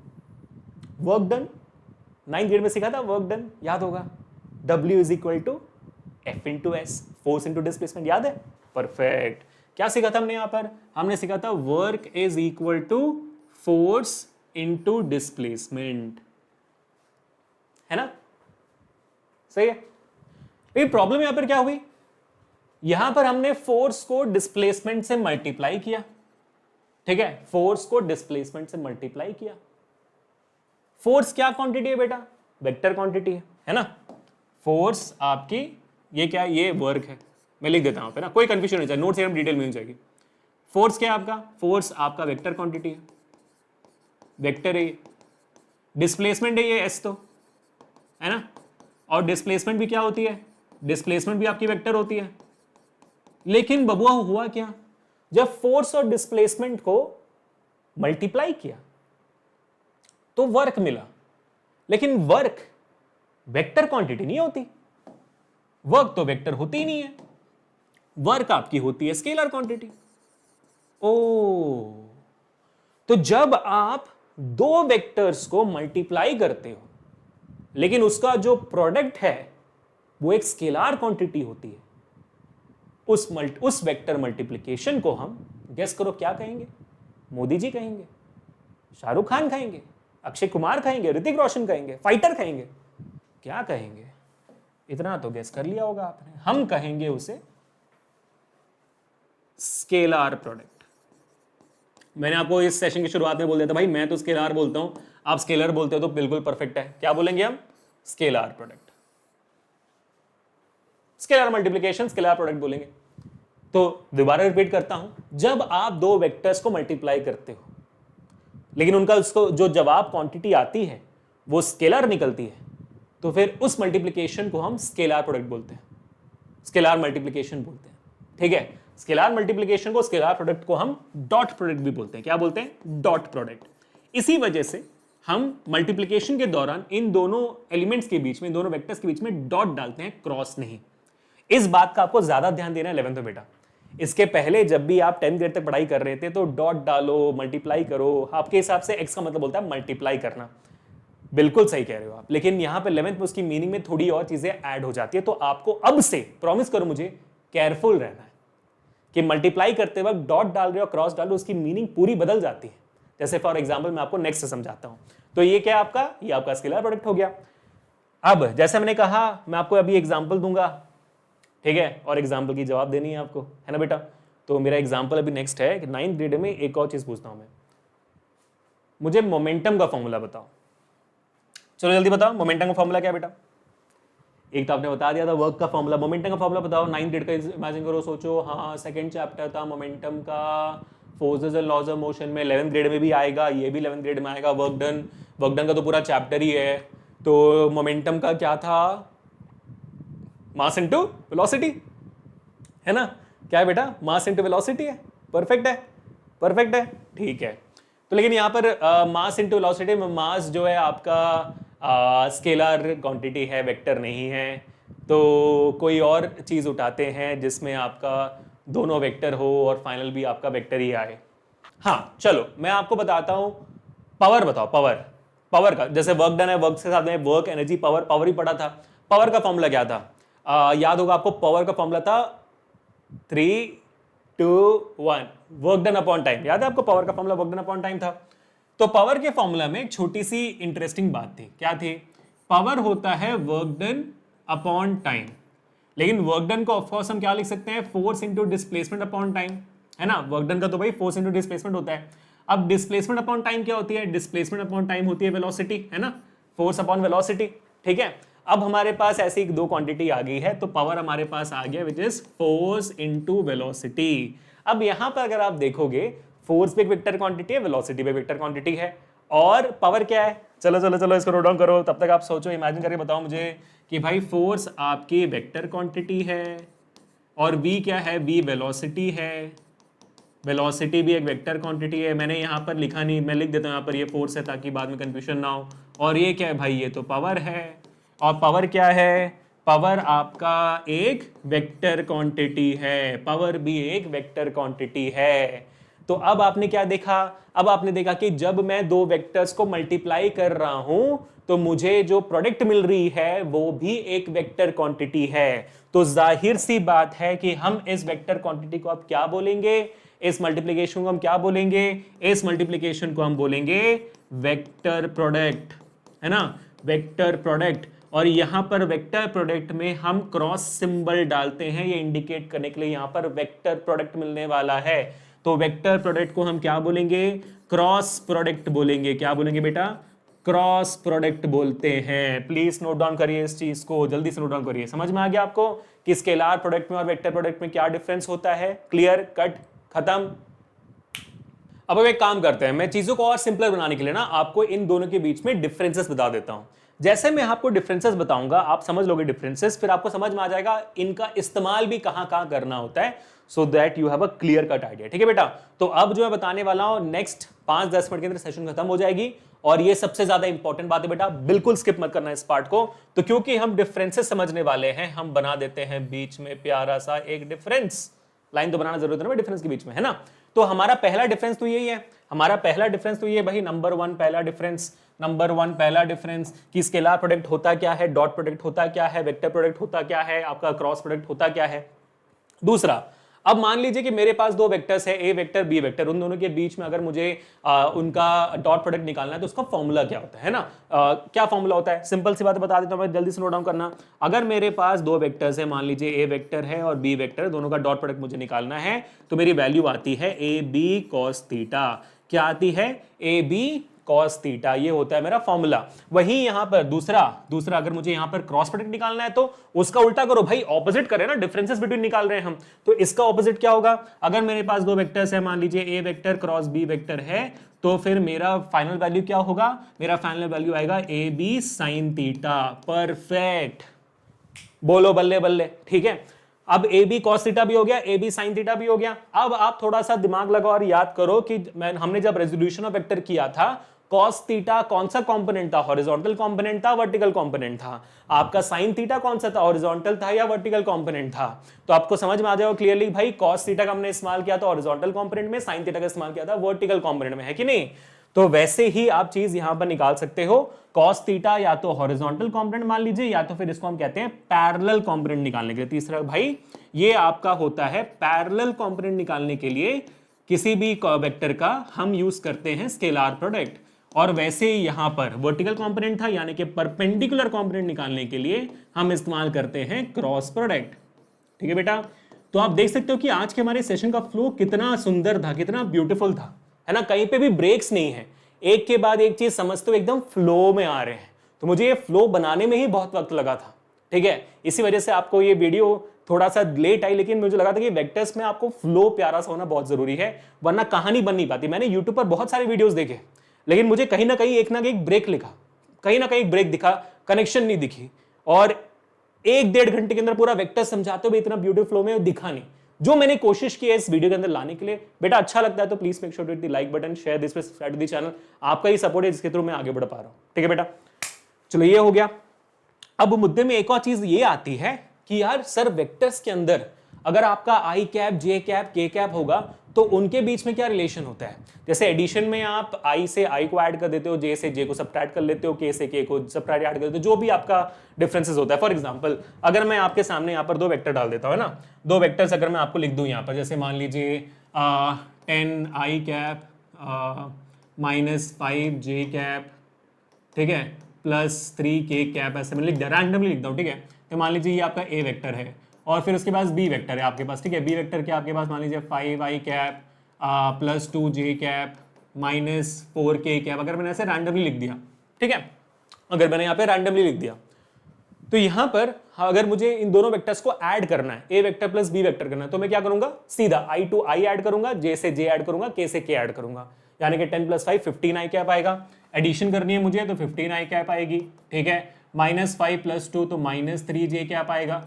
वर्क डन 9th ग्रेड में सीखा था, वर्क डन याद होगा। W is equal to F into s, force into displacement, याद है? परफेक्ट। क्या सीखा था हमने यहां पर? हमने सीखा था work is equal to force into displacement, है ना? सही है। लेकिन प्रॉब्लम यहां पर क्या हुई? यहां पर हमने फोर्स को डिस्प्लेसमेंट से मल्टीप्लाई किया। ठीक है, फोर्स को डिस्प्लेसमेंट से मल्टीप्लाई किया। फोर्स क्या क्वांटिटी है बेटा? वेक्टर क्वांटिटी है ना? फोर्स आपकी ये क्या है? ये वर्क है। मैं लिख देता हूं पे ना, कोई कंफ्यूजन नहीं चाहिए, नोट्स एकदम डिटेल मिल जाएगी। फोर्स क्या है आपका? फोर्स आपका वेक्टर क्वांटिटी है, वेक्टर है। डिस्प्लेसमेंट है ये एस, तो है ना? और डिस्प्लेसमेंट भी क्या होती है? डिस्प्लेसमेंट भी आपकी वेक्टर होती है। लेकिन बबुआ हुआ क्या? जब फोर्स और डिस्प्लेसमेंट को मल्टीप्लाई किया तो वर्क मिला, लेकिन वर्क वेक्टर क्वांटिटी नहीं होती, वर्क तो वेक्टर होती ही नहीं है, वर्क आपकी होती है स्केलर क्वांटिटी। ओ, तो जब आप दो वेक्टर्स को मल्टीप्लाई करते हो लेकिन उसका जो प्रोडक्ट है वो एक स्केलर क्वांटिटी होती है, उस वेक्टर मल्टीप्लिकेशन को हम गेस करो क्या कहेंगे? मोदी जी कहेंगे, शाहरुख खान कहेंगे, अक्षय कुमार कहेंगे, ऋतिक रोशन कहेंगे, फाइटर कहेंगे, क्या कहेंगे? इतना तो गेस कर लिया होगा आपने। हम कहेंगे उसे स्केलर प्रोडक्ट। मैंने आपको इस सेशन की शुरुआत में बोल दिया था भाई मैं तो स्केलर बोलता हूं, आप स्केलर बोलते हो तो बिल्कुल परफेक्ट है। क्या बोलेंगे हम? Scalar product, scalar multiplication, scalar product बोलेंगे। तो दोबारा रिपीट करता हूं, जब आप दो वेक्टर्स को मल्टीप्लाई करते हो लेकिन उनका उसको जो जवाब क्वांटिटी आती है वो स्केलर निकलती है, तो फिर उस मल्टीप्लिकेशन को हम स्केलर प्रोडक्ट बोलते हैं, स्केलर मल्टीप्लिकेशन बोलते हैं। ठीक है, स्केलर मल्टीप्लिकेशन को, स्केलर प्रोडक्ट को हम डॉट प्रोडक्ट भी बोलते हैं। क्या बोलते हैं? Dot product. इसी वजह से हम मल्टीप्लिकेशन के दौरान इन दोनों एलिमेंट्स के बीच में, दोनों वेक्टर्स के बीच में डॉट डालते हैं, क्रॉस नहीं। इस बात का आपको ज्यादा ध्यान देना है 11th में बेटा। इसके पहले जब भी आप 10th ग्रेड तक पढ़ाई कर रहे थे तो डॉट डालो, मल्टीप्लाई करो, आपके हिसाब से एक्स का मतलब बोलता है मल्टीप्लाई करना, बिल्कुल सही कह रहे हो आप। लेकिन यहां पे 11th में उसकी मीनिंग में थोड़ी और चीजें ऐड हो जाती है, तो आपको अब से प्रॉमिस करो मुझे केयरफुल रहना है कि मल्टीप्लाई करते वक्त डॉट डाल रहे हो, क्रॉस डाल रहे हो, उसकी मीनिंग पूरी बदल जाती है। जैसे फॉर एग्जांपल मैं आपको नेक्स्ट समझाता हूं। तो ये क्या आपका, ये आपका स्केलर प्रोडक्ट हो गया। अब जैसे मैंने कहा मैं आपको अभी एग्जांपल दूंगा, ठीक है, और एग्जांपल की जवाब देनी है आपको, है ना बेटा। तो मेरा एग्जांपल अभी नेक्स्ट है कि 9th ग्रेड में एक और चीज पूछता हूं मैं, मुझे मोमेंटम का फॉर्मूला बताओ। चलो जल्दी बताओ, मोमेंटम का फॉर्मूला क्या बेटा? एक तो आपने बता दिया था वर्क का फॉर्मूला, मोमेंटम का फॉर्मूला बताओ। 9th ग्रेड का इमेजिन करो, सोचो। हाँ, सेकंड चैप्टर था मोमेंटम का, forces and laws of motion में। 11th ग्रेड में भी आएगा, ये भी 11th ग्रेड में आएगा। वर्क डन, वर्क डन का तो पूरा चैप्टर ही है। तो मोमेंटम का क्या था? मास इनटू वेलोसिटी, है ना? क्या है बेटा? मास इनटू वेलोसिटी है। परफेक्ट है, परफेक्ट है, ठीक है। तो लेकिन यहाँ पर मास इनटू वेलोसिटी में मास जो है आपका स्केलर क्वांटिटी है, वेक्टर नहीं है। तो कोई और चीज उठाते हैं जिसमें आपका दोनों वेक्टर हो और फाइनल भी आपका वेक्टर ही आए। हाँ चलो मैं आपको बताता हूं, पावर बताओ। पावर, पावर का जैसे वर्क डन है, वर्क के साथ में वर्क, एनर्जी, पावर, पावर ही पढ़ा था। पावर का फॉर्मूला क्या था? याद होगा आपको, पावर का फॉर्मूला था 3, 2, 1, वर्क डन अपॉन टाइम। याद है आपको पावर का formula? Work done upon time था। तो पावर के फॉर्मूला में एक छोटी सी इंटरेस्टिंग बात थी। क्या थी? पावर होता है वर्क डन अपॉन टाइम, लेकिन वर्क डन को ऑफकोर्स हम क्या लिख सकते हैं? Force into displacement upon time, है ना? वर्क डन का तो भाई फोर्स इंटू डिस्प्लेसमेंट होता है। अब डिस्प्लेसमेंट अपॉन टाइम क्या होती है? डिस्प्लेसमेंट अपॉन टाइम होती है वेलोसिटी, है ना? फोर्स अपॉन वेलोसिटी, ठीक है। अब हमारे पास ऐसी दो क्वांटिटी आ गई है, तो पावर हमारे पास आ गया which is force into velocity. अब यहां पर अगर आप देखोगे, फोर्स भी एक वेक्टर क्वांटिटी है, वेलोसिटी भी एक वेक्टर क्वांटिटी है, और पावर क्या है? चलो चलो चलो इसको नोट डाउन करो, तब तक आप सोचो, इमेजिन करके बताओ मुझे कि भाई फोर्स आपकी वेक्टर क्वांटिटी है और v क्या है? v वेलोसिटी है। वेलोसिटी भी एक वेक्टर क्वांटिटी है। मैंने यहाँ पर लिखा नहीं, मैं लिख देता हूँ यहाँ पर ये फोर्स है ताकि बाद में कंफ्यूजन ना हो। और ये क्या है भाई? ये तो पावर है। और पावर क्या है? पावर आपका एक वेक्टर क्वांटिटी है। पावर भी एक वेक्टर क्वांटिटी है। तो अब आपने क्या देखा? अब आपने देखा कि जब मैं दो वेक्टर्स को मल्टीप्लाई कर रहा हूं तो मुझे जो प्रोडक्ट मिल रही है वो भी एक वेक्टर क्वांटिटी है। तो जाहिर सी बात है कि हम इस वेक्टर क्वांटिटी को अब क्या बोलेंगे? इस मल्टीप्लिकेशन को हम क्या बोलेंगे? इस मल्टीप्लिकेशन को हम बोलेंगे वेक्टर प्रोडक्ट, है ना? Vector product. और यहां पर वेक्टर प्रोडक्ट में हम क्रॉस सिंबल डालते हैं, ये इंडिकेट करने के लिए यहां पर वेक्टर प्रोडक्ट मिलने वाला है। तो वेक्टर प्रोडक्ट को हम क्या बोलेंगे? क्रॉस प्रोडक्ट बोलेंगे। क्या बोलेंगे बेटा? क्रॉस प्रोडक्ट बोलते हैं। प्लीज नोट डाउन करिए इस चीज को, जल्दी से नोट डाउन करिए। समझ में आ गया आपको कि स्केलर प्रोडक्ट में और वेक्टर प्रोडक्ट में क्या डिफरेंस होता है? क्लियर कट, खत्म। अब एक काम करते हैं, मैं चीजों को और सिंपल बनाने के लिए ना आपको इन दोनों के बीच में डिफरेंसेस बता देता हूं। जैसे मैं आपको डिफरेंसेस बताऊंगा, आप समझ लोगे डिफरेंसेस, फिर आपको समझ में आ जाएगा इनका इस्तेमाल भी कहां कहां करना होता है, so that you have a clear cut idea. ठीक है बेटा? तो अब जो मैं बताने वाला हूं, नेक्स्ट 5-10 मिनट के अंदर सेशन खत्म हो जाएगी और ये सबसे ज्यादा इंपॉर्टेंट बात है बेटा, बिल्कुल स्किप मत करना इस पार्ट को। तो क्योंकि हम डिफरेंसेस समझने वाले हैं, हम बना देते हैं बीच में प्यारा सा एक डिफरेंस। लाइन तो बनाना जरूरत है डिफरेंस के बीच में, है ना। तो हमारा पहला डिफरेंस तो यही है, हमारा पहला डिफरेंस तो ये भाई नंबर वन पहला डिफरेंस, नंबर वन पहला डिफरेंस कि स्केलर प्रोडक्ट होता क्या है, डॉट प्रोडक्ट होता क्या है, वेक्टर प्रोडक्ट होता क्या है, आपका क्रॉस प्रोडक्ट होता क्या है। दूसरा, अब मान लीजिए कि मेरे पास दो वेक्टर्स है, ए वेक्टर बी वेक्टर, उन दोनों के बीच में अगर मुझे उनका डॉट प्रोडक्ट निकालना है तो उसका फॉर्मूला क्या होता है ना। क्या फॉर्मूला होता है, सिंपल सी बात बता देता हूं मैं, जल्दी से नोट डाउन करना। अगर मेरे पास दो वेक्टर्स है, मान लीजिए ए वेक्टर है और बी वेक्टर, दोनों का डॉट प्रोडक्ट मुझे निकालना है, तो मेरी वैल्यू आती है ए बी कॉस थीटा। क्या आती है, ए बी कॉस थीटा, ये होता है मेरा फॉर्मूला। वहीं यहां पर दूसरा अगर मुझे यहां पर क्रॉस प्रोडक्ट निकालना है तो उसका उल्टा करो भाई, ऑपोजिट करें ना, डिफरेंसेस बिटवीन निकाल रहे हैं हम, तो इसका ऑपोजिट क्या होगा। अगर मेरे पास दो वेक्टर्स है, मान लीजिए ए वेक्टर क्रॉस बी वेक्टर है, तो फिर मेरा फाइनल वैल्यू क्या होगा, मेरा फाइनल वैल्यू आएगा a b sine theta. Perfect, बोलो बल्ले बल्ले, ठीक है। अब ए बी कॉस थीटा भी हो गया, ए बी साइन थीटा भी हो गया। अब आप थोड़ा सा दिमाग लगाओ और याद करो कि हमने जब रेजोल्यूशन ऑफ वेक्टर किया था, कॉस थीटा कौन सा कंपोनेंट था, हॉरिजॉन्टल कंपोनेंट था, वर्टिकल कंपोनेंट था। आपका साइन थीटा कौन सा था, हॉरिजॉन्टल था या वर्टिकल कंपोनेंट था। तो आपको समझ में आ जाएगा क्लियरली भाई, कॉस थीटा का हमने इस्तेमाल किया था हॉरिजॉन्टल कंपोनेंट में, साइन थीटा का इस्तेमाल किया था वर्टिकल कंपोनेंट में, है कि नहीं। तो वैसे ही आप चीज यहां पर निकाल सकते हो, कॉस थीटा या तो हॉरिजॉन्टल कंपोनेंट मान लीजिए, या तो फिर इसको हम कहते हैं पैरेलल कंपोनेंट निकालने के लिए। तीसरा भाई ये आपका होता है पैरेलल कंपोनेंट निकालने के लिए किसी भी वेक्टर का हम यूज करते हैं स्केलर प्रोडक्ट। और वैसे ही यहां पर वर्टिकल कंपोनेंट था, यानी कि परपेंडिकुलर कंपोनेंट निकालने के लिए हम इस्तेमाल करते हैं क्रॉस प्रोडक्ट। ठीक है बेटा, तो आप देख सकते हो कि आज के हमारे सेशन का फ्लो कितना सुंदर था, कितना ब्यूटीफुल था, है ना। कहीं पे भी ब्रेक्स नहीं है, एक के बाद एक चीज समझते हो एकदम फ्लो में आ रहे हैं। तो मुझे ये फ्लो बनाने में ही बहुत वक्त लगा था, ठीक है। इसी वजह से आपको ये वीडियो थोड़ा सा लेट आई, लेकिन मुझे लगा था कि वेक्टर्स में आपको फ्लो प्यारा सा होना बहुत जरूरी है, वरना कहानी बन नहीं पाती। मैंने यूट्यूब पर बहुत सारे वीडियोस देखे, लेकिन मुझे कहीं ना कहीं एक ब्रेक लिखा, कहीं ना कहीं ब्रेक दिखा, कनेक्शन नहीं दिखी, और 1-1.5 घंटे के अंदर पूरा वेक्टर समझाते हुए इतना ब्यूटीफुल फ्लो में दिखा नहीं। जो मैंने कोशिश की है इस वीडियो के अंदर लाने के लिए। बेटा अच्छा लगता है तो please make sure to hit the like button, share this, subscribe to the channel. आपका ही सपोर्ट है जिसके थ्रू मैं आगे बढ़ पा रहा हूं, ठीक है बेटा। चलो ये हो गया। अब मुद्दे में एक और चीज ये आती है कि यार सर वेक्टर्स के अंदर अगर आपका आई कैप, जे कैप, के कैप होगा तो उनके बीच में क्या रिलेशन होता है। जैसे एडिशन में आप आई से आई को ऐड कर देते हो, जे से जे को सब्ट्रैक्ट कर लेते हो, के से के को सब्ट्रैक्ट ऐड कर देते हो, जो भी आपका डिफरेंसेस होता है। फॉर एग्जांपल अगर मैं आपके सामने यहाँ पर दो वेक्टर डाल देता हूँ ना, दो वेक्टर्स अगर मैं आपको लिख दूं यहाँ पर, जैसे मान लीजिए 10 आई कैप -5 जे कैप, ठीक है, +3 के कैप, ऐसे मैं लिख दिया, रैंडमली लिख दूं, ठीक है। तो मान लीजिए ये आपका ए वेक्टर है और फिर उसके पास बी वेक्टर है आपके पास, ठीक है। बी वेक्टर के आपके पास मान लीजिए 5 आई कैप +2 जे कैप -4 के कैप, अगर मैंने ऐसे रैंडमली लिख दिया, ठीक है, अगर मैंने यहाँ पे रैंडमली लिख दिया, तो यहाँ पर अगर मुझे इन दोनों वेक्टर्स को ऐड करना है, ए वेक्टर प्लस बी वेक्टर करना है, तो मैं क्या करूंगा, सीधा आई टू आई ऐड करूंगा, जे से जे ऐड करूंगा, के से के ऐड करूंगा, यानी कि 10 + 5 15 आई कैप आएगा। एडिशन करनी है मुझे तो 15 आई कैप आएगी, ठीक है। -5 + 2 तो -3 जे कैप आएगा,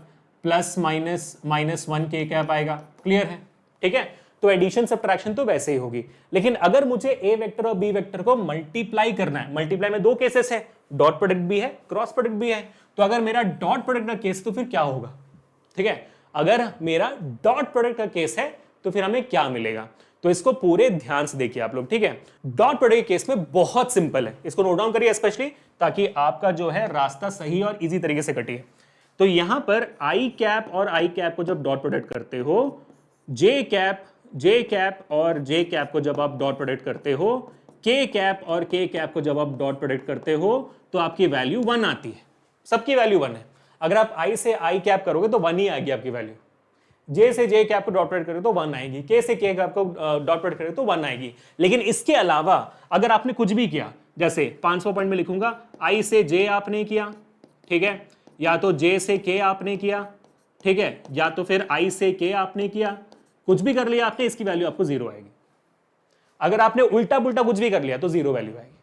प्लस -1 के कैप आएगा। क्लियर है, ठीक है। तो एडिशन सब्ट्रैक्शन तो वैसे ही होगी, लेकिन अगर मुझे ए वेक्टर और बी वेक्टर को मल्टीप्लाई करना है, मल्टीप्लाई में दो केसेस है, डॉट प्रोडक्ट भी है, क्रॉस प्रोडक्ट भी है। तो अगर मेरा डॉट प्रोडक्ट का केस तो फिर क्या होगा, ठीक है। अगर मेरा डॉट प्रोडक्ट का केस है तो फिर हमें क्या मिलेगा, तो इसको पूरे ध्यान से देखिए आप लोग, ठीक है। डॉट प्रोडक्ट के केस में बहुत सिंपल है, इसको नोट डाउन करिए स्पेशली, ताकि आपका जो है रास्ता सही और इजी तरीके से कटिए। तो यहां पर आई कैप और आई कैप को जब डॉट प्रोडक्ट करते हो, जे कैप और जे कैप को जब आप डॉट प्रोडक्ट करते हो, के कैप और के कैप को जब आप डॉट प्रोडक्ट करते हो, तो आपकी वैल्यू 1 आती है। सबकी वैल्यू 1 है। अगर आप आई से आई कैप करोगे तो 1 ही आएगी आपकी वैल्यू, जे से जे कैप को डॉट प्रोडक्ट करोगे तो 1 आएगी, के से के कैप को डॉट प्रोडक्ट करोगे तो 1 आएगी। लेकिन इसके अलावा अगर आपने कुछ भी किया, जैसे 500 पॉइंट में लिखूंगा, आई से जे आपने किया, ठीक है, या तो जे से के आपने किया, ठीक है, या तो फिर आई से के आपने किया, कुछ भी कर लिया आपने, इसकी वैल्यू आपको 0 आएगी। अगर आपने उल्टा पुल्टा कुछ भी कर लिया तो 0 वैल्यू आएगी।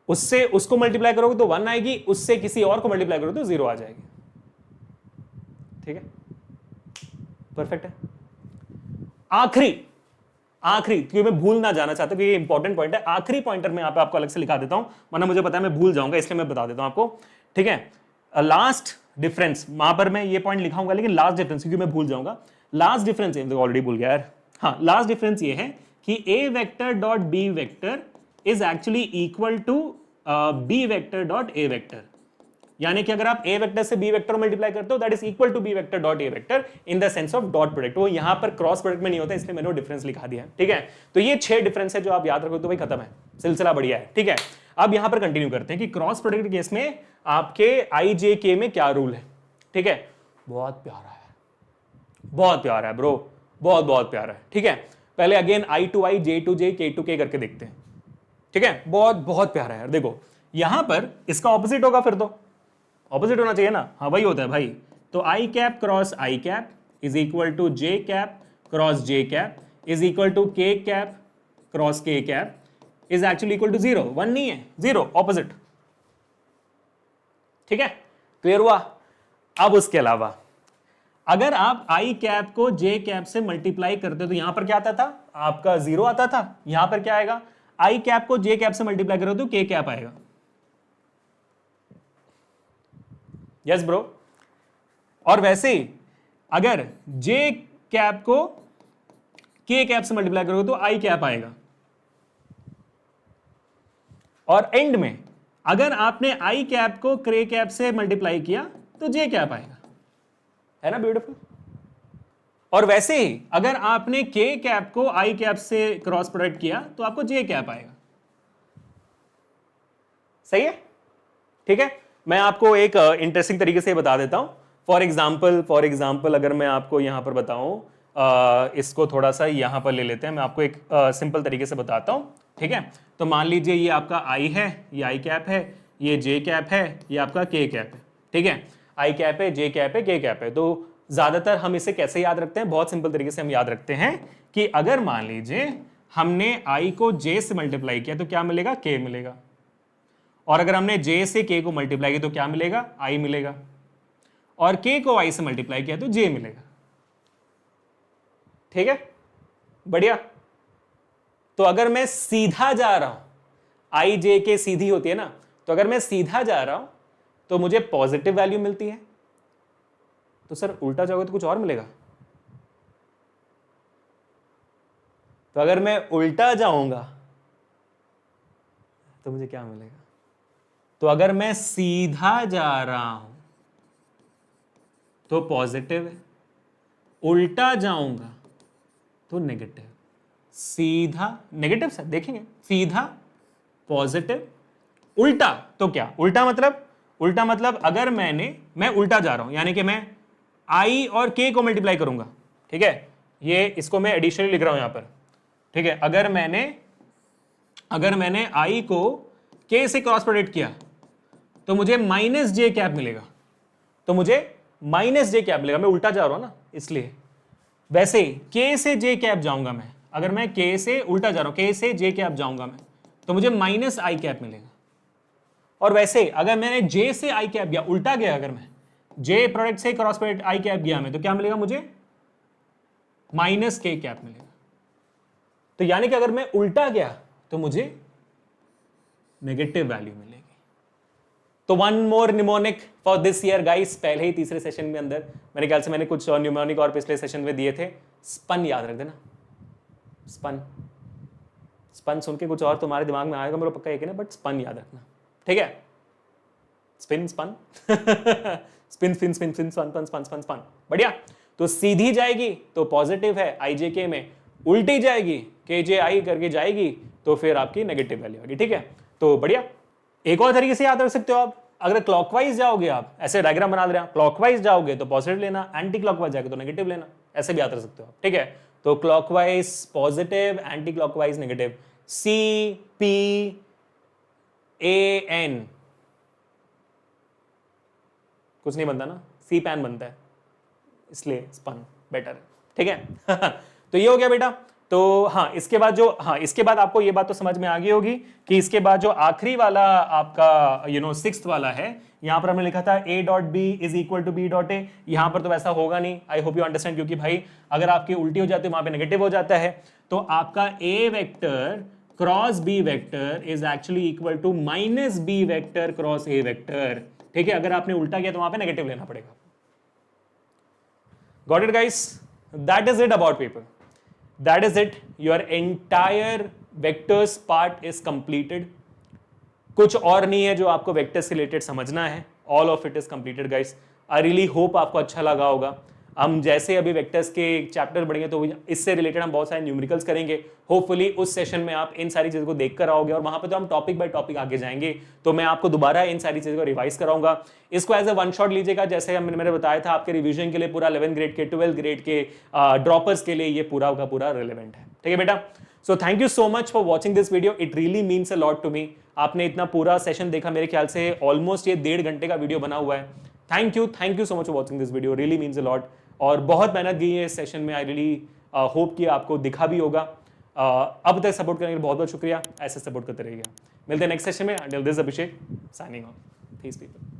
उससे उसको मल्टीप्लाई करोगे तो 1 आएगी, उससे किसी और को मल्टीप्लाई करोगे तो 0 आ जाएगी, ठीक है, परफेक्ट है। आखिरी, क्योंकि मैं भूल ना जाना चाहता, क्योंकि ये इंपॉर्टेंट पॉइंट है, आखिरी पॉइंटर मैं यहाँ पे आपको अलग से लिखा देता हूं, वरना मुझे पता है मैं भूल जाऊंगा, इसलिए मैं बता देता हूं आपको, ठीक है। लास्ट डिफरेंस, वहां पर मैं ये पॉइंट लिखाऊंगा, लेकिन लास्ट डिफरेंस क्योंकि मैं भूल जाऊंगा, लास्ट डिफरेंस ऑलरेडी भूल गया यार, हाँ, लास्ट डिफरेंस ये है कि A vector dot B vector is actually equal to B vector dot A vector, यानी कि अगर आप ए वेक्टर से बी वेक्टर मल्टीप्लाई करते हो that is equal to B vector dot A vector in the sense of dot product. वो यहां पर क्रॉस प्रोडक्ट में नहीं होता, इसलिए मैंने वो डिफरेंस लिखा दिया है, ठीक है। तो ये 6 डिफरेंस है जो आप याद रखो तो भाई खत्म है, सिलसिला बढ़िया है, ठीक है। अब यहां पर कंटिन्यू करते हैं कि क्रॉस प्रोडक्ट के केस में आपके आई जे के में क्या रूल है, ठीक है। बहुत प्यारा है, बहुत प्यारा है ब्रो, बहुत बहुत प्यारा है, ठीक है। पहले again I to I, J to J, K to के करके देखते हैं, ठीक है। बहुत बहुत प्यारा है यार। देखो यहां पर इसका ऑपोजिट होगा, फिर तो ऑपोजिट होना चाहिए ना, हाँ वही होता है भाई। तो I cap cross I cap is equal to J cap cross J cap is equal to K cap cross K cap is actually equal to 0, 1 नहीं है, 0, ऑपोजिट, ठीक है, क्लियर हुआ। अब उसके अलावा अगर आप आई कैप को जे कैप से मल्टीप्लाई करते हो तो यहां पर क्या आता था, आपका 0 आता था, यहां पर क्या आएगा, आई कैप को जे कैप से मल्टीप्लाई करो तो के कैप आएगा। Yes bro. और वैसे ही अगर जे कैप को के कैप से मल्टीप्लाई करोगे तो आई कैप आएगा। और एंड में अगर आपने आई कैप को के कैप से मल्टीप्लाई किया तो जे कैप आएगा, है ना ब्यूटीफुल। और वैसे ही अगर आपने के कैप को आई कैप से क्रॉस प्रोडक्ट किया तो आपको जे कैप आएगा, सही है, ठीक है। मैं आपको एक इंटरेस्टिंग तरीके से बता देता हूं। फॉर एग्जाम्पल अगर मैं आपको यहां पर बताऊं, इसको थोड़ा सा यहां पर ले लेते हैं, मैं आपको एक सिंपल तरीके से बताता हूं, ठीक है। तो मान लीजिए ये आपका आई है, ये आई कैप है, ये जे कैप है, ये आपका के कैप है, ठीक है। आई कैप है, जे कैप है, के कैप है। तो ज्यादातर हम इसे कैसे याद रखते हैं, बहुत सिंपल तरीके से हम याद रखते हैं कि अगर मान लीजिए हमने आई को जे से मल्टीप्लाई किया तो क्या मिलेगा, के मिलेगा, और अगर हमने जे से के को मल्टीप्लाई किया तो क्या मिलेगा, आई मिलेगा, और के को आई से मल्टीप्लाई किया तो जे मिलेगा, ठीक है, बढ़िया। तो अगर मैं सीधा जा रहा हूं, आई जे के सीधी होती है ना, तो अगर मैं सीधा जा रहा हूं तो मुझे पॉजिटिव वैल्यू मिलती है, तो सर उल्टा जाओगे तो कुछ और मिलेगा। तो अगर मैं उल्टा जाऊंगा तो मुझे क्या मिलेगा, तो अगर मैं सीधा जा रहा हूं तो पॉजिटिव है, उल्टा जाऊंगा तो नेगेटिव। सीधा नेगेटिव सर, देखेंगे, सीधा पॉजिटिव, उल्टा तो क्या, उल्टा मतलब अगर मैं उल्टा जा रहा हूं, यानी कि मैं आई और के को मल्टीप्लाई करूंगा, ठीक है, ये इसको मैं एडिशनली लिख रहा हूं यहां पर, ठीक है। अगर मैंने आई को के से क्रॉस प्रोडक्ट किया तो मुझे माइनस जे कैप मिलेगा, मैं उल्टा जा रहा हूं ना इसलिए। वैसे के से जे कैप जाऊंगा मैं, अगर मैं के से उल्टा जा रहा हूं, के से जे कैप जाऊंगा मैं, तो मुझे माइनस आई कैप मिलेगा। और वैसे अगर मैंने जे से आई कैप गया, उल्टा गया, अगर मैं जे प्रोडक्ट से क्रॉस प्रोडक्ट आई कैप गया मैं, तो क्या मिलेगा मुझे, माइनस के कैप मिलेगा। तो यानी कि अगर मैं उल्टा गया तो मुझे नेगेटिव वैल्यू मिलेगी। तो one more mnemonic for this year guys, पहले ही तीसरे सेशन में अंदर मेरे ख्याल से मैंने कुछ न्यूमोनिक और पिछले सेशन में दिए थे। स्पन याद रख देना, स्पन सुन के कुछ और तुम्हारे दिमाग में आएगा मेरे पक्का यकीन है, बट स्पन याद रखना, ठीक है। Spin spun spin spin spin spin spun spun spun spun spun, बढ़िया। तो सीधी जाएगी तो पॉजिटिव है आई जे के में, उल्टी जाएगी के जे आई करके जाएगी तो फिर आपकी नेगेटिव वैल्यू आएगी, ठीक है। तो बढ़िया। एक और तरीके से याद रख सकते हो आप, अगर क्लॉकवाइज जाओगे, आप ऐसे डायग्राम बना दे रहे हैं, क्लॉकवाइज जाओगे तो पॉजिटिव लेना, एंटी क्लॉकवाइज जाओगे तो नेगेटिव लेना, ऐसे भी याद रख सकते हो आप, ठीक है। तो clockwise positive, anti clockwise negative, C P A N कुछ नहीं बनता ना, सी पैन बनता है, इसलिए स्पन बेटर है, ठीक है। तो ये हो गया बेटा। तो हाँ, इसके बाद आपको ये बात तो समझ में आ गई होगी कि इसके बाद जो आखिरी वाला आपका सिक्स्थ वाला है, यहां पर हमने लिखा था a dot b is equal to b dot a. यहां पर तो वैसा होगा नहीं, आई होप यू अंडरस्टैंड, क्योंकि भाई अगर आपकी उल्टी हो जाती है वहां पे नेगेटिव हो जाता है। तो आपका A vector cross B vector is actually equal to minus B vector cross A vector. ठीक है, अगर आपने उल्टा किया तो वहां पे नेगेटिव लेना पड़ेगा। Got it guys? That is it about paper, that is it, your entire vectors part is completed. कुछ और नहीं है जो आपको वेक्टर्स से रिलेटेड समझना है, all of it is completed guys. I really hope आपको अच्छा लगा होगा। हम जैसे अभी वेक्टर्स के चैप्टर बढ़ेंगे तो इससे रिलेटेड हम बहुत सारे न्यूमेरिकल्स करेंगे। होपफुली उस सेशन में आप इन सारी चीज़ों को देख कर आओगे और वहां पे तो हम टॉपिक बाय टॉपिक आगे जाएंगे, तो मैं आपको दोबारा इन सारी चीज़ों को रिवाइज कराऊंगा। इसको एज ए वन शॉट लीजिएगा, जैसे मैंने बताया था आपके रिविजन के लिए पूरा 11th ग्रेड के 12th ग्रेड के ड्रॉपर्स के लिए ये पूरा का पूरा रिलेवेंट है। ठीक है बेटा, so thank you so much for watching this video, it really means a lot to me. आपने इतना पूरा सेशन देखा, मेरे ख्याल से ऑलमोस्ट ये 1.5 घंटे का वीडियो बना हुआ है। Thank you so much for watching this video, really means a lot. और बहुत मेहनत गई है इस सेशन में, आई रियली होप कि आपको दिखा भी होगा। अब तक सपोर्ट करने के लिए बहुत बहुत शुक्रिया, ऐसे सपोर्ट करते रहिएगा। मिलते हैं नेक्स्ट सेशन में। Until this Abhishek signing off, peace people.